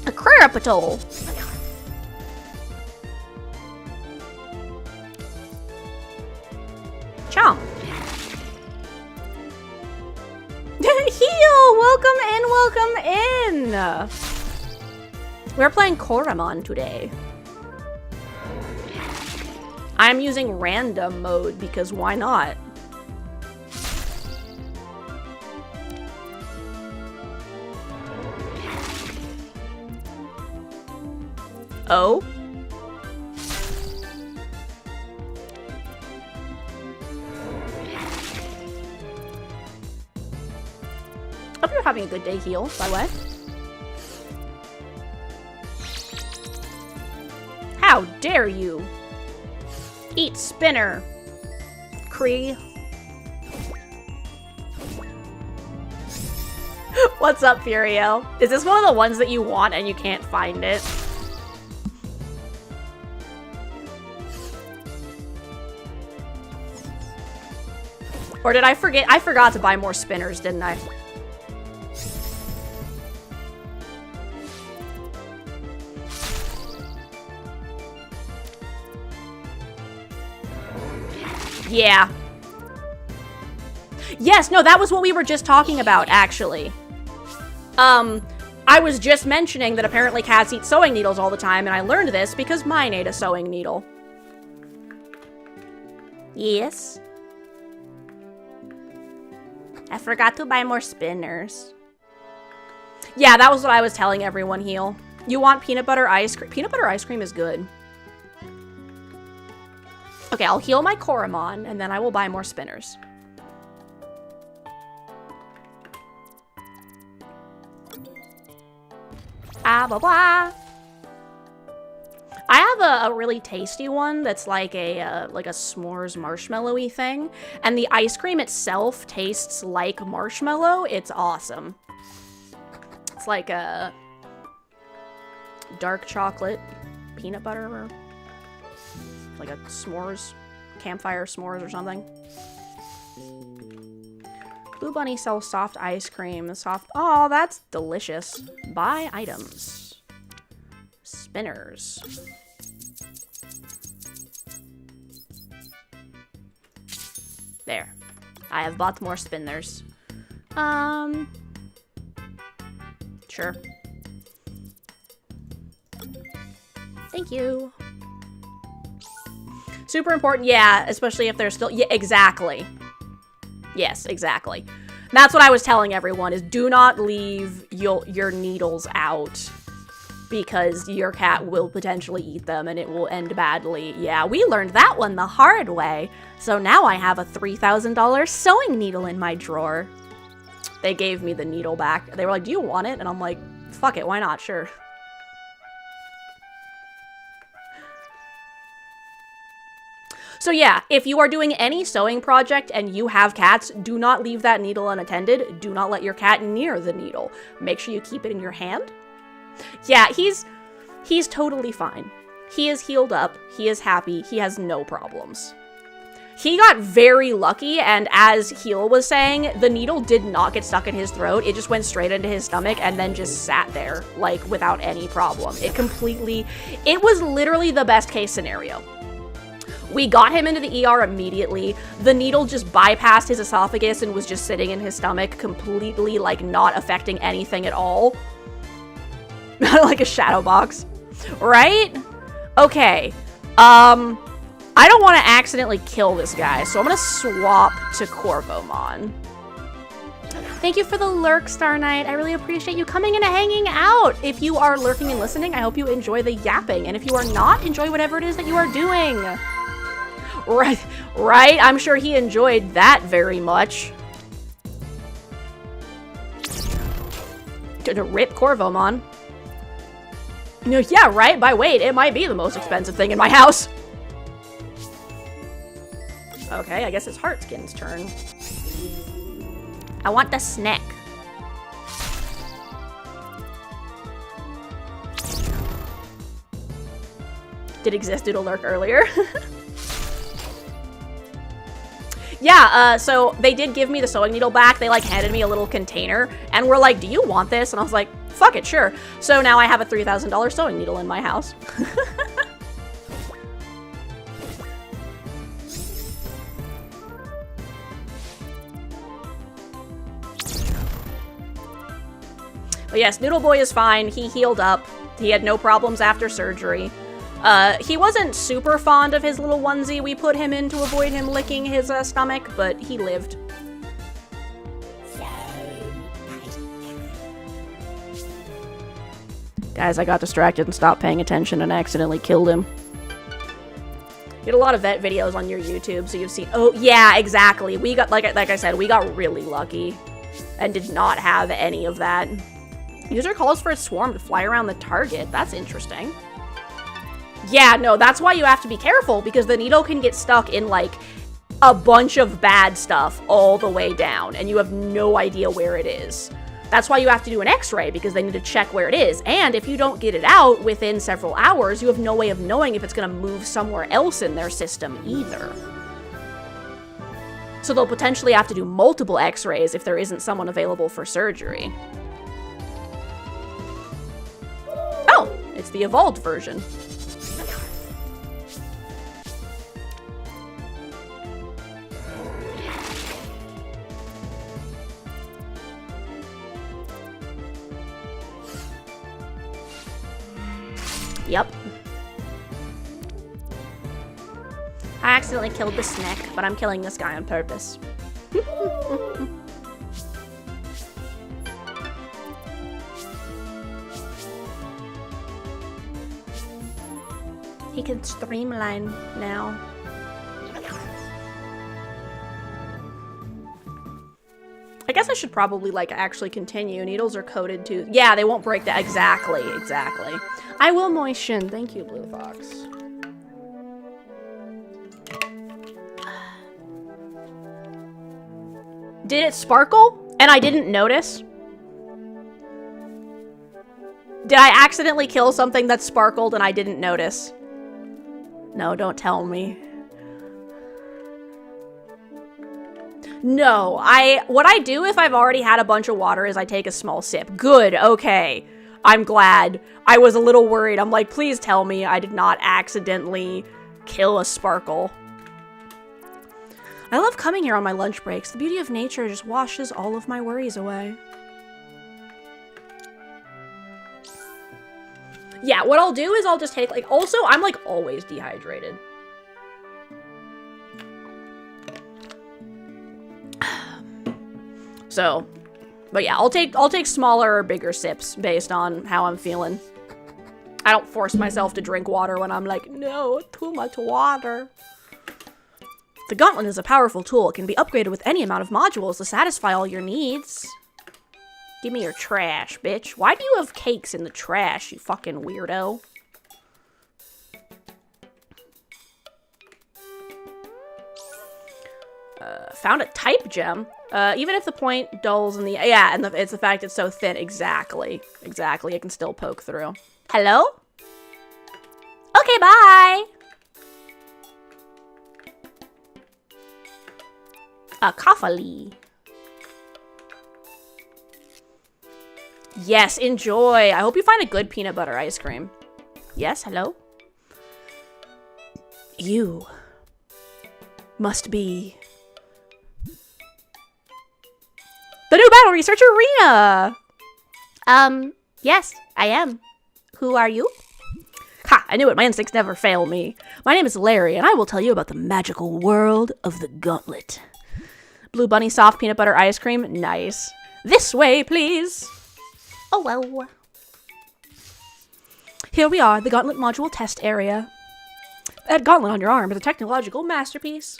A: A Crerapatol. Chomp. Heal! Welcome in! We're playing Coromon today. I'm using random mode because why not? Oh? Hope you're having a good day, Heal, by the way. How dare you! Eat spinner! Cree. What's up, Furiel? Is this one of the ones that you want and you can't find it? Or did I forget? I forgot to buy more spinners, didn't I? Yeah. Yes, no, that was what we were just talking about, actually. I was just mentioning that apparently cats eat sewing needles all the time, and I learned this because mine ate a sewing needle. Yes. I forgot to buy more spinners. Yeah, that was what I was telling everyone, Heal. You want peanut butter ice cream? Peanut butter ice cream is good. Okay, I'll heal my Coromon, and then I will buy more spinners. Ah, blah, blah. I have a really tasty one that's like a s'mores marshmallow-y thing, and the ice cream itself tastes like marshmallow. It's awesome. It's like a dark chocolate peanut butter Like a s'mores, campfire s'mores or something. Blue Bunny sells soft ice cream. Oh, that's delicious. Buy items. Spinners. There. I have bought more spinners. Sure. Thank you. Super important, yeah, especially if they're still, yeah, exactly. Yes, exactly. That's what I was telling everyone, is do not leave your needles out, because your cat will potentially eat them and it will end badly. Yeah, we learned that one the hard way. So now I have a $3,000 sewing needle in my drawer. They gave me the needle back. They were like, do you want it? And I'm like, fuck it, why not? Sure. So yeah, if you are doing any sewing project and you have cats, do not leave that needle unattended. Do not let your cat near the needle. Make sure you keep it in your hand. Yeah, he's totally fine. He is healed up. He is happy. He has no problems. He got very lucky, and as Heel was saying, the needle did not get stuck in his throat. It just went straight into his stomach and then just sat there, like, without any problem. It was literally the best case scenario. We got him into the ER immediately. The needle just bypassed his esophagus and was just sitting in his stomach, completely, like, not affecting anything at all. Like a shadow box. Right? Okay. I don't want to accidentally kill this guy, so I'm gonna swap to Coromon. Thank you for the lurk, Star Knight. I really appreciate you coming and hanging out. If you are lurking and listening, I hope you enjoy the yapping. And if you are not, enjoy whatever it is that you are doing. Right? I'm sure he enjoyed that very much. To rip Coromon. Yeah, right? By weight, it might be the most expensive thing in my house. Okay, I guess it's Heartskin's turn. I want the snack. Did Exist Doodle lurk earlier? Yeah, so they did give me the sewing needle back. They, like, handed me a little container and were like, do you want this? And I was like, fuck it, sure. So now I have a $3,000 sewing needle in my house. But yes, Noodle Boy is fine. He healed up. He had no problems after surgery. He wasn't super fond of his little onesie we put him in to avoid him licking his stomach, but he lived. Guys, I got distracted and stopped paying attention and accidentally killed him. You had a lot of vet videos on your YouTube, so you've seen— oh, yeah, exactly. We got, like I said, we got really lucky and did not have any of that. User calls for a swarm to fly around the target. That's interesting. Yeah, no, that's why you have to be careful, because the needle can get stuck in, like, a bunch of bad stuff all the way down, and you have no idea where it is. That's why you have to do an x-ray, because they need to check where it is. And if you don't get it out within several hours, you have no way of knowing if it's going to move somewhere else in their system either. So they'll potentially have to do multiple x-rays if there isn't someone available for surgery. Oh, it's the evolved version. Yep. I accidentally killed the snake, but I'm killing this guy on purpose. He can streamline now. I guess I should probably, like, actually continue. Needles are coated too. Yeah, they won't break that. Exactly, exactly. I will moisten. Thank you, Blue Fox. Did it sparkle and I didn't notice? Did I accidentally kill something that sparkled and I didn't notice? No, don't tell me. No, what I do if I've already had a bunch of water is I take a small sip. Good, okay. I'm glad. I was a little worried. I'm like, please tell me I did not accidentally kill a sparkle. I love coming here on my lunch breaks. The beauty of nature just washes all of my worries away. Yeah, what I'll do is I'll just take, like, also, I'm, like, always dehydrated. So, but yeah, I'll take smaller or bigger sips based on how I'm feeling. I don't force myself to drink water when I'm like, no, too much water. The gauntlet is a powerful tool. It can be upgraded with any amount of modules to satisfy all your needs. Give me your trash, bitch. Why do you have cakes in the trash, you fucking weirdo? Found a type gem. Even if the point dulls in the... Yeah, and it's the fact it's so thin. Exactly. Exactly. It can still poke through. Hello? Okay, bye! A Kafali. Yes, enjoy. I hope you find a good peanut butter ice cream. Yes, hello? You must be the new battle researcher, Rena! Yes, I am. Who are you? Ha, I knew it. My instincts never fail me. My name is Larry, and I will tell you about the magical world of the gauntlet. Blue Bunny soft peanut butter ice cream. Nice. This way, please. Oh, well. Here we are, the Gauntlet Module Test Area. That gauntlet on your arm is a technological masterpiece.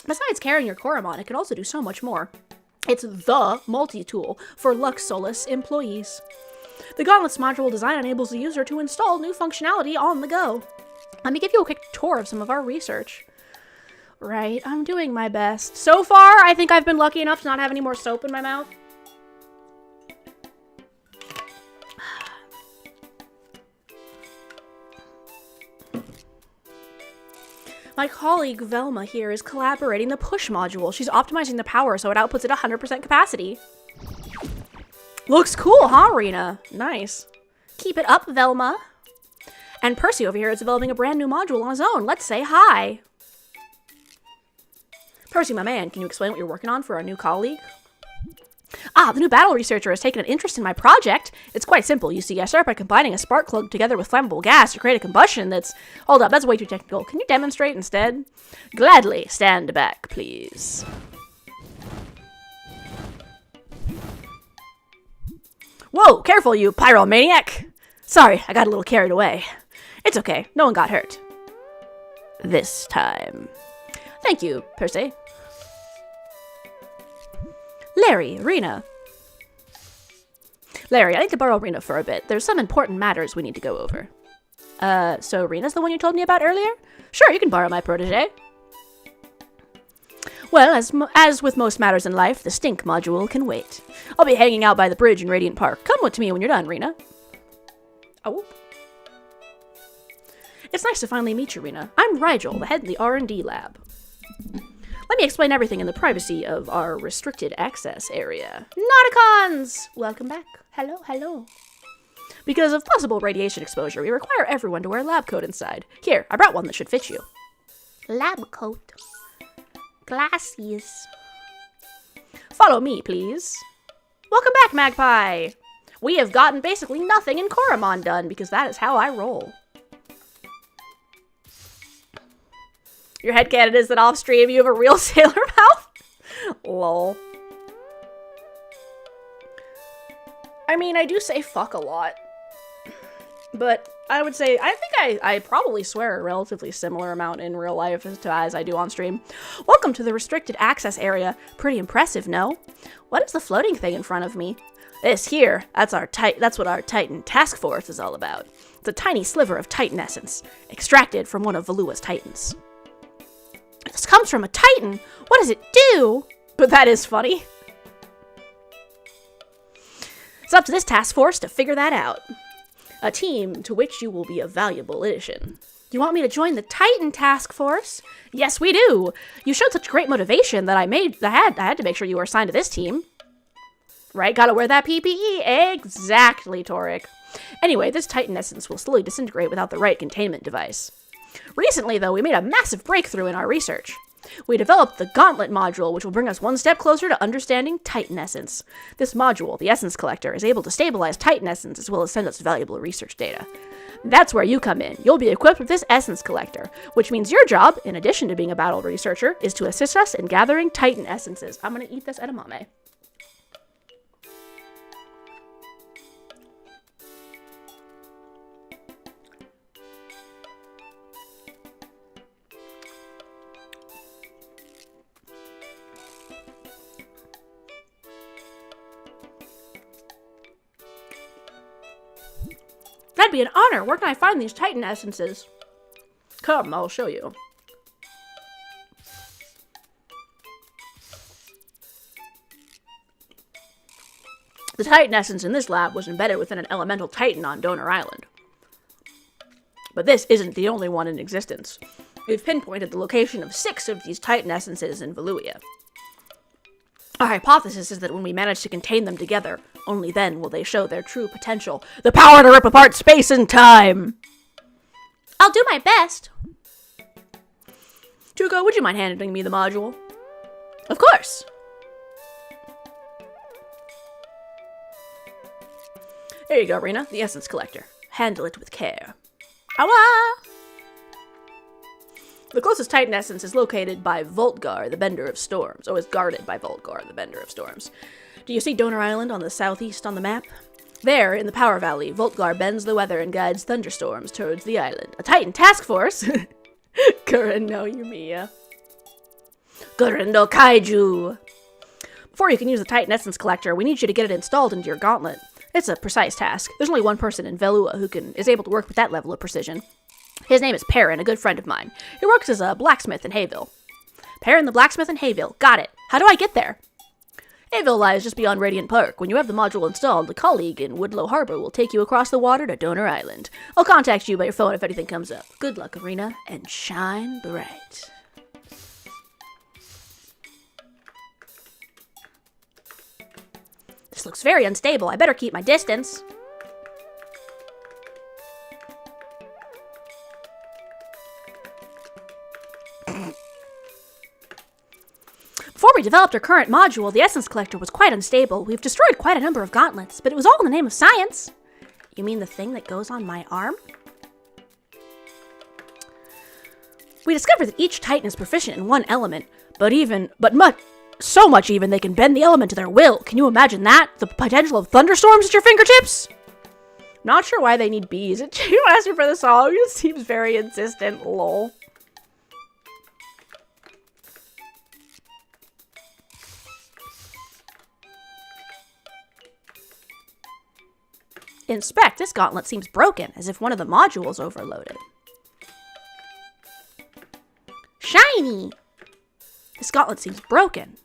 A: Besides carrying your Coromon, it can also do so much more. It's the multi-tool for Lux Solus employees. The Gauntlet's module design enables the user to install new functionality on the go. Let me give you a quick tour of some of our research. Right, I'm doing my best. So far, I think I've been lucky enough to not have any more soap in my mouth. My colleague Velma here is collaborating the push module. She's optimizing the power so it outputs at 100% capacity. Looks cool, huh, Rena? Nice. Keep it up, Velma. And Percy over here is developing a brand new module on his own. Let's say hi. Percy, my man, can you explain what you're working on for our new colleague? Ah, the new battle researcher has taken an interest in my project. It's quite simple, you see. I start by combining a spark plug together with flammable gas to create a combustion that's... Hold up, that's way too technical. Can you demonstrate instead? Gladly. Stand back, please. Whoa, careful, you pyromaniac! Sorry, I got a little carried away. It's okay, no one got hurt. This time. Thank you, Percy. Larry, Rena. Larry, I need to borrow Rena for a bit. There's some important matters we need to go over. So Rena's the one you told me about earlier? Sure, you can borrow my protege. Well, as with most matters in life, the stink module can wait. I'll be hanging out by the bridge in Radiant Park. Come with me when you're done, Rena. Oh. It's nice to finally meet you, Rena. I'm Rigel, the head of the R&D lab. Let me explain everything in the privacy of our restricted access area. Nauticons! Welcome back. Hello, hello. Because of possible radiation exposure, we require everyone to wear a lab coat inside. Here, I brought one that should fit you. Lab coat. Glasses. Follow me, please. Welcome back, Magpie. We have gotten basically nothing in Coromon done, because that is how I roll. Your headcanon is that off stream you have a real sailor mouth? Lol. I mean, I do say fuck a lot. But I would say, I think I probably swear a relatively similar amount in real life as I do on stream. Welcome to the restricted access area. Pretty impressive, no? What is the floating thing in front of me? This here, that's what our Titan task force is all about. It's a tiny sliver of Titan essence, extracted from one of Valua's Titans. This comes from a Titan. What does it do? But that is funny. It's up to this task force to figure that out. A team to which you will be a valuable addition. You want me to join the Titan task force? Yes, we do. You showed such great motivation that I had to make sure you were assigned to this team. Right, gotta wear that PPE. Exactly, Toric. Anyway, this Titan essence will slowly disintegrate without the right containment device. Recently, though, we made a massive breakthrough in our research. We developed the Gauntlet module, which will bring us one step closer to understanding Titan essence. This module, the Essence Collector, is able to stabilize Titan essence as well as send us valuable research data. That's where you come in. You'll be equipped with this Essence Collector, which means your job, in addition to being a battle researcher, is to assist us in gathering Titan essences. I'm gonna eat this edamame. That'd be an honor. Where can I find these Titan essences? Come, I'll show you. The Titan essence in this lab was embedded within an elemental Titan on Donor Island. But this isn't the only one in existence. We've pinpointed the location of 6 of these Titan essences in Valuia. Our hypothesis is that when we manage to contain them together, only then will they show their true potential. The power to rip apart space and time! I'll do my best. Tuko, would you mind handing me the module? Of course! There you go, Rena, the Essence Collector. Handle it with care. Awa! The closest Titan essence is located by Voltgar, the Bender of Storms, or is guarded by Voltgar, the Bender of Storms. Do you see Donor Island on the southeast on the map? There, in the Power Valley, Voltgar bends the weather and guides thunderstorms towards the island. A Titan task force? Kuren no Yumiya. Kuren no Kaiju! Before you can use the Titan Essence Collector, we need you to get it installed into your gauntlet. It's a precise task. There's only one person in Velua who is able to work with that level of precision. His name is Perrin, a good friend of mine. He works as a blacksmith in Hayville. Perrin the blacksmith in Hayville. Got it. How do I get there? Hayville lies just beyond Radiant Park. When you have the module installed, a colleague in Woodlow Harbor will take you across the water to Donor Island. I'll contact you by your phone if anything comes up. Good luck, Arena, and shine bright. This looks very unstable. I better keep my distance. Before we developed our current module, the Essence Collector was quite unstable. We've destroyed quite a number of gauntlets, but it was all in the name of science. You mean the thing that goes on my arm? We discovered that each Titan is proficient in one element, so much even they can bend the element to their will. Can you imagine that? The potential of thunderstorms at your fingertips? Not sure why they need bees. You asked me for the song. It seems very insistent. Lol. Inspect. This gauntlet seems broken, as if one of the modules overloaded. Shiny! This gauntlet seems broken.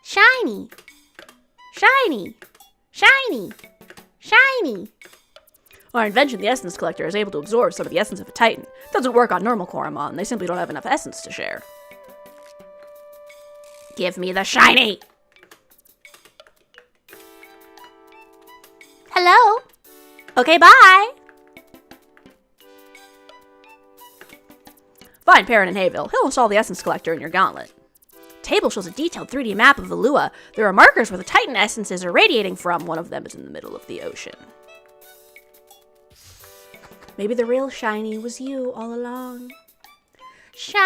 A: Shiny! Shiny! Shiny! Shiny! Our invention, the Essence Collector, is able to absorb some of the essence of a Titan. It doesn't work on normal Coromon. They simply don't have enough essence to share. Give me the shiny! Hello? Okay, bye! Find Perrin and Hayville. He'll install the Essence Collector in your gauntlet. Table shows a detailed 3D map of Velua. There are markers where the Titan essences are radiating from. One of them is in the middle of the ocean. Maybe the real shiny was you all along. Shiny!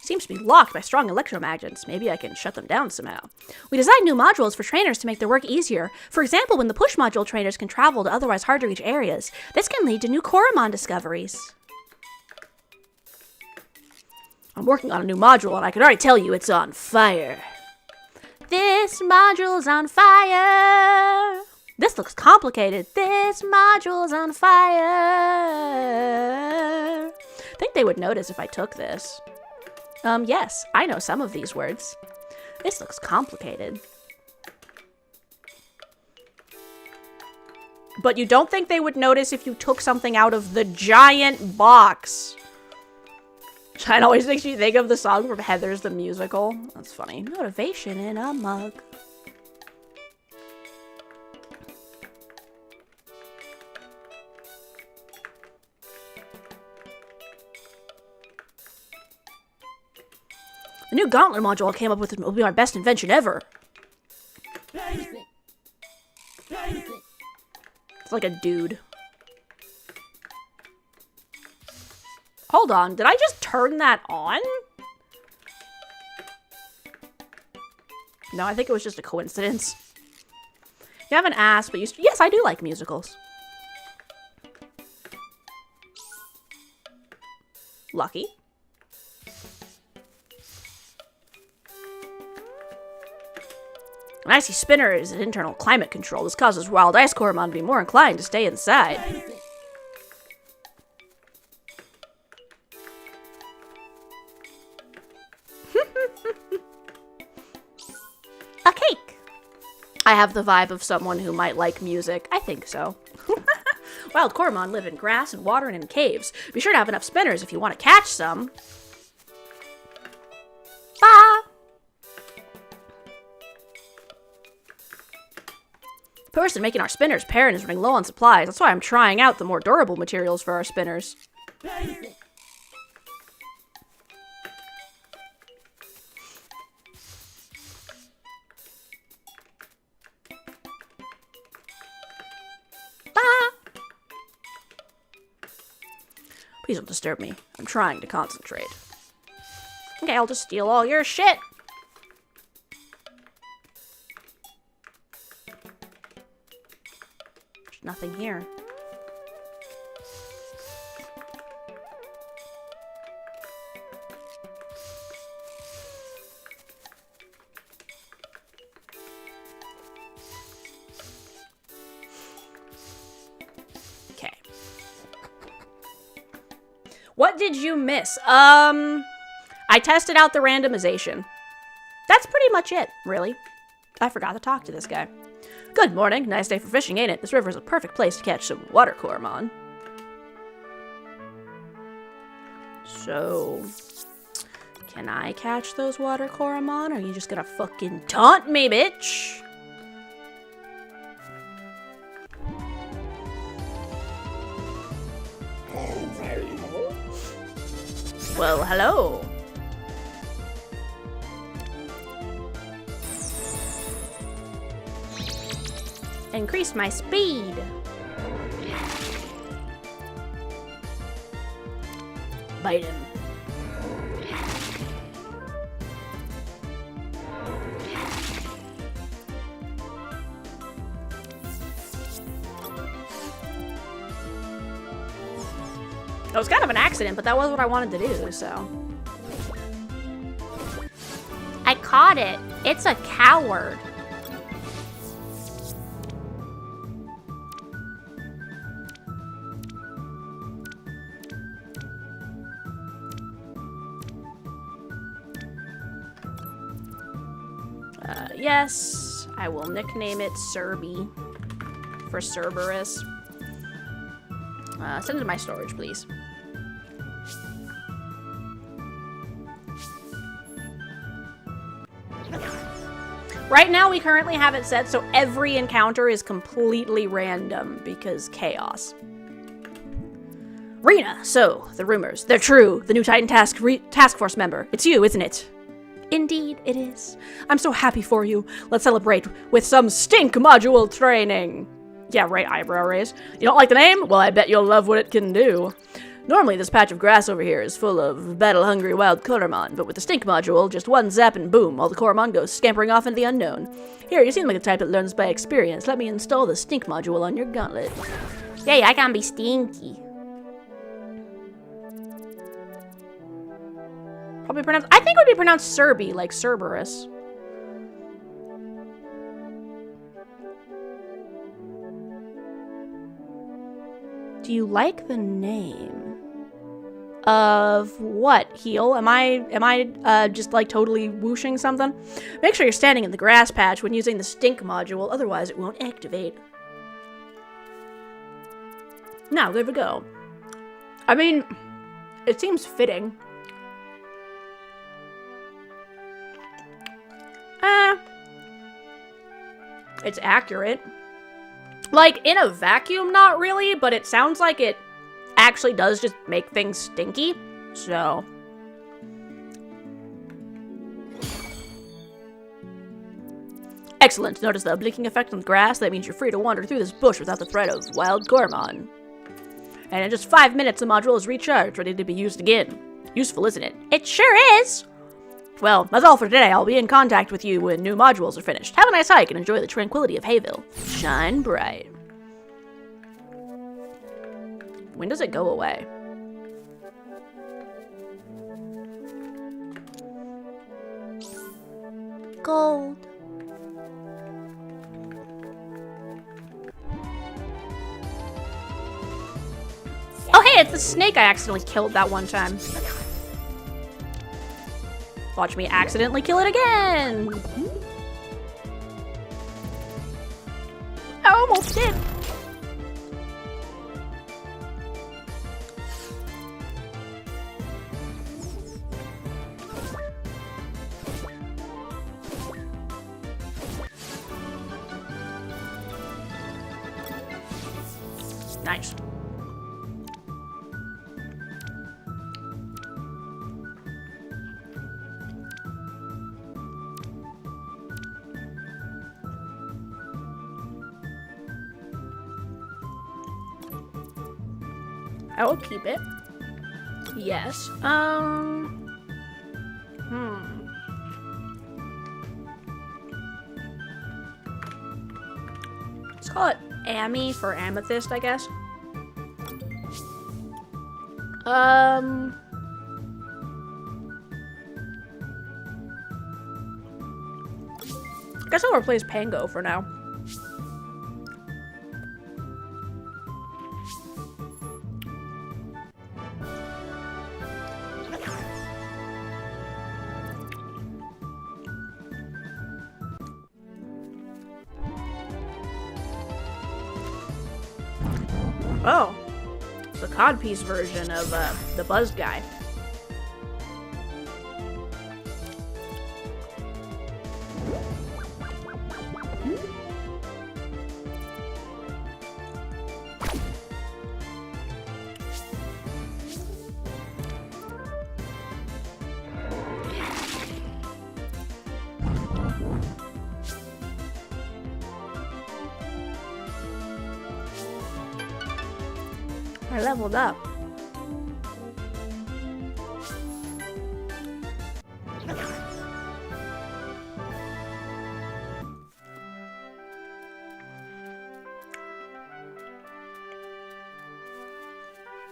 A: Seems to be locked by strong electromagnets. Maybe I can shut them down somehow. We designed new modules for trainers to make their work easier. For example, when the push module trainers can travel to otherwise hard-to-reach areas, this can lead to new Coromon discoveries. I'm working on a new module, and I can already tell you it's on fire. This module's on fire. This looks complicated. This module's on fire. I think they would notice if I took this. Yes, I know some of these words. This looks complicated. But you don't think they would notice if you took something out of the giant box? It always makes you think of the song from Heathers the Musical. That's funny. Motivation in a mug. The new gauntlet module I came up with will be my best invention ever. It's like a dude. Hold on, did I just turn that on? No, I think it was just a coincidence. You haven't asked, but yes, I do like musicals. Lucky. An icy spinner is an internal climate control. This causes wild ice Coromon to be more inclined to stay inside. A cake! I have the vibe of someone who might like music. I think so. Wild Coromon live in grass and water and in caves. Be sure to have enough spinners if you want to catch some. Bah! The person making our spinners' parent is running low on supplies. That's why I'm trying out the more durable materials for our spinners. Please don't disturb me. I'm trying to concentrate. Okay, I'll just steal all your shit. There's nothing here. Okay. What did you miss? I tested out the randomization. That's pretty much it, really. I forgot to talk to this guy. Good morning. Nice day for fishing, ain't it? This river is a perfect place to catch some water Coromon. So, can I catch those water Coromon? Or are you just gonna fucking taunt me, bitch? Well, hello. Increase my speed. Bite him. It was kind of an accident, but that was what I wanted to do, so. I caught it. It's a coward. Yes, I will nickname it Serby for Cerberus. Send it to my storage, please. Right now, we currently have it set so every encounter is completely random because chaos. Rena, so, the rumors, they're true. The new Titan task force member. It's you, isn't it? Indeed, it is. I'm so happy for you. Let's celebrate with some stink module training. Yeah, right, eyebrow raise. You don't like the name? Well, I bet you'll love what it can do. Normally, this patch of grass over here is full of battle-hungry wild Coromon, but with the stink module, just one zap and boom, all the Coromon goes scampering off into the unknown. Here, you seem like the type that learns by experience. Let me install the stink module on your gauntlet. Yay, I can be stinky. Probably pronounced, I think it would be pronounced Serby, like Cerberus. Do you like the name? Of what? Heal? Am I just like totally whooshing something? Make sure you're standing in the grass patch when using the stink module, otherwise it won't activate. Now, there we go. I mean, it seems fitting. It's accurate. Like, in a vacuum, not really, but it sounds like it actually does just make things stinky, so. Excellent. Notice the blinking effect on the grass? That means you're free to wander through this bush without the threat of wild Coromon. And in just 5 minutes, the module is recharged, ready to be used again. Useful, isn't it? It sure is! Well, that's all for today. I'll be in contact with you when new modules are finished. Have a nice hike and enjoy the tranquility of Hayville. Shine bright. When does it go away? Gold. Oh hey, it's the snake I accidentally killed that one time. Watch me accidentally kill it again! I almost did! Nice. I will keep it. Yes. Let's call it Amy for amethyst, I guess. I guess I'll replace Pango for now. Oh, it's the codpiece version of the buzzed guy. I leveled up.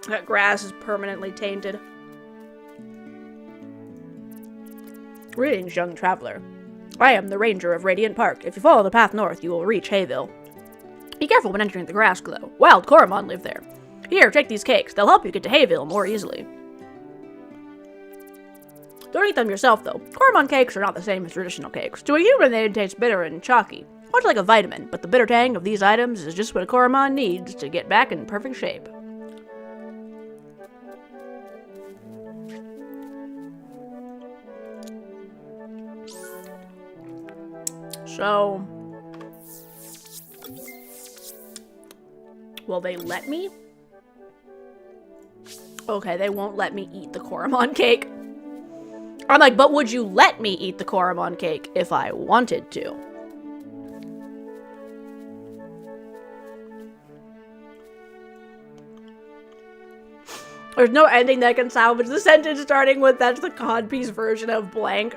A: That grass is permanently tainted. Greetings, young traveler. I am the ranger of Radiant Park. If you follow the path north, you will reach Hayville. Be careful when entering the grass glow. Wild Coromon live there. Here, take these cakes. They'll help you get to Hayville more easily. Don't eat them yourself, though. Coromon cakes are not the same as traditional cakes. To a human, they taste bitter and chalky, much like a vitamin, but the bitter tang of these items is just what a Coromon needs to get back in perfect shape. So, will they let me? Okay, they won't let me eat the Coromon cake. I'm like, but would you let me eat the Coromon cake if I wanted to? There's no ending that can salvage the sentence starting with, that's the codpiece version of blank.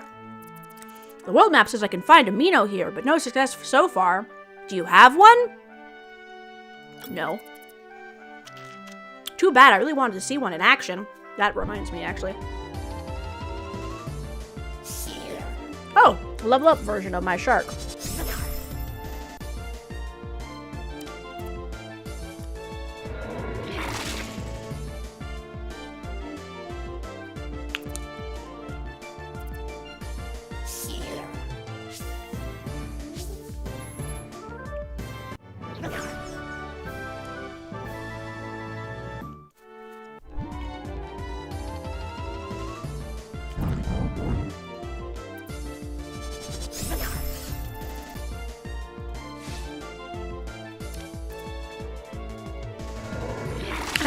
A: The world map says I can find a Mino here, but no success so far. Do you have one? No. Too bad, I really wanted to see one in action. That reminds me, actually. Oh, level up version of my shark.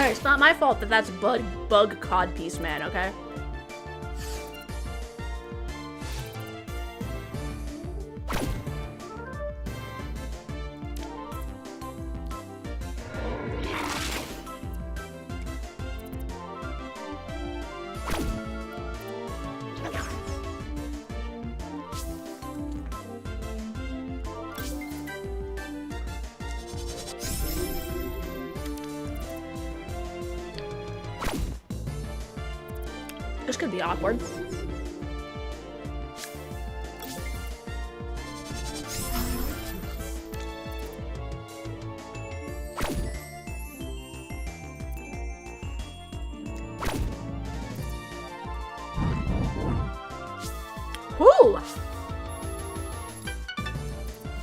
A: Hey, it's not my fault that that's bug codpiece man, okay? This could be awkward. Whoo!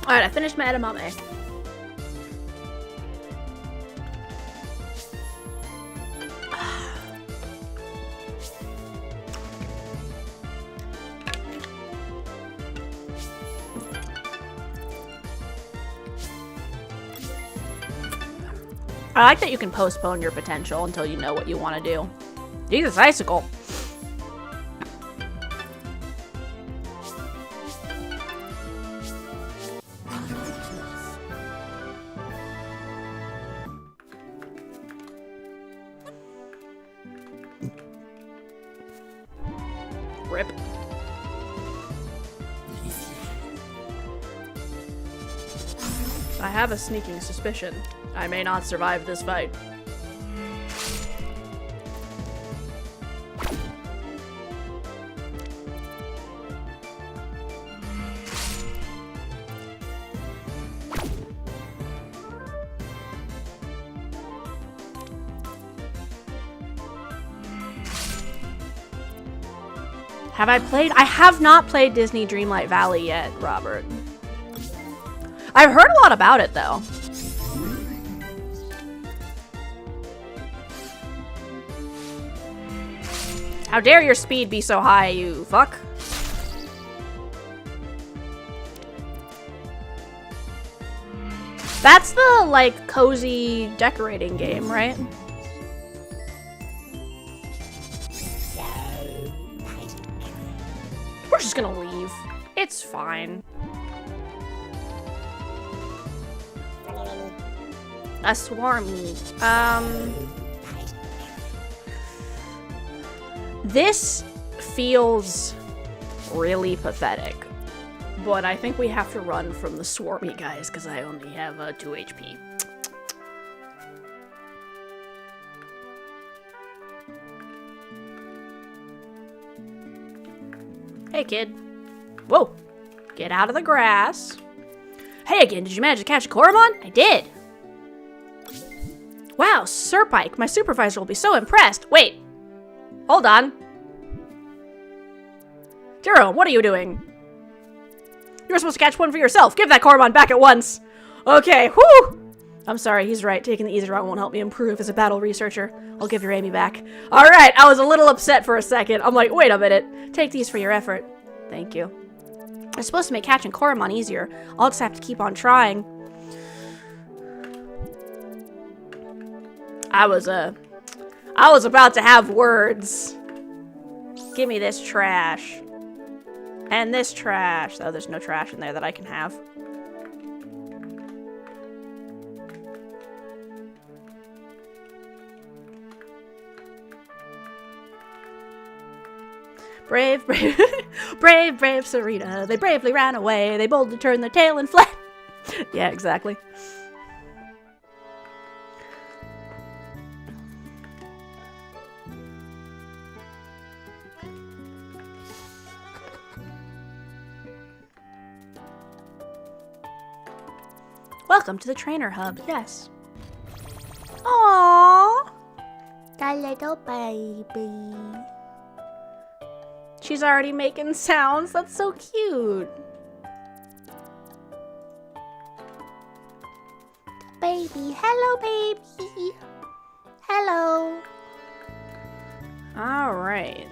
A: Alright, I finished my edamame. I like that you can postpone your potential until you know what you want to do. Jesus, icicle. Rip. I have a sneaking suspicion I may not survive this fight. Have I played? I have not played Disney Dreamlight Valley yet, Robert. I've heard a lot about it, though. How dare your speed be so high, you fuck? That's the, like, cozy decorating game, right? We're just gonna leave. It's fine. A swarmy. This feels really pathetic, but I think we have to run from the swarmy guys because I only have 2 HP. Hey, kid. Whoa. Get out of the grass. Hey again, did you manage to catch a Coromon? I did. Wow, Sir Pike, my supervisor will be so impressed. Wait. Hold on. Jerome, what are you doing? You were supposed to catch one for yourself. Give that Coromon back at once. Okay, whew. I'm sorry, he's right. Taking the easy route won't help me improve as a battle researcher. I'll give your Amy back. Alright, I was a little upset for a second. I'm like, wait a minute. Take these for your effort. Thank you. It's supposed to make catching Coromon easier. I'll just have to keep on trying. I was about to have words. Give me this trash. And this trash. Oh, there's no trash in there that I can have. Brave, brave, brave, brave Serena. They bravely ran away. They boldly turned their tail and fled. Yeah, exactly. Welcome to the trainer hub. Yes. Aww. The little baby. She's already making sounds. That's so cute. Baby. Hello, baby. Hello. All right.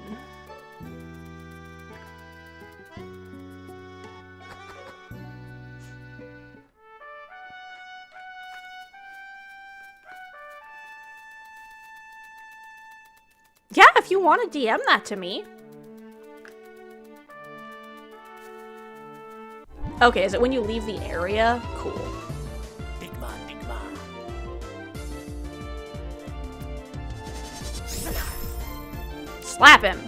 A: if you want to DM that to me. Okay, is it when you leave the area? Cool. Slap him.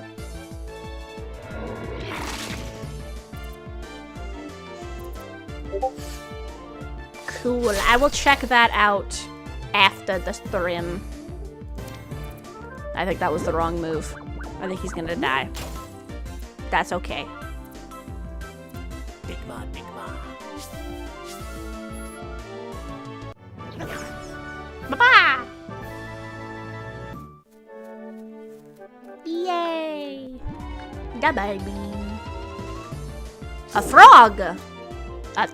A: Cool. I will check that out after the stream. I think that was the wrong move. I think he's gonna die. That's okay. Bye-bye! Yay! Da baby. A frog! A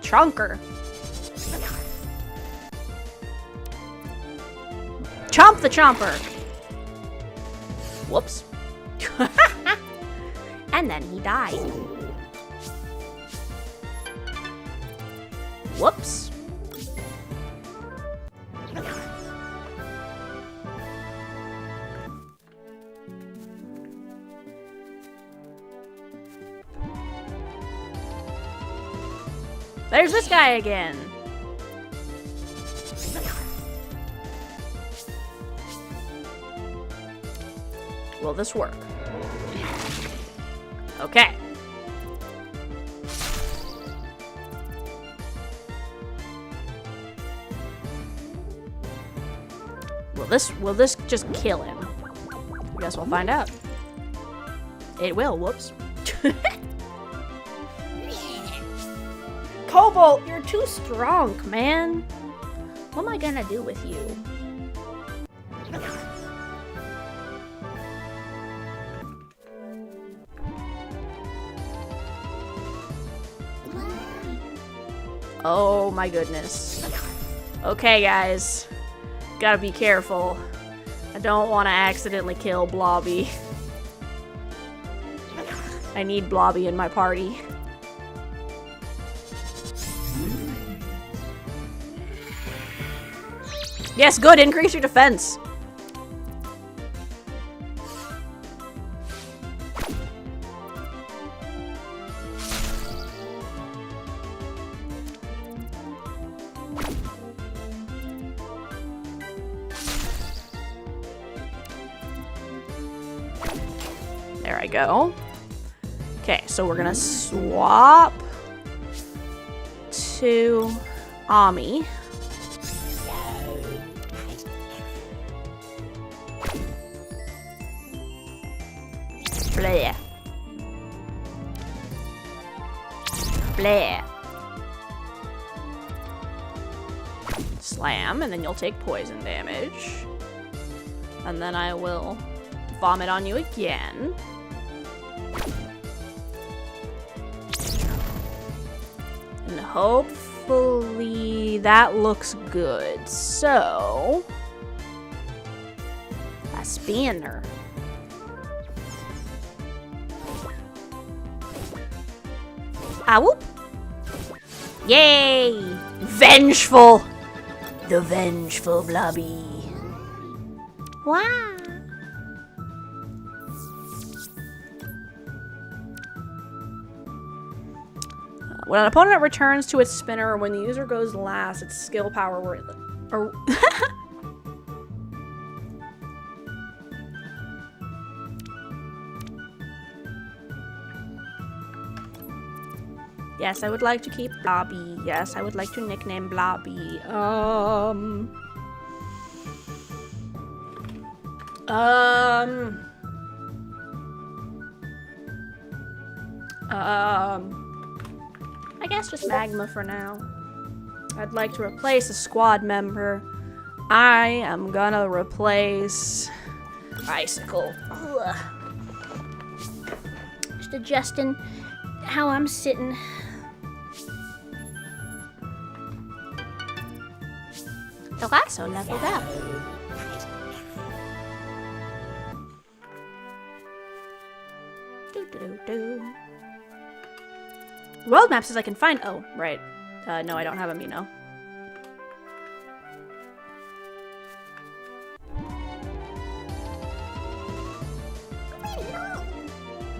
A: trunker. Chomp the chomper! Whoops. And then he died. Whoops. There's this guy again. Will this work? Okay. Will this just kill him? I guess we'll find out. It will, whoops. Cobalt, you're too strong, man. What am I gonna do with you? Oh my goodness. Okay, guys. Gotta be careful. I don't want to accidentally kill Blobby. I need Blobby in my party. Yes, good. Increase your defense. There I go. Okay, so we're gonna swap to Ami. Bleh. Bleh. Slam, and then you'll take poison damage. And then I will vomit on you again. And hopefully that looks good. So, a spinner. Ah, whoop. Yay! Vengeful! The vengeful Blobby. Wow! When an opponent returns to its spinner, or when the user goes last, its skill power or Yes, I would like to keep Blobby. Yes, I would like to nickname Blobby. I guess just Magma for now. I'd like to replace a squad member. I am gonna replace Icicle. Ugh. Just adjusting how I'm sitting. The lasso leveled up. World map says I can find. Oh, right. No, I don't have a Mino.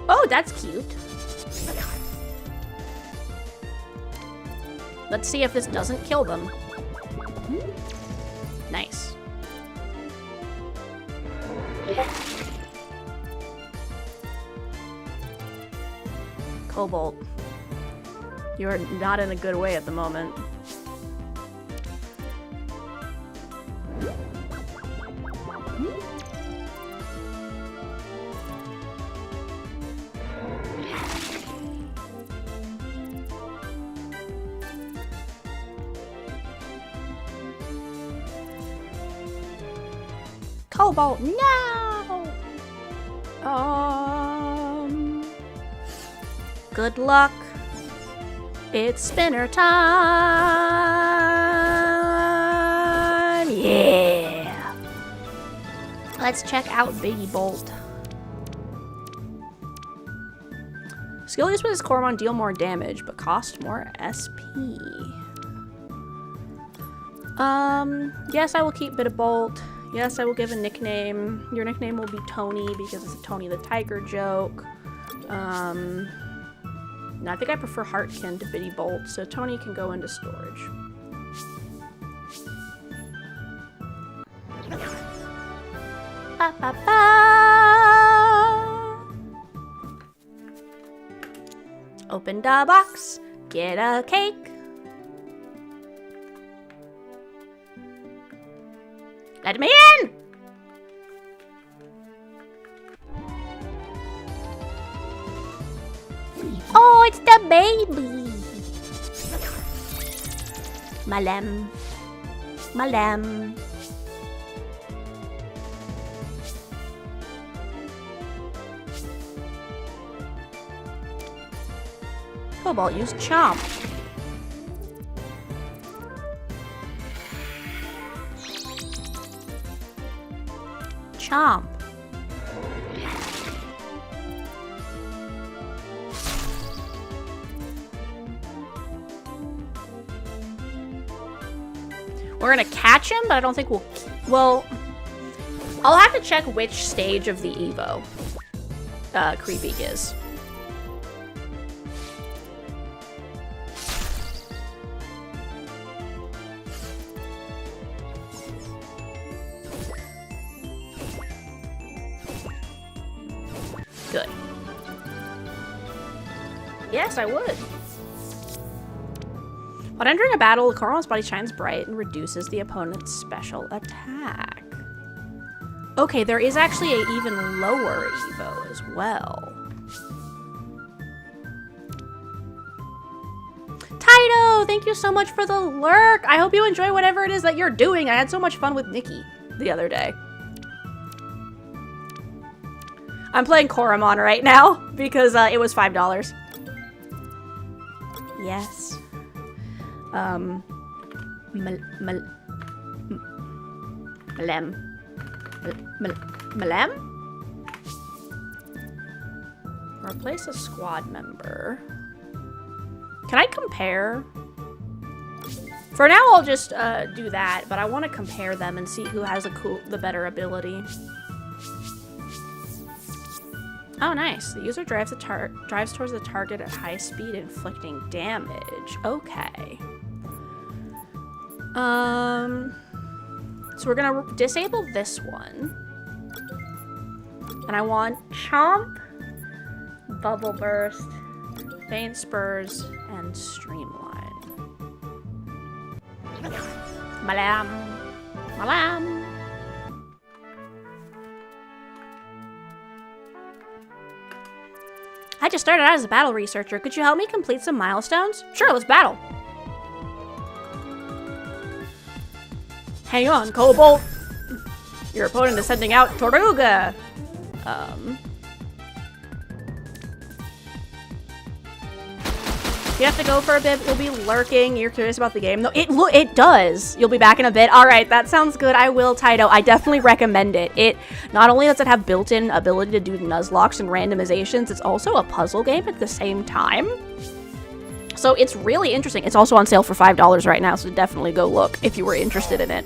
A: Oh, that's cute. Let's see if this doesn't kill them. Nice. Cobalt. You're not in a good way at the moment. Cobalt, no! Good luck. It's spinner time! Yeah! Let's check out Baby Bolt. Skill use with this Coromon deal more damage, but cost more SP. Yes, I will keep Bit of Bolt. Yes, I will give a nickname. Your nickname will be Tony because it's a Tony the Tiger joke. No, I think I prefer Heartkin to Bitty Bolt, so Tony can go into storage. Ba, ba, ba. Open the box, get a cake. Let me in! Oh, it's the baby! My lamb. My lamb. Cobalt, use Chomp. Chomp. We're gonna catch him, but I don't think we'll... Well, I'll have to check which stage of the Evo Creepy is. Good. Yes, I would. When entering a battle, Coromon's body shines bright and reduces the opponent's special attack. Okay, there is actually an even lower Evo as well. Taito, thank you so much for the lurk. I hope you enjoy whatever it is that you're doing. I had so much fun with Nikki the other day. I'm playing Coromon right now because it was $5. Yes. Malem? Replace a squad member. Can I compare? For now, I'll just do that, but I want to compare them and see who has the better ability. Oh, nice. The user drives towards the target at high speed, inflicting damage. Okay. So we're gonna disable this one. And I want Chomp, Bubble Burst, Faint Spurs, and Streamline. Malam. Malam. I just started out as a battle researcher. Could you help me complete some milestones? Sure, let's battle. Hang on, Cobalt. Your opponent is sending out Toruga. You have to go for a bit. We'll be lurking. You're curious about the game. No, it does. You'll be back in a bit. All right, that sounds good. I will, Taito. I definitely recommend it. It not only does it have built-in ability to do Nuzloks and randomizations, it's also a puzzle game at the same time. So it's really interesting. It's also on sale for $5 right now, so definitely go look if you were interested in it.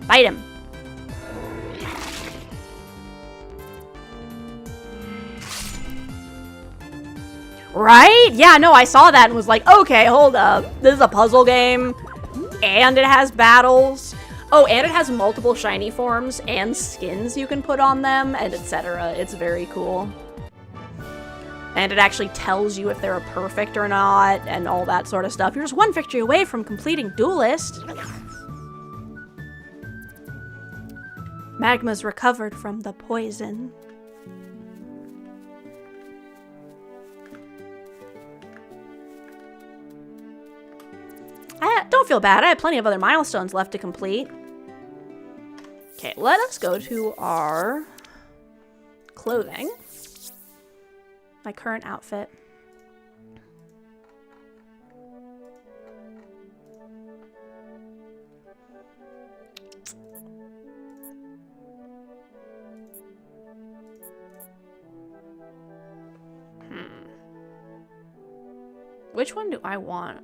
A: Fight him. Right? Yeah, no, I saw that and was like, okay, hold up. This is a puzzle game, and it has battles. Oh, and it has multiple shiny forms and skins you can put on them, and etc. It's very cool. And it actually tells you if they're a perfect or not, and all that sort of stuff. You're just one victory away from completing Duelist. Magma's recovered from the poison. Don't feel bad. I have plenty of other milestones left to complete. Okay, let us go to our clothing. My current outfit. Which one do I want?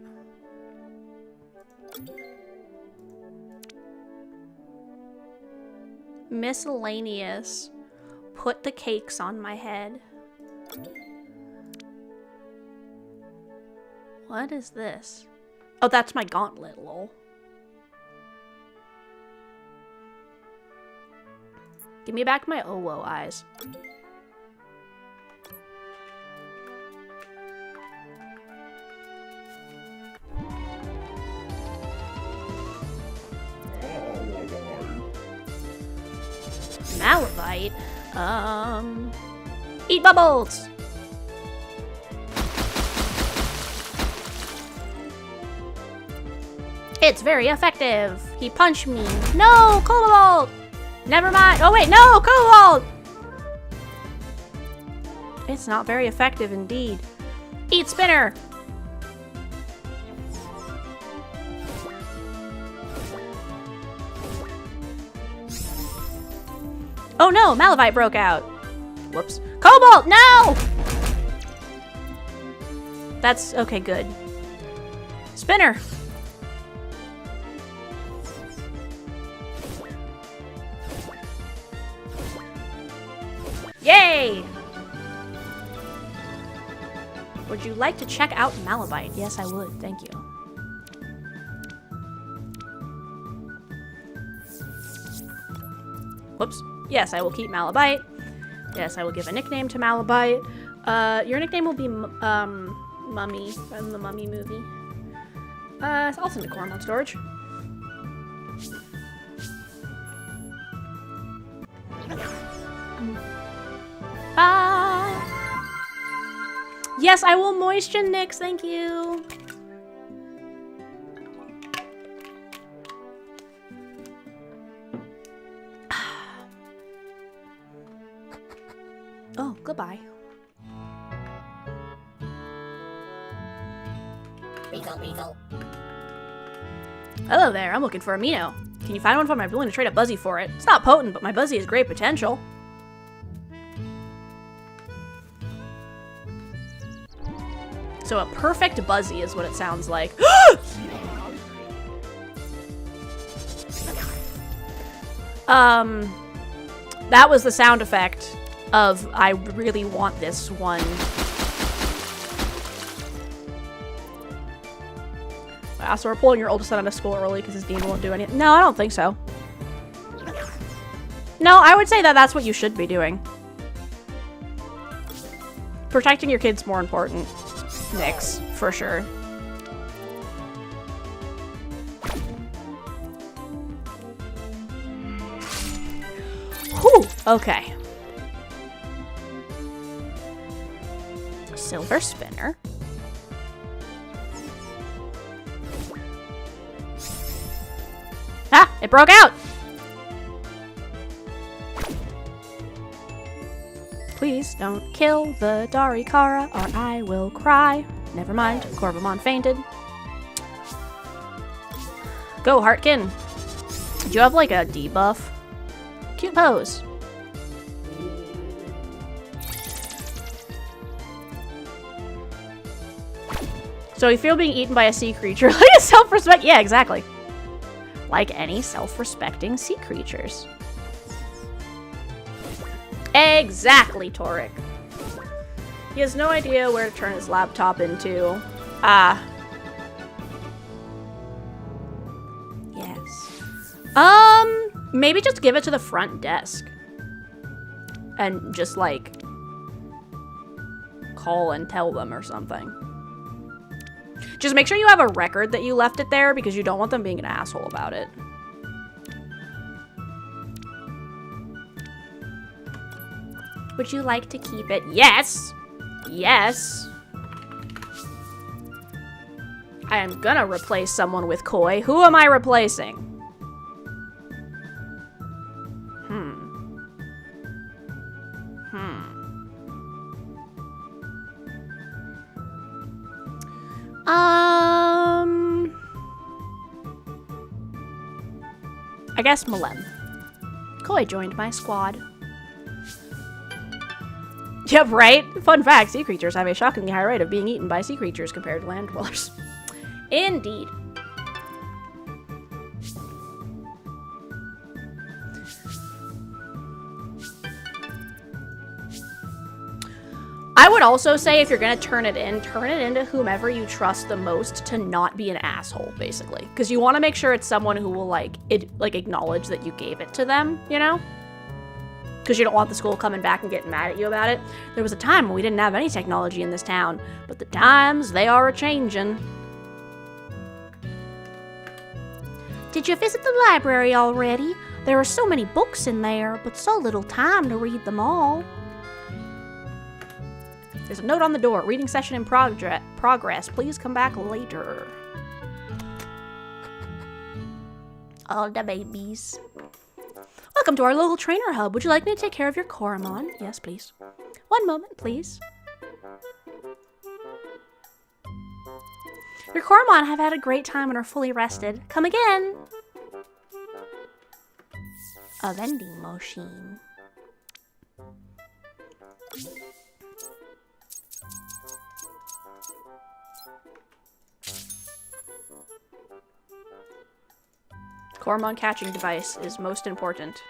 A: Miscellaneous. Put the cakes on my head. What is this? Oh, that's my gauntlet, lol. Give me back my Owo eyes. Malivite? Eat bubbles! It's very effective. He punched me. No, Cobalt! Never mind. Oh wait, no, Cobalt! It's not very effective indeed. Eat Spinner! Oh no, Malivite broke out. Whoops. Cobalt, no! That's okay, good. Spinner. Yay! Would you like to check out Malivite? Yes, I would. Thank you. Whoops. Yes, I will keep Malivite. Yes, I will give a nickname to Malivite. Your nickname will be Mummy from the Mummy movie. I'll send a Coromon storage. Yes, I will moisten Nyx, thank you. Oh, goodbye. Weasel. Hello there, I'm looking for a Mino. Can you find one for me? I'm willing to trade a Buzzy for it. It's not potent, but my Buzzy has great potential. So a perfect Buzzy is what it sounds like. That was the sound effect of I really want this one. Wow, so we're pulling your oldest son out of school early because his dean won't do anything. No, I don't think so. No, I would say that that's what you should be doing. Protecting your kid's more important. Nyx, for sure. Whew, okay. Silver Spinner. Ah, it broke out! Please don't kill the Darikara or I will cry. Never mind, Coromon fainted. Go, Heartkin. Do you have like a debuff? Cute pose. So if you're being eaten by a sea creature, like a self-respect, yeah, exactly. Like any self-respecting sea creatures. Exactly, Toric. He has no idea where to turn his laptop into. Ah. Yes. Maybe just give it to the front desk. And just, like, call and tell them or something. Just make sure you have a record that you left it there because you don't want them being an asshole about it. Would you like to keep it? Yes! Yes! I am gonna replace someone with Koi. Who am I replacing? I guess Malem. Koi joined my squad. Yep, right? Fun fact, sea creatures have a shockingly high rate of being eaten by sea creatures compared to land dwellers. Indeed. I would also say if you're gonna turn it into whomever you trust the most to not be an asshole, basically. Because you want to make sure it's someone who will, like, acknowledge that you gave it to them, you know? Because you don't want the school coming back and getting mad at you about it. There was a time when we didn't have any technology in this town, but the times, they are a-changin'. Did you visit the library already? There are so many books in there, but so little time to read them all. There's a note on the door. Reading session in progress. Please come back later. All the babies. Welcome to our local trainer hub. Would you like me to take care of your Coromon? Yes, please. One moment, please. Your Coromon have had a great time and are fully rested. Come again. A vending machine. Coromon catching device is most important.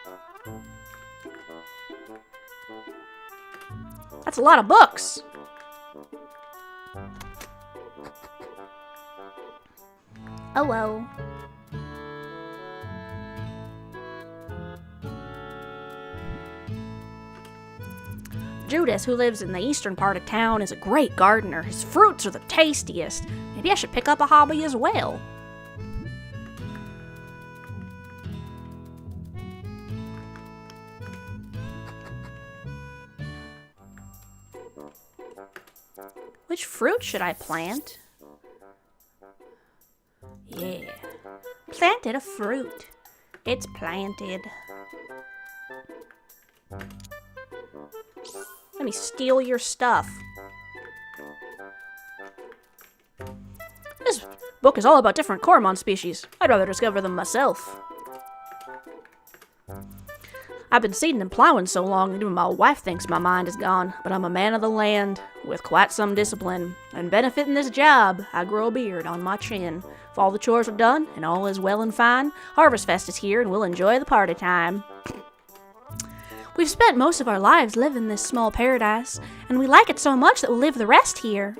A: That's a lot of books! Oh well. Judas, who lives in the eastern part of town, is a great gardener. His fruits are the tastiest. Maybe I should pick up a hobby as well. Which fruit should I plant? Yeah. Planted a fruit. It's planted. Let me steal your stuff. This book is all about different Coromon species. I'd rather discover them myself. I've been seeding and plowing so long, even my wife thinks my mind is gone, but I'm a man of the land, with quite some discipline, and benefiting this job, I grow a beard on my chin. If all the chores are done, and all is well and fine, Harvest Fest is here, and we'll enjoy the party time. We've spent most of our lives living this small paradise, and we like it so much that we'll live the rest here.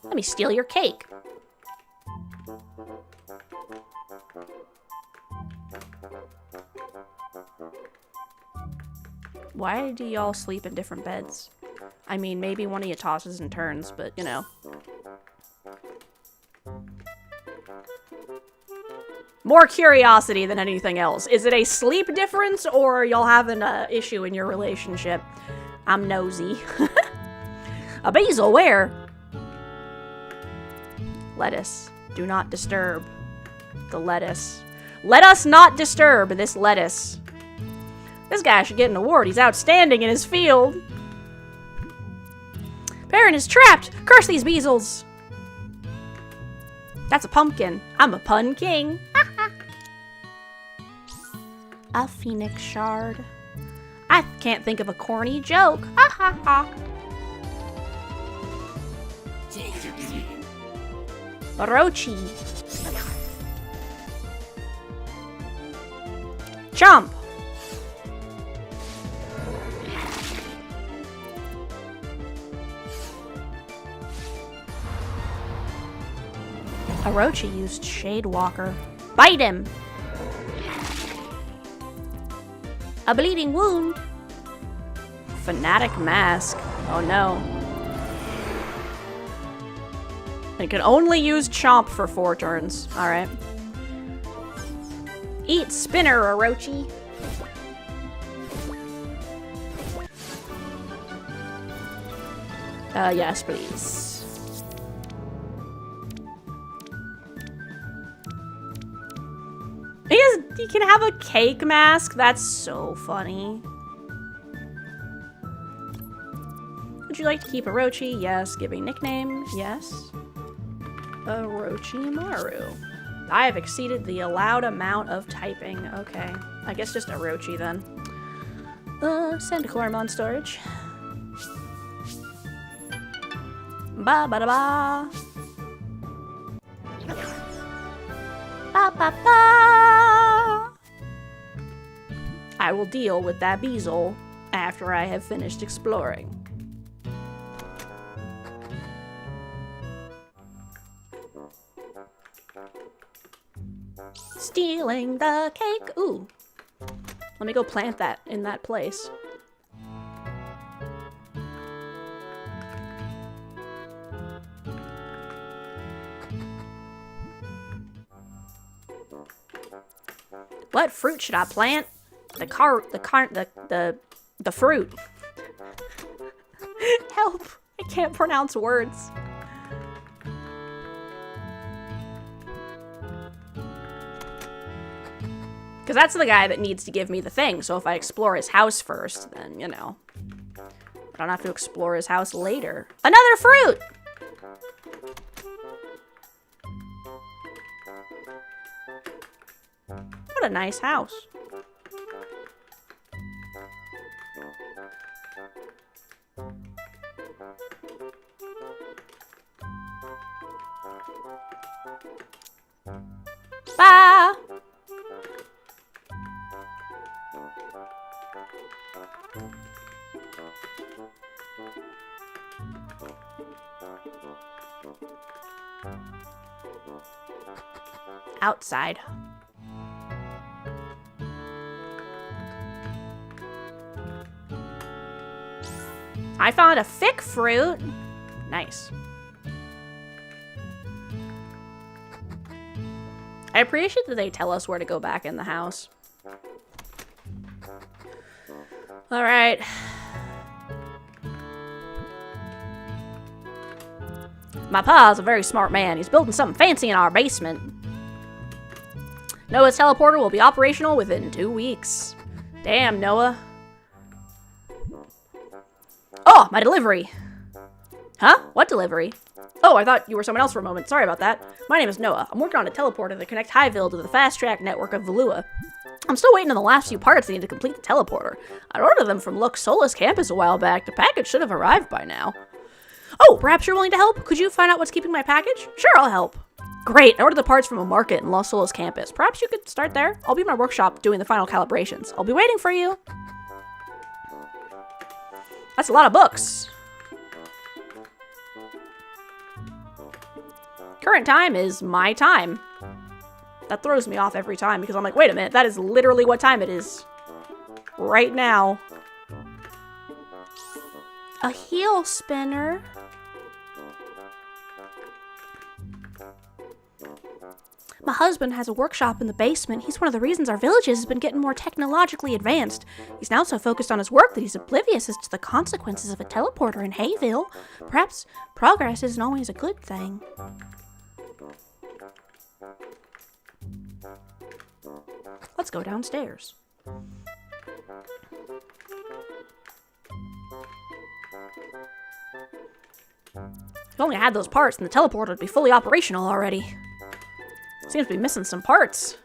A: Let me steal your cake. Why do y'all sleep in different beds? I mean, maybe one of you tosses and turns, but, you know. More curiosity than anything else. Is it a sleep difference, or are y'all having an issue in your relationship? I'm nosy. A basil, where? Lettuce. Do not disturb the lettuce. Let us not disturb this lettuce. This guy should get an award. He's outstanding in his field. Parent is trapped. Curse these bezels. That's a pumpkin. I'm a pun king. A phoenix shard. I can't think of a corny joke. Ha ha ha. Orochi. Chomp! Orochi used Shade Walker. Bite him! A bleeding wound. Fanatic Mask. Oh no. It can only use Chomp for 4 turns. Alright. Eat Spinner, Orochi. Yes, please. He can have a cake mask? That's so funny. Would you like to keep Orochi? Yes. Give a nickname? Yes. Orochimaru. I have exceeded the allowed amount of typing. Okay. I guess just Orochi then. Send to Coromon storage. Ba ba da ba. Ba ba ba. I will deal with that Beezle after I have finished exploring. Stealing the cake. Ooh. Let me go plant that in that place. What fruit should I plant? The fruit. Help! I can't pronounce words. Because that's the guy that needs to give me the thing, so if I explore his house first, then, you know. I don't have to explore his house later. Another fruit! What a nice house. Bye! Outside. I found a thick fruit. Nice. I appreciate that they tell us where to go back in the house. All right. My pa's a very smart man. He's building something fancy in our basement. Noah's teleporter will be operational within 2 weeks. Damn, Noah. Oh, my delivery. Huh? What delivery? Oh, I thought you were someone else for a moment. Sorry about that. My name is Noah. I'm working on a teleporter to connect Highville to the fast track network of Valua. I'm still waiting on the last few parts I need to complete the teleporter. I ordered them from Lux Solus campus a while back. The package should have arrived by now. Oh, perhaps you're willing to help? Could you find out what's keeping my package? Sure, I'll help. Great, I ordered the parts from a market in Los Solus campus. Perhaps you could start there? I'll be in my workshop doing the final calibrations. I'll be waiting for you. That's a lot of books. Current time is my time. That throws me off every time because I'm like, wait a minute, that is literally what time it is. Right now. A heel spinner. My husband has a workshop in the basement. He's one of the reasons our villages has been getting more technologically advanced. He's now so focused on his work that he's oblivious as to the consequences of a teleporter in Hayville. Perhaps progress isn't always a good thing. Let's go downstairs. If only I had those parts, then the teleporter would be fully operational already. Seems to be missing some parts.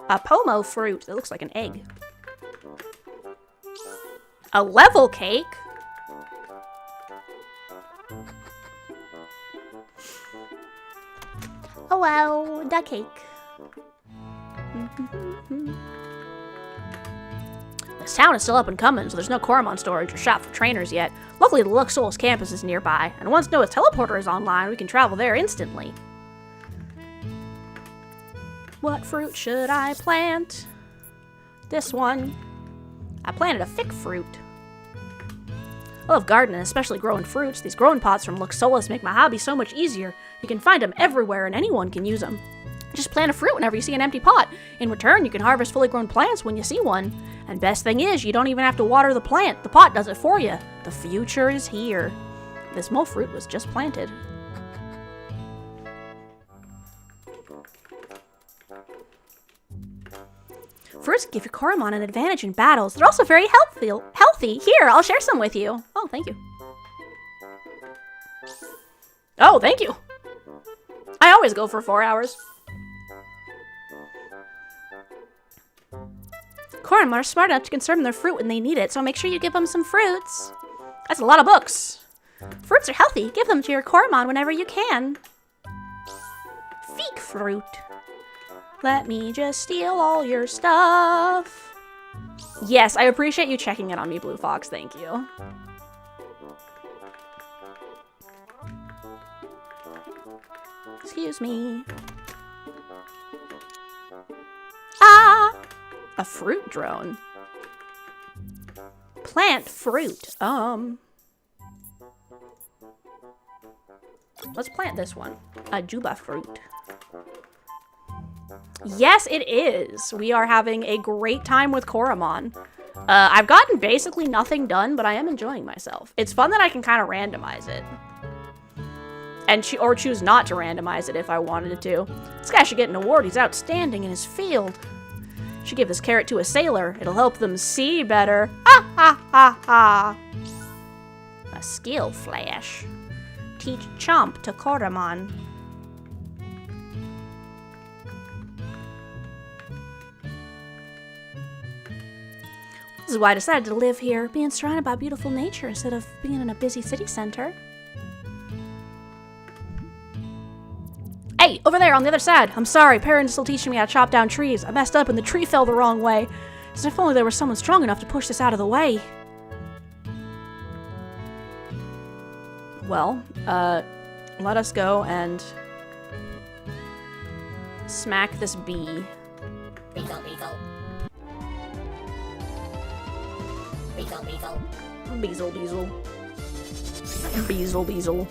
A: A pomo fruit that looks like an egg. A level cake? Oh wow, duck cake. This town is still up and coming, so there's no Coromon storage or shop for trainers yet. Luckily, the Lux Souls campus is nearby, and once Noah's teleporter is online, we can travel there instantly. What fruit should I plant? This one. I planted a fig fruit. I love gardening, especially growing fruits. These growing pots from Lux Solus make my hobby so much easier. You can find them everywhere, and anyone can use them. Just plant a fruit whenever you see an empty pot. In return, you can harvest fully grown plants when you see one. And best thing is, you don't even have to water the plant. The pot does it for you. The future is here. This mole fruit was just planted. Fruits give your Coromon an advantage in battles. They're also very healthy. Here, I'll share some with you. Oh, thank you. Oh, thank you. I always go for 4 hours. Coromon are smart enough to conserve their fruit when they need it, so make sure you give them some fruits. That's a lot of books. Fruits are healthy. Give them to your Coromon whenever you can. Fig fruit. Let me just steal all your stuff. Yes, I appreciate you checking in on me, Blue Fox. Thank you. Excuse me. Ah! A fruit drone. Plant fruit. Let's plant this one. A juba fruit. Yes, it is. We are having a great time with Coromon. I've gotten basically nothing done, but I am enjoying myself. It's fun that I can kind of randomize it. And or choose not to randomize it if I wanted to. This guy should get an award. He's outstanding in his field. Should give this carrot to a sailor. It'll help them see better. Ha ha ha ha. A skill flash. Teach Chomp to Coromon. This is why I decided to live here, being surrounded by beautiful nature instead of being in a busy city center. Hey, over there on the other side. I'm sorry, parents are still teaching me how to chop down trees. I messed up and the tree fell the wrong way. As if only there was someone strong enough to push this out of the way. Well, let us go and smack this bee.
B: Beetle, beetle. Beetle, beetle.
A: Beezel, beezel. Beezel, beezel.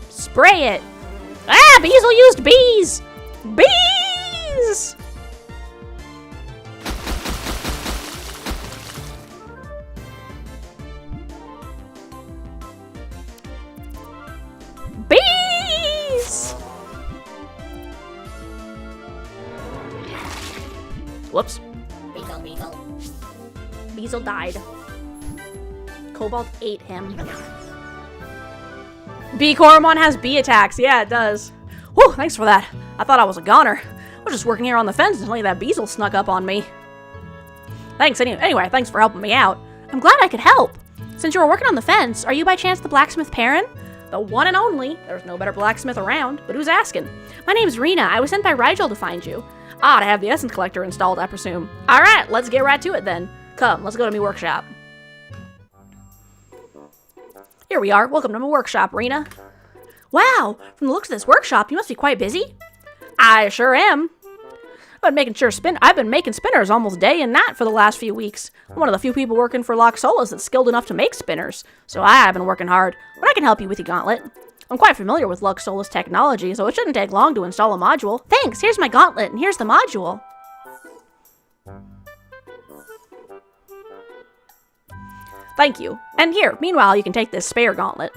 A: Spray it! Ah! Beezel used bees! Bees! Bees! Whoops.
B: Beetle, beetle.
A: Beezel died. Cobalt ate him. Bee Coromon has bee attacks. Yeah, it does. Whew, thanks for that. I thought I was a goner. I was just working here on the fence until that Beezel snuck up on me. Thanks anyway, thanks for helping me out. I'm glad I could help. Since you were working on the fence, are you by chance the blacksmith Perrin? The one and only. There's no better blacksmith around, but who's asking? My name's Rena. I was sent by Rigel to find you. Ah, to have the essence collector installed, I presume. Alright, let's get right to it then. Come, let's go to my workshop. Here we are. Welcome to my workshop, Rena. Wow, from the looks of this workshop, you must be quite busy. I sure am. I've been making spinners almost day and night for the last few weeks. I'm one of the few people working for Lux Solus that's skilled enough to make spinners, so I have been working hard. But I can help you with your gauntlet. I'm quite familiar with Lux Solus technology, so it shouldn't take long to install a module. Thanks, here's my gauntlet, and here's the module. Thank you. And here, meanwhile, you can take this spare gauntlet.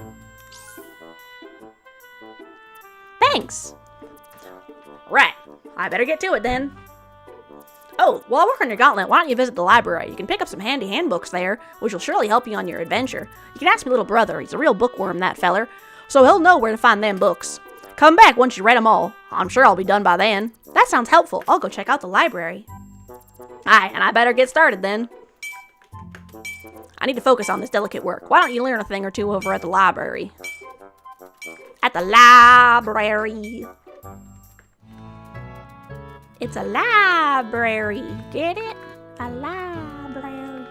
A: Thanks. Right. I better get to it then. Oh, while I work on your gauntlet, why don't you visit the library? You can pick up some handy handbooks there, which will surely help you on your adventure. You can ask my little brother. He's a real bookworm, that feller. So he'll know where to find them books. Come back once you read them all. I'm sure I'll be done by then. That sounds helpful. I'll go check out the library. Aye, and I better get started then. I need to focus on this delicate work. Why don't you learn a thing or two over at the library? At the library. It's a library. Get it? A library.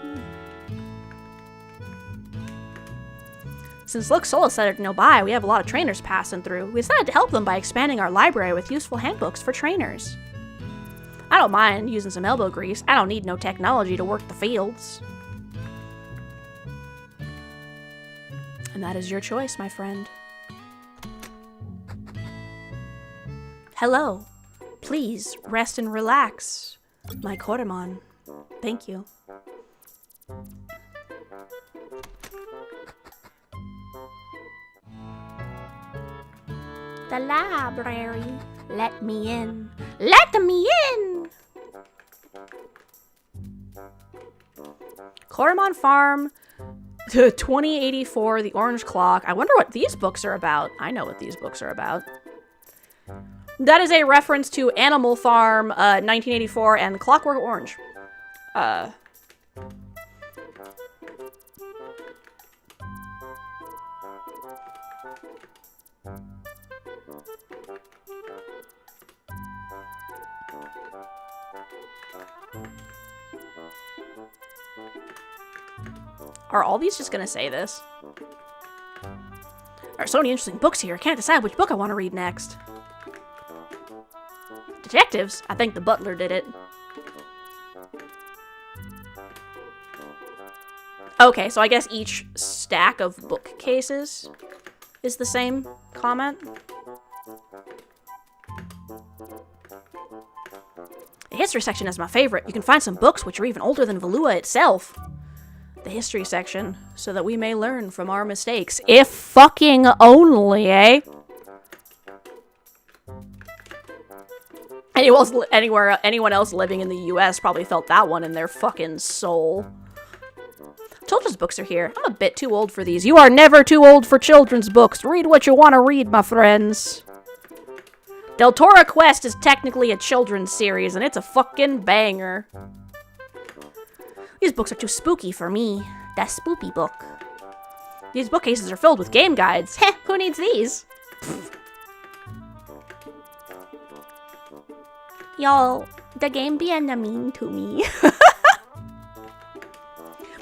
A: Since Look Soul said it nearby, we have a lot of trainers passing through. We decided to help them by expanding our library with useful handbooks for trainers. I don't mind using some elbow grease. I don't need no technology to work the fields. And that is your choice, my friend. Hello. Please rest and relax, my Coromon. Thank you. The library. Let me in. Let me in! Coromon Farm, 2084, The Orange Clock. I wonder what these books are about. I know what these books are about. That is a reference to Animal Farm, 1984, and Clockwork Orange. Are all these just gonna say this? There are so many interesting books here. I can't decide which book I want to read next. Detectives? I think the butler did it. Okay, so I guess each stack of bookcases is the same comment. The history section is my favorite. You can find some books which are even older than Valua itself. The history section, so that we may learn from our mistakes. If fucking only, eh? Anyone else living in the US probably felt that one in their fucking soul. Children's books are here. I'm a bit too old for these. You are never too old for children's books. Read what you want to read, my friends. Deltora Quest is technically a children's series, and it's a fucking banger. These books are too spooky for me. That spoopy book. These bookcases are filled with game guides. Heh, who needs these? Y'all, the game be mean to me.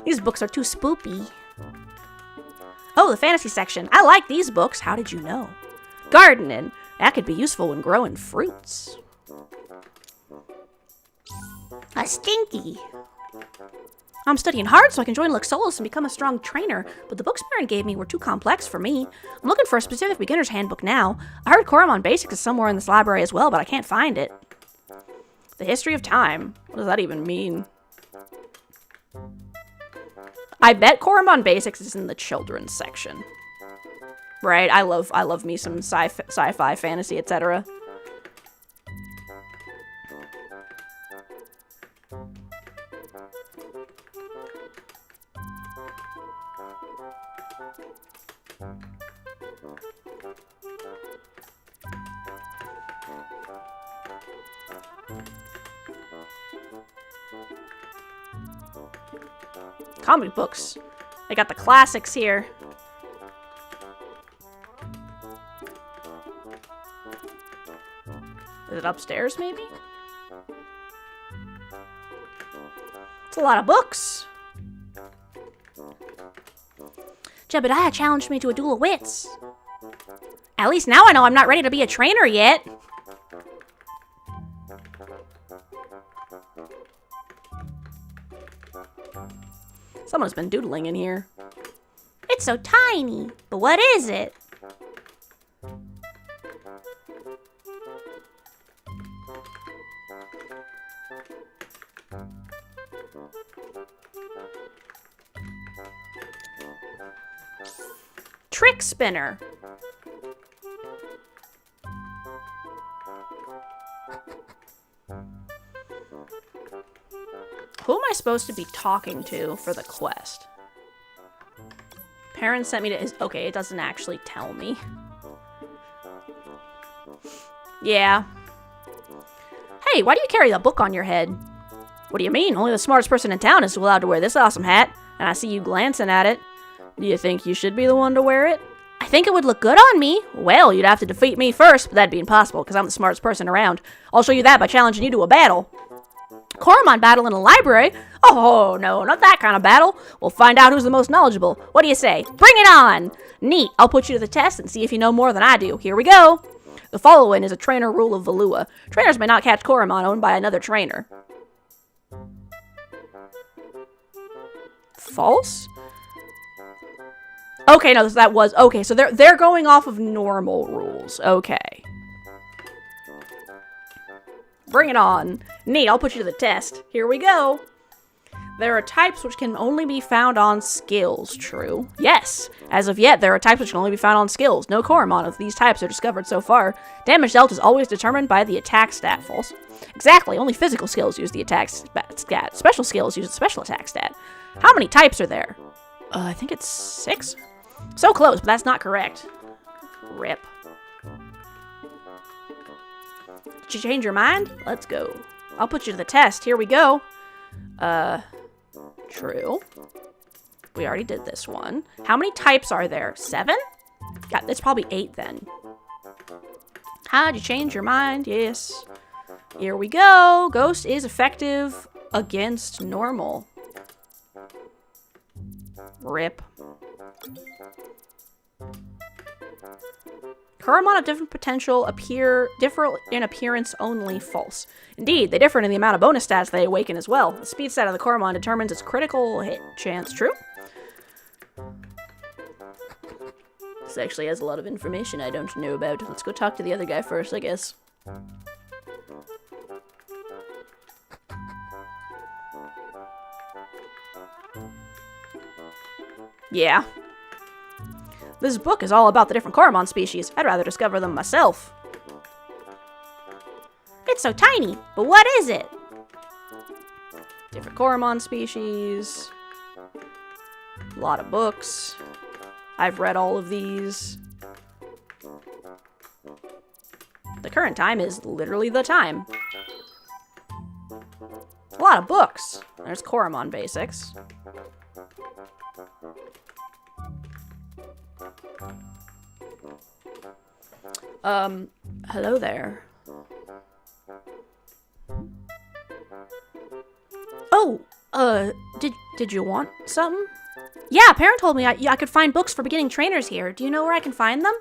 A: These books are too spoopy. Oh, the fantasy section. I like these books. How did you know? Gardening. That could be useful when growing fruits. A stinky. I'm studying hard so I can join Lux Solus and become a strong trainer, but the books Baron gave me were too complex for me. I'm looking for a specific beginner's handbook now. I heard Coromon Basics is somewhere in this library as well, but I can't find it. The History of Time. What does that even mean? I bet Coromon Basics is in the children's section. Right? I love me some sci-fi, fantasy, etc. Comic books. They got the classics here. Is it upstairs, maybe? It's a lot of books. Jebediah challenged me to a duel of wits. At least now I know I'm not ready to be a trainer yet. Someone's been doodling in here. It's so tiny, but what is it? Trick spinner. Who am I supposed to be talking to for the quest? Parents sent me to his... Okay, it doesn't actually tell me. Yeah. Hey, why do you carry a book on your head? What do you mean? Only the smartest person in town is allowed to wear this awesome hat. and I see you glancing at it. Do you think you should be the one to wear it? I think it would look good on me. Well, you'd have to defeat me first, but that'd be impossible, because I'm the smartest person around. I'll show you that by challenging you to a battle. Coromon battle in a library? Oh, no, not that kind of battle. We'll find out who's the most knowledgeable. What do you say? Bring it on! Neat. I'll put you to the test and see if you know more than I do. Here we go. The following is a trainer rule of Valua. Trainers may not catch Coromon owned by another trainer. False? Okay, no, that was... Okay, so they're going off of normal rules. Okay. Bring it on. Neat, I'll put you to the test. Here we go. There are types which can only be found on skills. True. Yes. As of yet, there are types which can only be found on skills. No Coromon of these types are discovered so far. Damage dealt is always determined by the attack stat. False. Exactly. Only physical skills use the attack stat. Special skills use the special attack stat. How many types are there? I think it's 6. So close, but that's not correct. Rip. Did you change your mind? Let's go. I'll put you to the test. Here we go. True. We already did this one. How many types are there? 7? Yeah, it's probably 8 then. How'd you change your mind? Yes. Here we go. Ghost is effective against normal. Rip. Coromon of different potential differ in appearance only. False. Indeed, they differ in the amount of bonus stats they awaken as well. The speed stat of the Coromon determines its critical hit chance. True? This actually has a lot of information I don't know about. Let's go talk to the other guy first, I guess. Yeah. This book is all about the different Coromon species. I'd rather discover them myself. It's so tiny, but what is it? Different Coromon species. A lot of books. I've read all of these. The current time is literally the time. A lot of books. There's Coromon basics. Hello there. Oh, did you want something? Yeah, Perrin told me I could find books for beginning trainers here. Do you know where I can find them?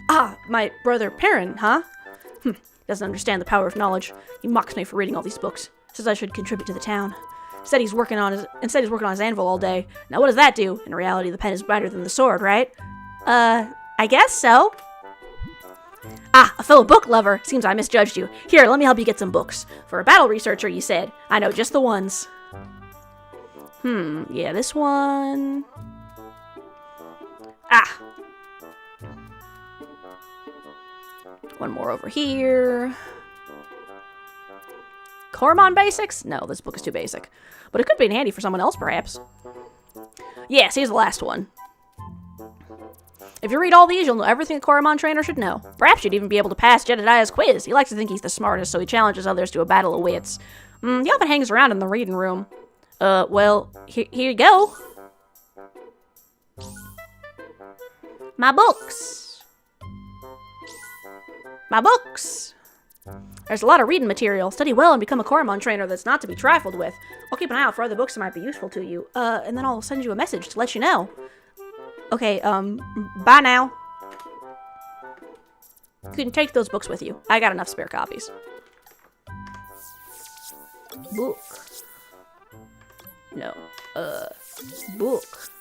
A: Ah, my brother Perrin, huh? Doesn't understand the power of knowledge. He mocks me for reading all these books. Says I should contribute to the town. Instead he's working on his anvil all day. Now what does that do? In reality, the pen is brighter than the sword, right? I guess so. Ah, a fellow book lover. Seems I misjudged you. Here, let me help you get some books. For a battle researcher, you said. I know just the ones. Yeah, this one. Ah. One more over here. Coromon basics? No, this book is too basic. But it could be handy for someone else, perhaps. Yes, here's the last one. If you read all these, you'll know everything a Coromon trainer should know. Perhaps you'd even be able to pass Jedediah's quiz. He likes to think he's the smartest, so he challenges others to a battle of wits. He often hangs around in the reading room. Well, here you go. My books. My books. There's a lot of reading material. Study well and become a Coromon trainer that's not to be trifled with. I'll keep an eye out for other books that might be useful to you. And then I'll send you a message to let you know. Okay, bye now. You can take those books with you. I got enough spare copies. Book. No. Book.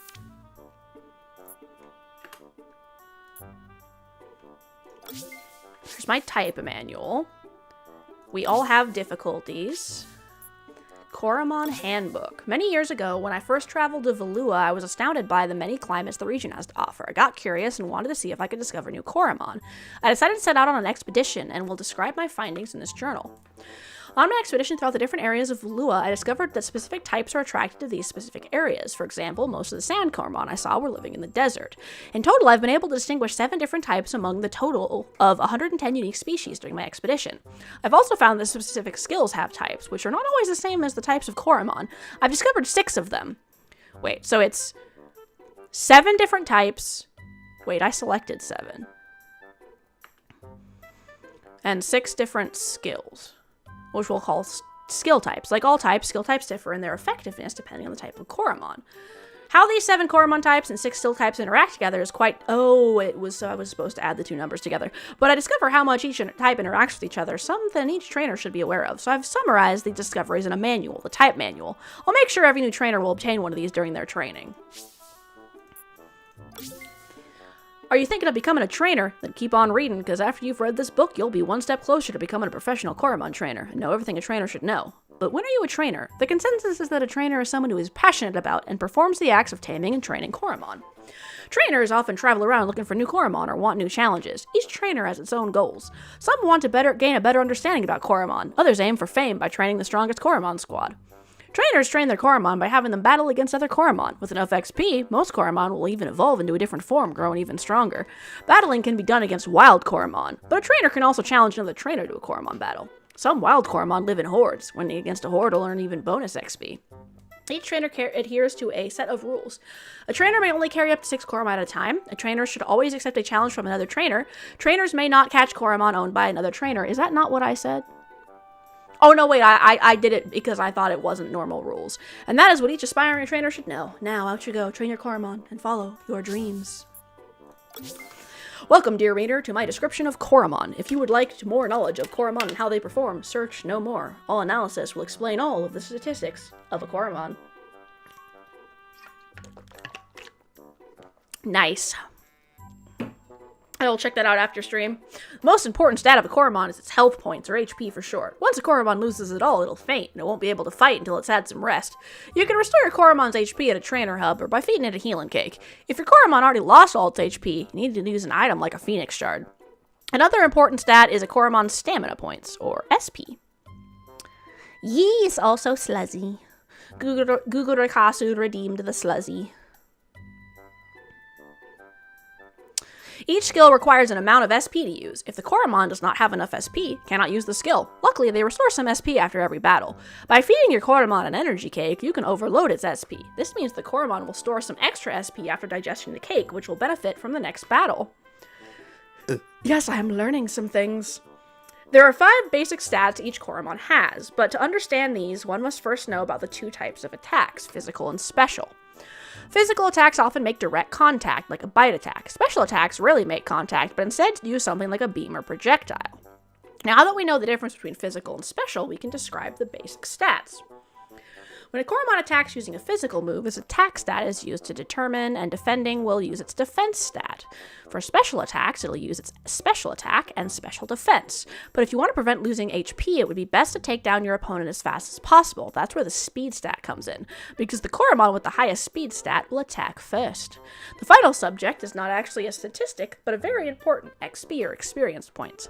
A: Here's my type manual. We all have difficulties. Coromon Handbook. Many years ago, when I first traveled to Valua, I was astounded by the many climates the region has to offer. I got curious and wanted to see if I could discover new Coromon. I decided to set out on an expedition and will describe my findings in this journal. On my expedition throughout the different areas of Valua, I discovered that specific types are attracted to these specific areas. For example, most of the sand Coromon I saw were living in the desert. In total, I've been able to distinguish 7 different types among the total of 110 unique species during my expedition. I've also found that specific skills have types, which are not always the same as the types of Coromon. I've discovered 6 of them. Wait, so it's 7 different types. Wait, I selected 7. And 6 different skills, which we'll call skill types. Like all types, skill types differ in their effectiveness depending on the type of Coromon. How these 7 Coromon types and 6 skill types interact together is quite... Oh, I was supposed to add the 2 numbers together. But I discover how much each type interacts with each other, something each trainer should be aware of. So I've summarized the discoveries in a manual, the type manual. I'll make sure every new trainer will obtain one of these during their training. Are you thinking of becoming a trainer? Then keep on reading, because after you've read this book, you'll be one step closer to becoming a professional Coromon trainer and know everything a trainer should know. But when are you a trainer? The consensus is that a trainer is someone who is passionate about and performs the acts of taming and training Coromon. Trainers often travel around looking for new Coromon or want new challenges. Each trainer has its own goals. Some want to gain a better understanding about Coromon. Others aim for fame by training the strongest Coromon squad. Trainers train their Coromon by having them battle against other Coromon. With enough XP, most Coromon will even evolve into a different form, growing even stronger. Battling can be done against wild Coromon, but a trainer can also challenge another trainer to a Coromon battle. Some wild Coromon live in hordes. Winning against a horde will earn even bonus XP. Each trainer adheres to a set of rules. A trainer may only carry up to 6 Coromon at a time. A trainer should always accept a challenge from another trainer. Trainers may not catch Coromon owned by another trainer. Is that not what I said? Oh, no, wait, I did it because I thought it wasn't normal rules. And that is what each aspiring trainer should know. Now, out you go, train your Coromon, and follow your dreams. Welcome, dear reader, to my description of Coromon. If you would like more knowledge of Coromon and how they perform, search no more. All analysis will explain all of the statistics of a Coromon. Nice. I will check that out after stream. The most important stat of a Coromon is its health points, or HP for short. Once a Coromon loses it all, it'll faint, and it won't be able to fight until it's had some rest. You can restore your Coromon's HP at a trainer hub, or by feeding it a healing cake. If your Coromon already lost all its HP, you need to use an item like a Phoenix Shard. Another important stat is a Coromon's stamina points, or SP. Yes, also Sluzzy. Gugurakasu redeemed the Sluzzy. Each skill requires an amount of SP to use. If the Coromon does not have enough SP, cannot use the skill. Luckily, they restore some SP after every battle. By feeding your Coromon an energy cake, you can overload its SP. This means the Coromon will store some extra SP after digesting the cake, which will benefit from the next battle. Yes, I am learning some things. There are 5 basic stats each Coromon has, but to understand these, one must first know about the 2 types of attacks, physical and special. Physical attacks often make direct contact, like a bite attack. Special attacks rarely make contact, but instead use something like a beam or projectile. Now that we know the difference between physical and special, we can describe the basic stats. When a Coromon attacks using a physical move, its attack stat is used to determine, and defending will use its defense stat. For special attacks, it'll use its special attack and special defense. But if you want to prevent losing HP, it would be best to take down your opponent as fast as possible. That's where the speed stat comes in, because the Coromon with the highest speed stat will attack first. The final subject is not actually a statistic, but a very important XP or experience points.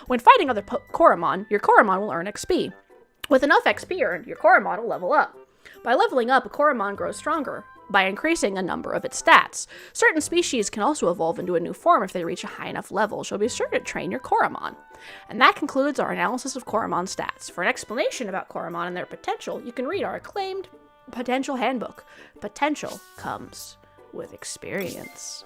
A: When fighting other Coromon, your Coromon will earn XP. With enough XP earned, your Coromon will level up. By leveling up, a Coromon grows stronger by increasing a number of its stats. Certain species can also evolve into a new form if they reach a high enough level, so be sure to train your Coromon. And that concludes our analysis of Coromon stats. For an explanation about Coromon and their potential, you can read our acclaimed Potential Handbook. Potential comes with experience.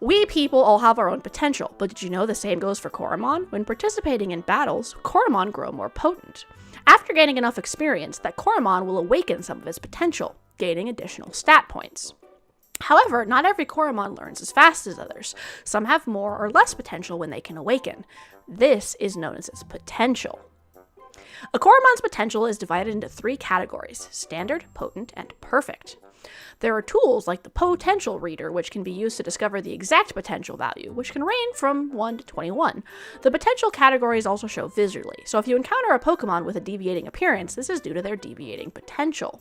A: We people all have our own potential, but did you know the same goes for Coromon? When participating in battles, Coromon grow more potent. After gaining enough experience, that Coromon will awaken some of its potential, gaining additional stat points. However, not every Coromon learns as fast as others. Some have more or less potential when they can awaken. This is known as its potential. A Coromon's potential is divided into 3 categories: standard, potent, and perfect. There are tools like the Potential Reader, which can be used to discover the exact potential value, which can range from 1 to 21. The potential categories also show visually, so if you encounter a Pokemon with a deviating appearance, this is due to their deviating potential.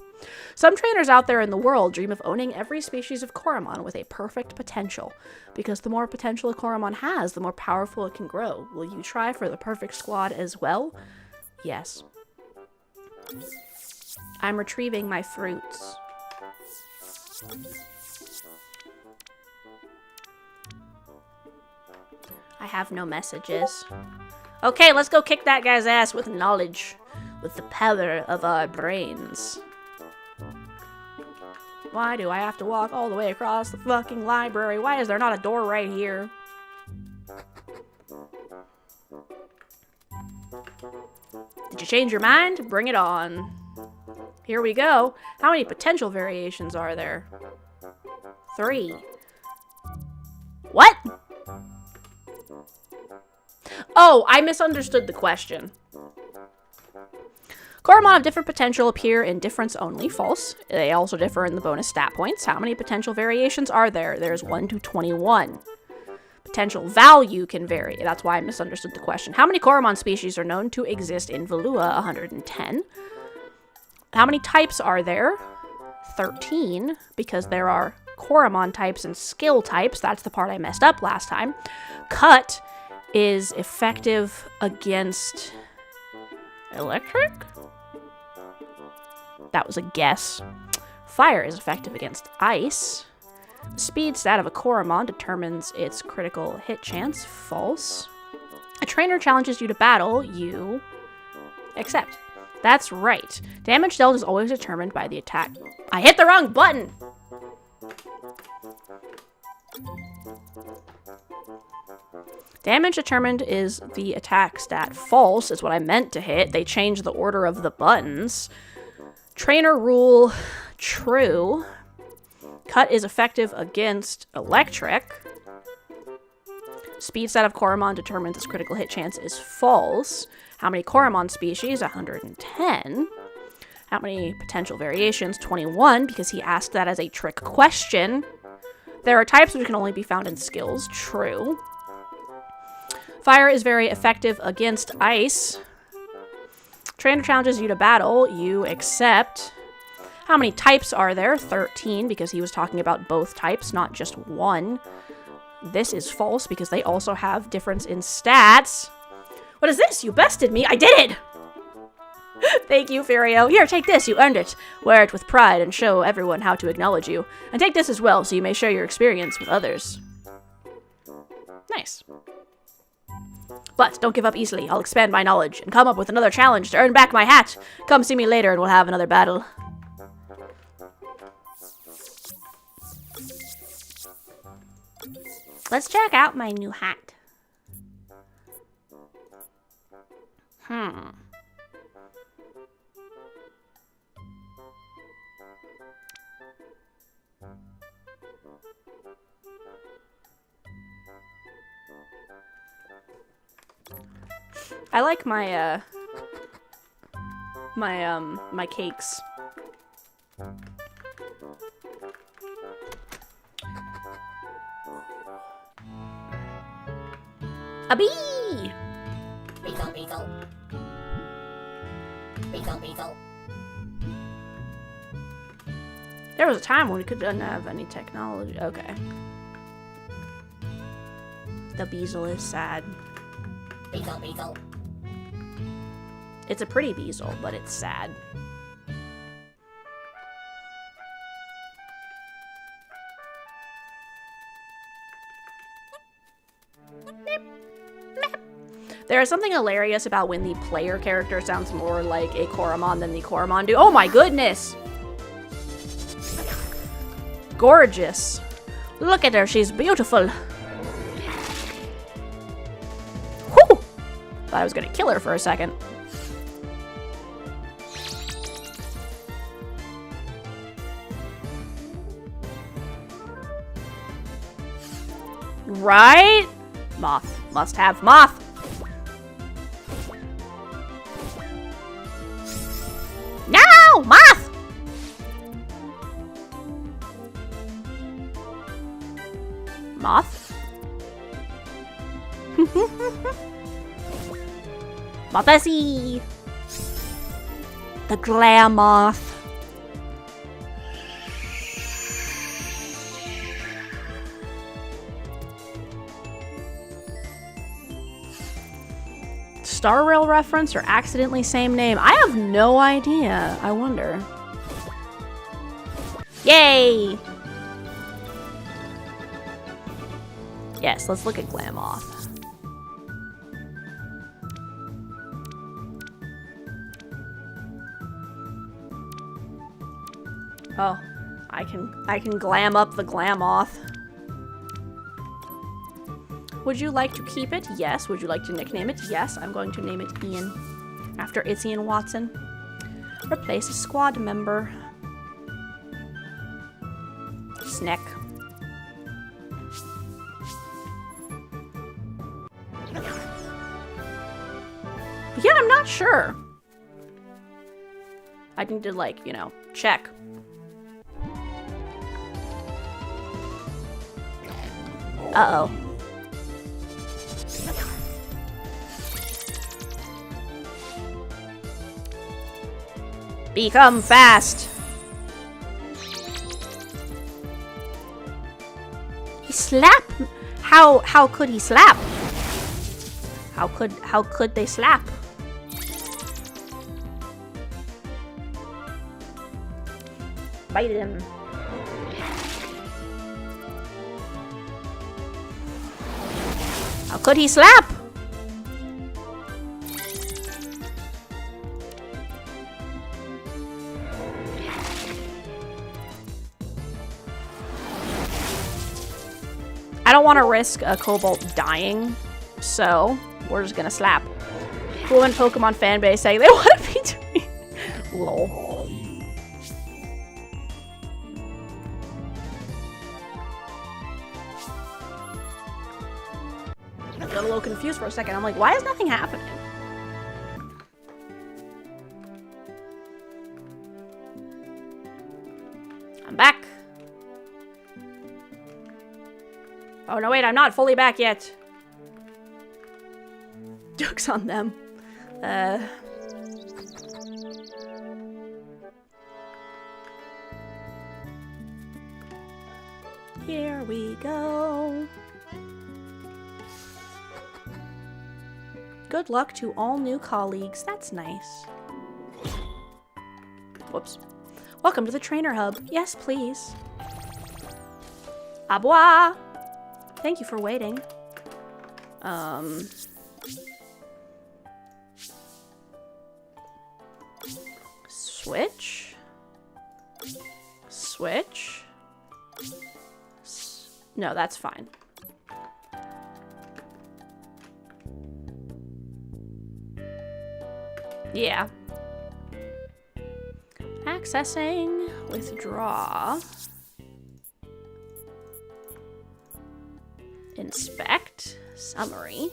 A: Some trainers out there in the world dream of owning every species of Coromon with a perfect potential, because the more potential a Coromon has, the more powerful it can grow. Will you try for the perfect squad as well? Yes. I'm retrieving my fruits. I have no messages. Okay, let's go kick that guy's ass with knowledge, with the power of our brains. Why do I have to walk all the way across the fucking library? Why is there not a door right here? Did you change your mind? Bring it on. Here we go. How many potential variations are there? 3. What? Oh, I misunderstood the question. Coromon of different potential appear in difference only. False. They also differ in the bonus stat points. How many potential variations are there? There's 1 to 21. Potential value can vary. That's why I misunderstood the question. How many Coromon species are known to exist in Valua? 110. How many types are there? 13, because there are Coromon types and skill types. That's the part I messed up last time. Cut is effective against electric? That was a guess. Fire is effective against ice. The speed stat of a Coromon determines its critical hit chance. False. A trainer challenges you to battle. You accept. That's right. Damage dealt is always determined by the attack. I hit the wrong button! Damage determined is the attack stat. False is what I meant to hit. They changed the order of the buttons. Trainer rule. True. Cut is effective against electric. Speed stat of Coromon determines its critical hit chance is false. How many Coromon species? 110. How many potential variations? 21, because he asked that as a trick question. There are types which can only be found in skills. True. Fire is very effective against ice. Trainer challenges you to battle. You accept. How many types are there? 13, because he was talking about both types, not just one. This is false, because they also have difference in stats. What is this? You bested me. I did it! Thank you, Furio. Here, take this. You earned it. Wear it with pride and show everyone how to acknowledge you. And take this as well, so you may share your experience with others. Nice. But don't give up easily. I'll expand my knowledge and come up with another challenge to earn back my hat. Come see me later and we'll have another battle. Let's check out my new hat. I like my my cakes. A bee!
B: Beetle, beetle. Beetle, beetle.
A: There was a time when we couldn't have any technology. Okay. The beezel is sad.
B: Beetle, beetle.
A: It's a pretty beezel, but it's sad. There is something hilarious about when the player character sounds more like a Coromon than the Coromon do. Oh my goodness! Gorgeous. Look at her, she's beautiful. Whew! Thought I was gonna kill her for a second. Right? Moth. Must have moth. No! Moth! Moth? Mothessy! The glare moth. Star Rail reference or accidentally same name? I have no idea. I wonder. Yay! Yes, let's look at Glamoth. Oh, I can glam up the glamoth. Would you like to keep it? Yes. Would you like to nickname it? Yes. I'm going to name it Ian. After it's Ian Watson. Replace a squad member. Snick. But yeah, I'm not sure. I need to, like, you know, check. Uh-oh. Become fast. He slapped. How could he slap? How could they slap? Bite him. How could he slap? I don't want to risk a Cobalt dying, so we're just gonna slap. Cool and Pokemon fanbase saying they want to be doing. Lol. I got a little confused for a second. I'm like, why is nothing happening? I'm back. Oh, no, wait, I'm not fully back yet. Joke's on them. Here we go. Good luck to all new colleagues. That's nice. Whoops. Welcome to the Trainer Hub. Yes, please. Au revoir. Thank you for waiting. Switch. Switch. No, that's fine. Yeah. Accessing. Withdraw. Inspect. Summary.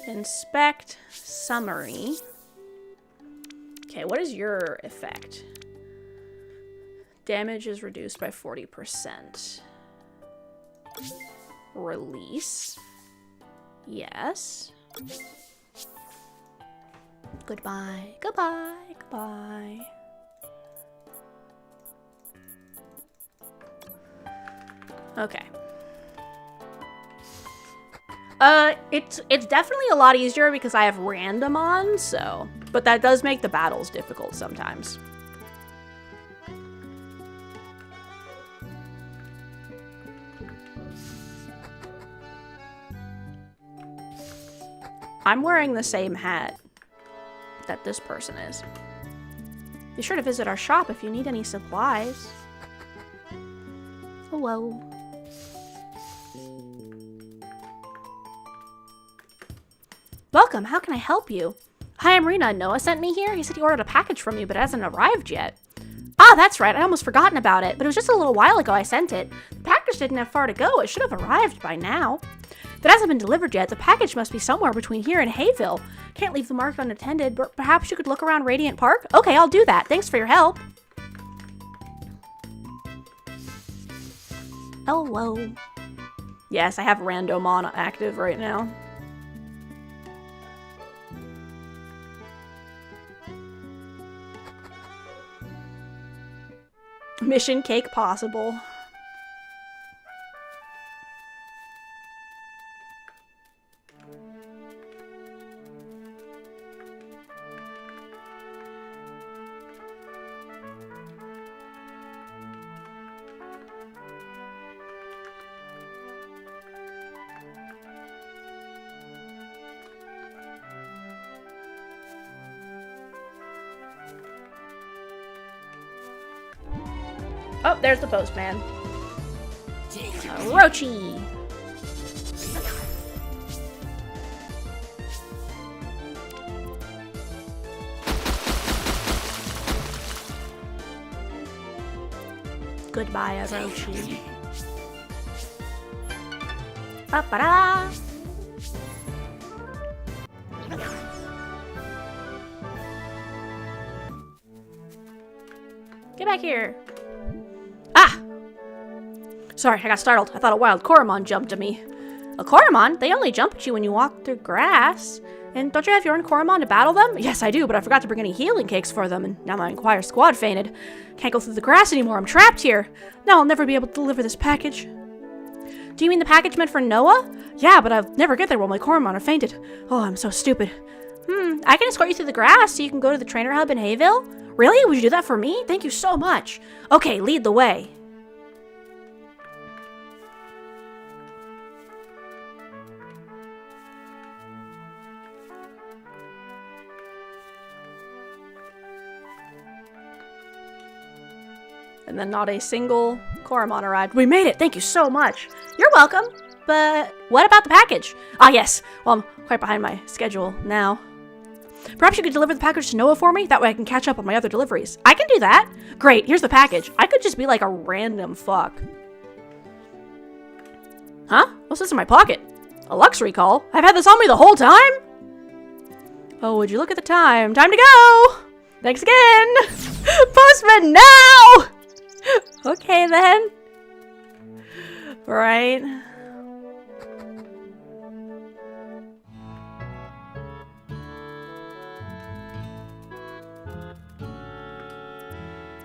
A: Inspect. Summary. Okay, what is your effect? Damage is reduced by 40%. Release. Yes. Goodbye. Goodbye. Goodbye. Okay. It's definitely a lot easier because I have random on, so... But that does make the battles difficult sometimes. I'm wearing the same hat that this person is. Be sure to visit our shop if you need any supplies. Hello. Welcome, how can I help you? Hi, I'm Rena. Noah sent me here. He said he ordered a package from you, but it hasn't arrived yet. Ah, that's right. I almost forgotten about it, but it was just a little while ago I sent it. The package didn't have far to go. It should have arrived by now. If it hasn't been delivered yet, the package must be somewhere between here and Hayville. Can't leave the market unattended, but perhaps you could look around Radiant Park? Okay, I'll do that. Thanks for your help. Hello. Yes, I have random on active right now. Mission cake possible. Oh, there's the postman. Rochi! Goodbye, Orochi. Ba-ba-da! Get back here. Ah! Sorry, I got startled. I thought a wild Coromon jumped at me. A Coromon? They only jump at you when you walk through grass. And don't you have your own Coromon to battle them? Yes, I do, but I forgot to bring any healing cakes for them, and now my Inquire squad fainted. Can't go through the grass anymore. I'm trapped here. Now I'll never be able to deliver this package. Do you mean the package meant for Noah? Yeah, but I'll never get there while my Coromon are fainted. Oh, I'm so stupid. I can escort you through the grass so you can go to the trainer hub in Hayville? Really? Would you do that for me? Thank you so much. Okay, lead the way. And then not a single Coromon arrived. We made it! Thank you so much! You're welcome! But what about the package? Ah, yes! Well, I'm quite behind my schedule now. Perhaps you could deliver the package to Noah for me? That way I can catch up on my other deliveries. I can do that! Great, here's the package. I could just be like a random fuck. Huh? What's this in my pocket? A luxury call? I've had this on me the whole time? Oh, would you look at the time? Time to go! Thanks again! Postman, now! Okay, then. Right.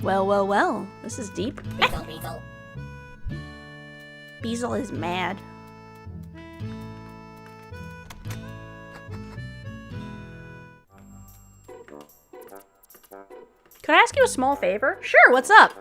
A: Well, well, well. This is deep.
B: Beetle, beetle.
A: Beezle is mad. Could I ask you a small favor? Sure, what's up?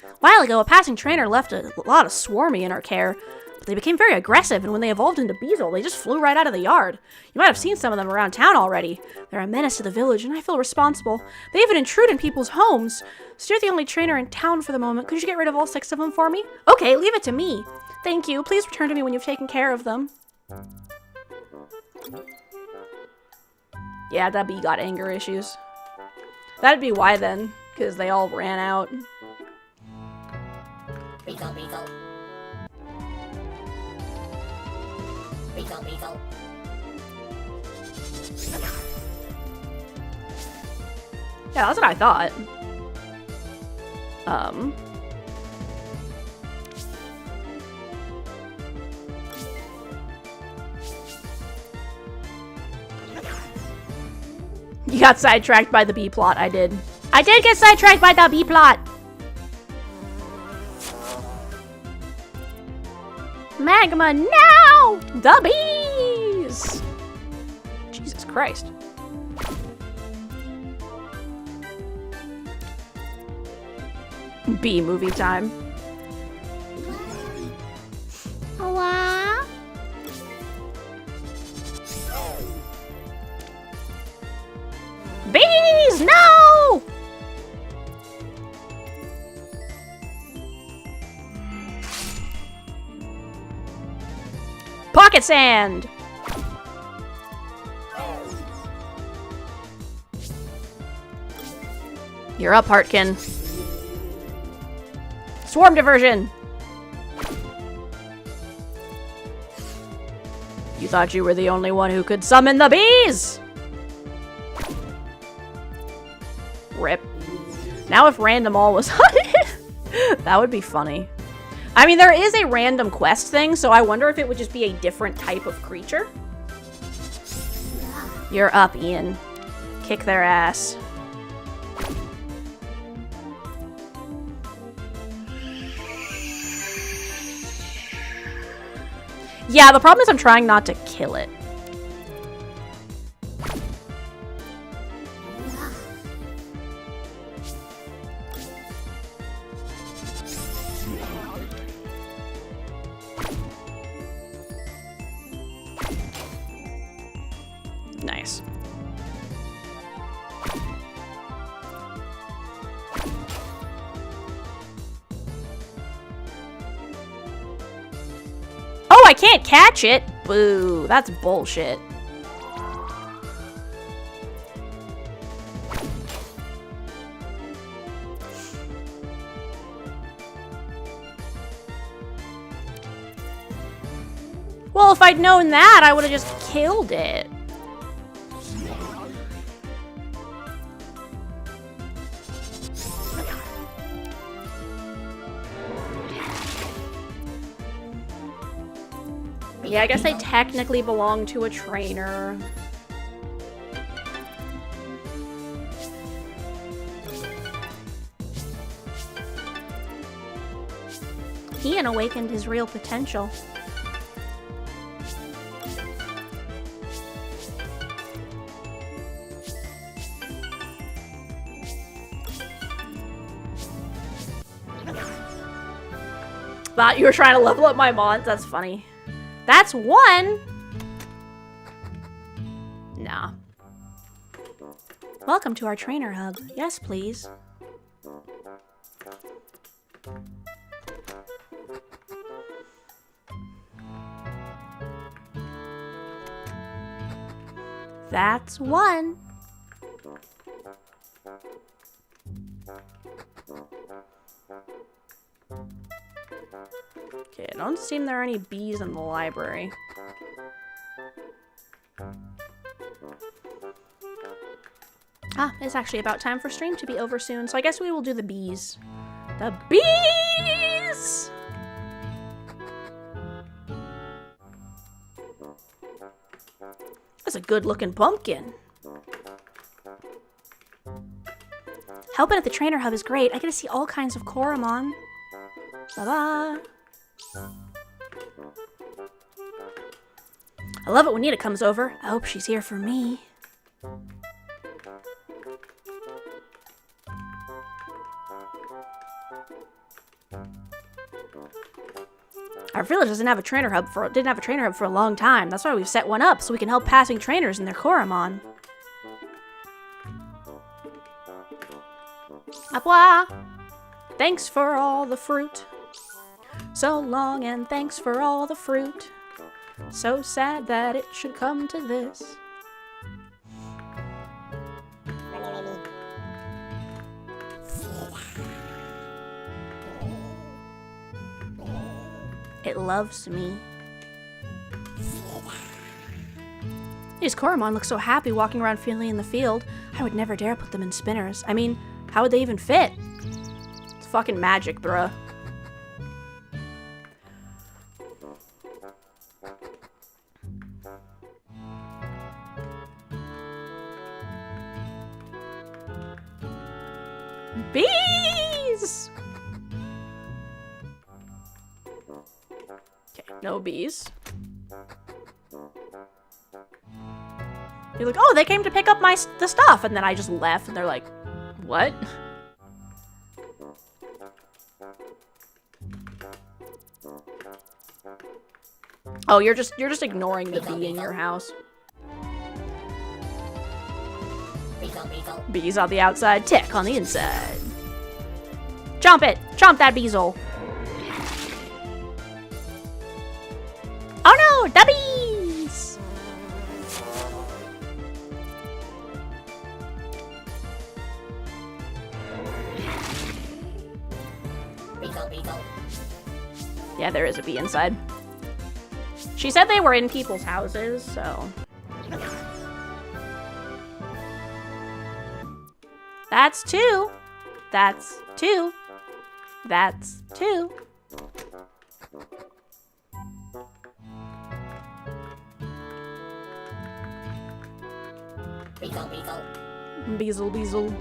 A: A while ago, a passing trainer left a lot of Swarmy in our care, but they became very aggressive, and when they evolved into Beezle, they just flew right out of the yard. You might have seen some of them around town already. They're a menace to the village, and I feel responsible. They even intrude in people's homes. So you're the only trainer in town for the moment. Could you get rid of all 6 of them for me? Okay, leave it to me. Thank you. Please return to me when you've taken care of them. Yeah, that bee got anger issues. That'd be why then, because they all ran out.
B: Beetle, beetle. Beetle, beetle.
A: Yeah, that's what I thought. You got sidetracked by the B plot. I did. I did get sidetracked by the B plot. Magma now! The bees! Jesus Christ. B movie time. Hello? Bees, no! Pocket sand! You're up, Hartkin. Swarm diversion! You thought you were the only one who could summon the bees! Rip. Now if random all was on it, that would be funny. I mean, there is a random quest thing, so I wonder if it would just be a different type of creature. You're up, Ian. Kick their ass. Yeah, the problem is I'm trying not to kill it. Nice. I can't catch it. Boo, that's bullshit. Well, if I'd known that, I would have just killed it. Yeah, I guess I technically belong to a trainer. Ian awakened his real potential. Thought you were trying to level up my mons? That's funny. That's one! Nah. Welcome to our trainer hub. Yes, please. That's one. Okay, it don't seem there are any bees in the library. Ah, it's actually about time for stream to be over soon, so I guess we will do the bees. The bees! That's a good-looking pumpkin. Helping at the trainer hub is great. I get to see all kinds of Coromon. Bye-bye. I love it when Nita comes over. I hope she's here for me. Our village didn't have a trainer hub for a long time. That's why we've set one up, so we can help passing trainers in their Coromon. Au revoir. Thanks for all the fruit. So long and thanks for all the fruit. So sad that it should come to this. It loves me. These Coromon look so happy walking around freely in the field. I would never dare put them in spinners. I mean, how would they even fit? It's fucking magic, bruh. Bees! Okay, no bees. You're like, oh, they came to pick up the stuff, and then I just left, and they're like, what? Oh, you're just ignoring the bee in your house. Bees on the outside, tick on the inside. Chomp it! Chomp that beezle! Oh no! The bees! Yeah, there is a bee inside. She said they were in people's houses, so... That's two. That's two. That's two. Beezle, beezle.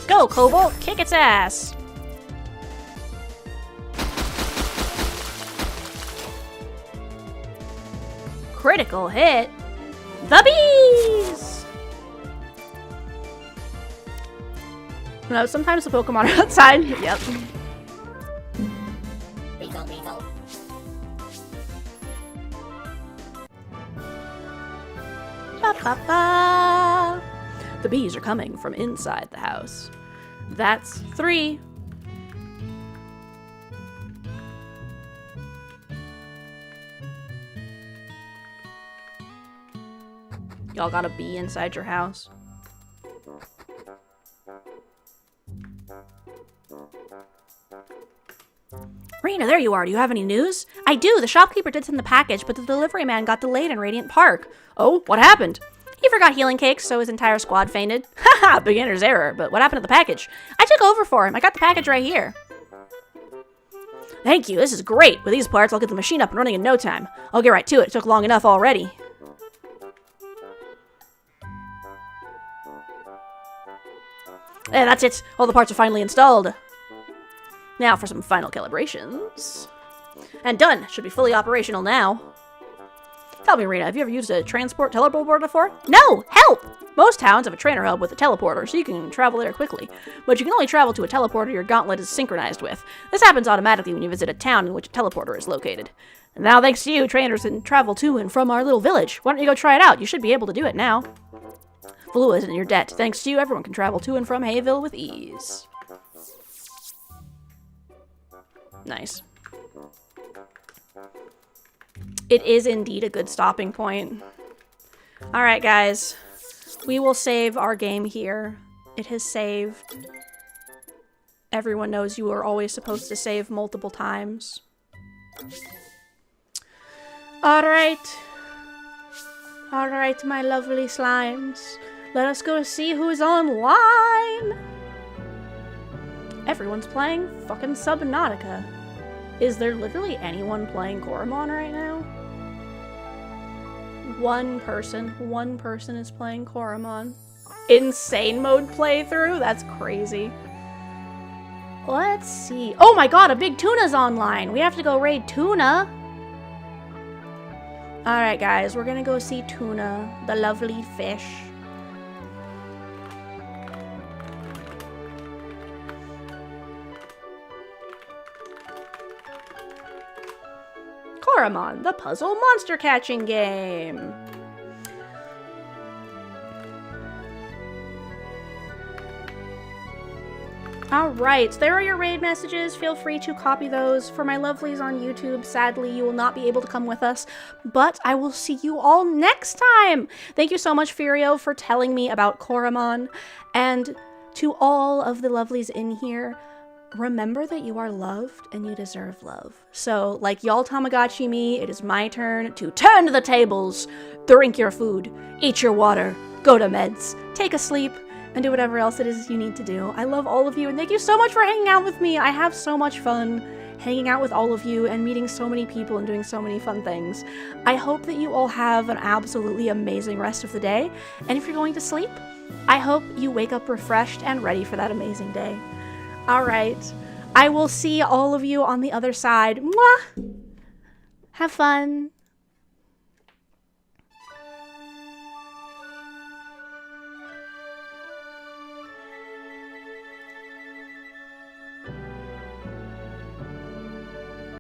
A: Go, Cobalt! Kick its ass! Critical hit! The bees! No, sometimes the Pokemon are outside. Yep. Ba, ba, ba. The bees are coming from inside the house. That's three. Y'all got a bee inside your house. Rena, there you are. Do you have any news? I do. The shopkeeper did send the package, but the delivery man got delayed in Radiant Park. Oh, what happened? He forgot healing cakes, so his entire squad fainted. Haha, beginner's error. But what happened to the package? I took over for him. I got the package right here. Thank you. This is great. With these parts, I'll get the machine up and running in no time. I'll get right to it. It took long enough already. That's it. All the parts are finally installed. Now for some final calibrations. And done. Should be fully operational now. Tell me, Rena, have you ever used a transport teleporter before? No! Help! Most towns have a trainer hub with a teleporter, so you can travel there quickly. But you can only travel to a teleporter your gauntlet is synchronized with. This happens automatically when you visit a town in which a teleporter is located. And now, thanks to you, trainers can travel to and from our little village. Why don't you go try it out? You should be able to do it now. Valua isn't in your debt. Thanks to you, everyone can travel to and from Hayville with ease. Nice. It is indeed a good stopping point. Alright, guys. We will save our game here. It has saved. Everyone knows you are always supposed to save multiple times. Alright. Alright, my lovely slimes. Let us go see who's online. Everyone's playing fucking Subnautica. Is there literally anyone playing Coromon right now? One person is playing Coromon. Insane mode playthrough? That's crazy. Let's see. Oh my god, a big tuna's online. We have to go raid Tuna. Alright guys, we're gonna go see Tuna, the lovely fish. Coromon, the puzzle monster catching game. Alright, there are your raid messages. Feel free to copy those. For my lovelies on YouTube, sadly, you will not be able to come with us, but I will see you all next time. Thank you so much, Furio, for telling me about Coromon. And to all of the lovelies in here, remember that you are loved and you deserve love. So, like y'all Tamagotchi me, it is my turn to turn the tables, drink your food, eat your water, go to meds, take a sleep, and do whatever else it is you need to do. I love all of you, and thank you so much for hanging out with me. I have so much fun hanging out with all of you and meeting so many people and doing so many fun things. I hope that you all have an absolutely amazing rest of the day, and if you're going to sleep, I hope you wake up refreshed and ready for that amazing day. Alright, I will see all of you on the other side. Mwah! Have fun.